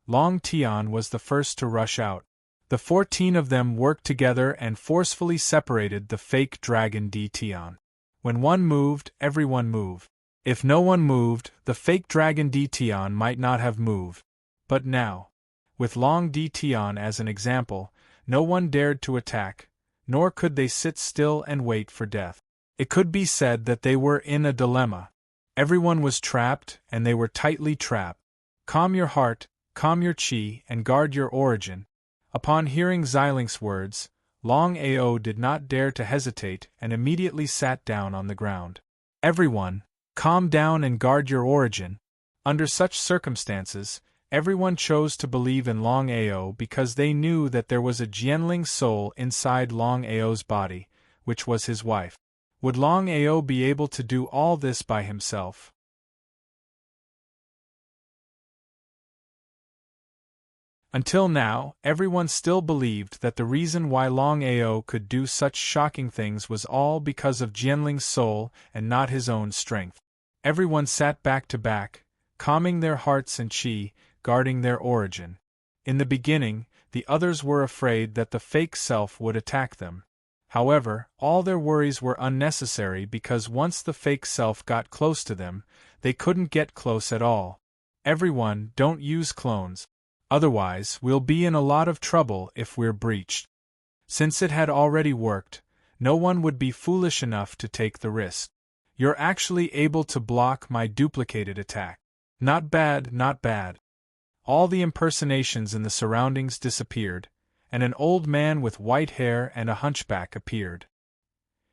[SPEAKER 1] Long Tian was the first to rush out. The 14 of them worked together and forcefully separated the fake Dragon Di Tian. When one moved, everyone moved. If no one moved, the fake Dragon Di Tian might not have moved. But now, with Long Di Tian as an example, no one dared to attack, nor could they sit still and wait for death. It could be said that they were in a dilemma. Everyone was trapped, and they were tightly trapped. Calm your heart, calm your chi, and guard your origin. Upon hearing Xilinx's words, Longao did not dare to hesitate and immediately sat down on the ground. Everyone, Calm down and guard your origin. Under such circumstances, everyone chose to believe in Longao because they knew that there was a Jianling soul inside Longao's body, which was his wife. Would Longao be able to do all this by himself? Until now, everyone still believed that the reason why Longao could do such shocking things was all because of Jianling's soul and not his own strength. Everyone sat back to back, calming their hearts and qi, guarding their origin. In the beginning, the others were afraid that the fake self would attack them. However, all their worries were unnecessary because once the fake self got close to them, they couldn't get close at all. Everyone, don't use clones. Otherwise, we'll be in a lot of trouble if we're breached. Since it had already worked, no one would be foolish enough to take the risk. You're actually able to block my duplicated attack. Not bad, not bad. All the impersonations in the surroundings disappeared, and an old man with white hair and a hunchback appeared.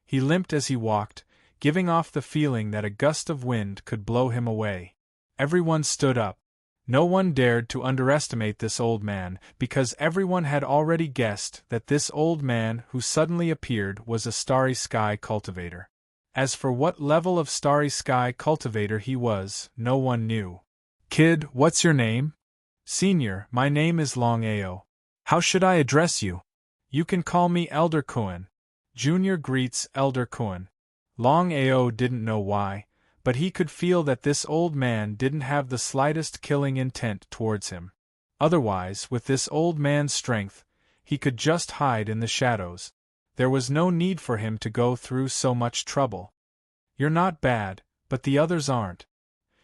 [SPEAKER 1] He limped as he walked, giving off the feeling that a gust of wind could blow him away. Everyone stood up. No one dared to underestimate this old man, because everyone had already guessed that this old man who suddenly appeared was a starry sky cultivator. As for what level of starry sky cultivator he was, no one knew. Kid, what's your name? Senior, my name is Longao. How should I address you? You can call me Elder Kuan. Junior greets Elder Kuan. Longao didn't know why, but he could feel that this old man didn't have the slightest killing intent towards him. Otherwise, with this old man's strength, he could just hide in the shadows. There was no need for him to go through so much trouble. You're not bad, but the others aren't.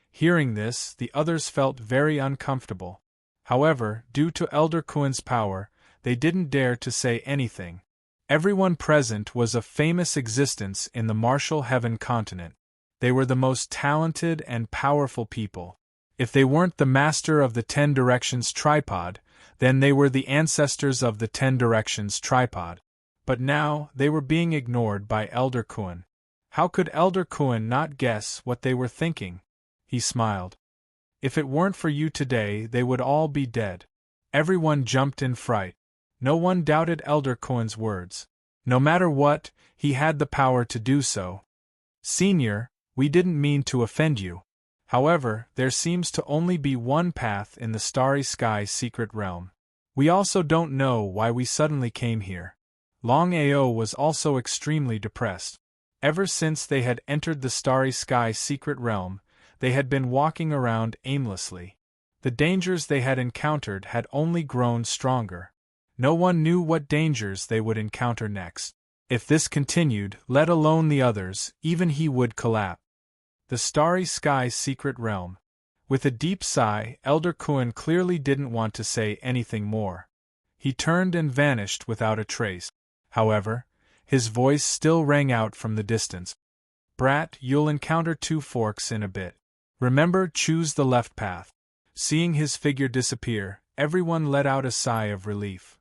[SPEAKER 1] Hearing this, the others felt very uncomfortable. However, due to Elder Kuan's power, they didn't dare to say anything. Everyone present was a famous existence in the Martial Heaven continent. They were the most talented and powerful people. If they weren't the master of the 10 Directions tripod, then they were the ancestors of the 10 Directions tripod. But now, they were being ignored by Elder Kuan. How could Elder Kuan not guess what they were thinking? He smiled. If it weren't for you today, they would all be dead. Everyone jumped in fright. No one doubted Elder Kuan's words. No matter what, he had the power to do so. Senior, we didn't mean to offend you. However, there seems to only be one path in the Starry Sky secret realm. We also don't know why we suddenly came here. Longao was also extremely depressed. Ever since they had entered the Starry Sky secret realm, they had been walking around aimlessly. The dangers they had encountered had only grown stronger. No one knew what dangers they would encounter next. If this continued, let alone the others, even he would collapse. The Starry Sky secret realm. With a deep sigh, Elder Kuan clearly didn't want to say anything more. He turned and vanished without a trace. However, his voice still rang out from the distance. Brat, you'll encounter 2 forks in a bit. Remember, choose the left path. Seeing his figure disappear, everyone let out a sigh of relief.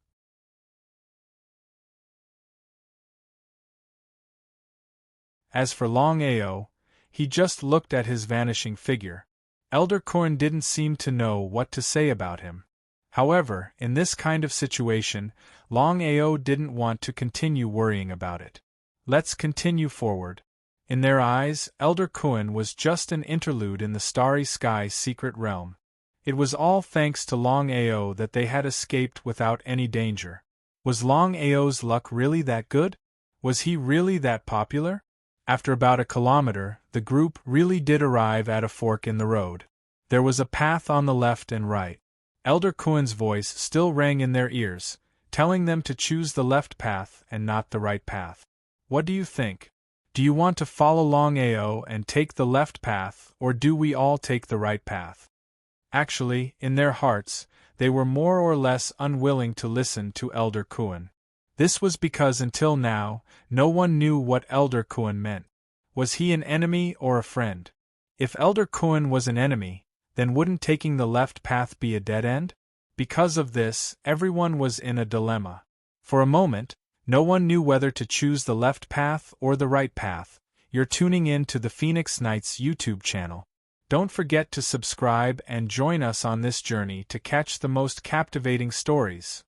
[SPEAKER 1] As for Longao, he just looked at his vanishing figure. Elder Kuan didn't seem to know what to say about him. However, in this kind of situation, Longao didn't want to continue worrying about it. Let's continue forward. In their eyes, Elder Kuan was just an interlude in the Starry Sky secret realm. It was all thanks to Longao that they had escaped without any danger. Was Longao's luck really that good? Was he really that popular? After about a kilometer, the group really did arrive at a fork in the road. There was a path on the left and right. Elder Kuan's voice still rang in their ears, telling them to choose the left path and not the right path. What do you think? Do you want to follow Longao and take the left path, or do we all take the right path? Actually, in their hearts, they were more or less unwilling to listen to Elder Kuan. This was because until now, no one knew what Elder Kuan meant. Was he an enemy or a friend? If Elder Kuan was an enemy, then wouldn't taking the left path be a dead end? Because of this, everyone was in a dilemma. For a moment, no one knew whether to choose the left path or the right path, you're tuning in to the Phoenix Nights YouTube channel. Don't forget to subscribe and join us on this journey to catch the most captivating stories.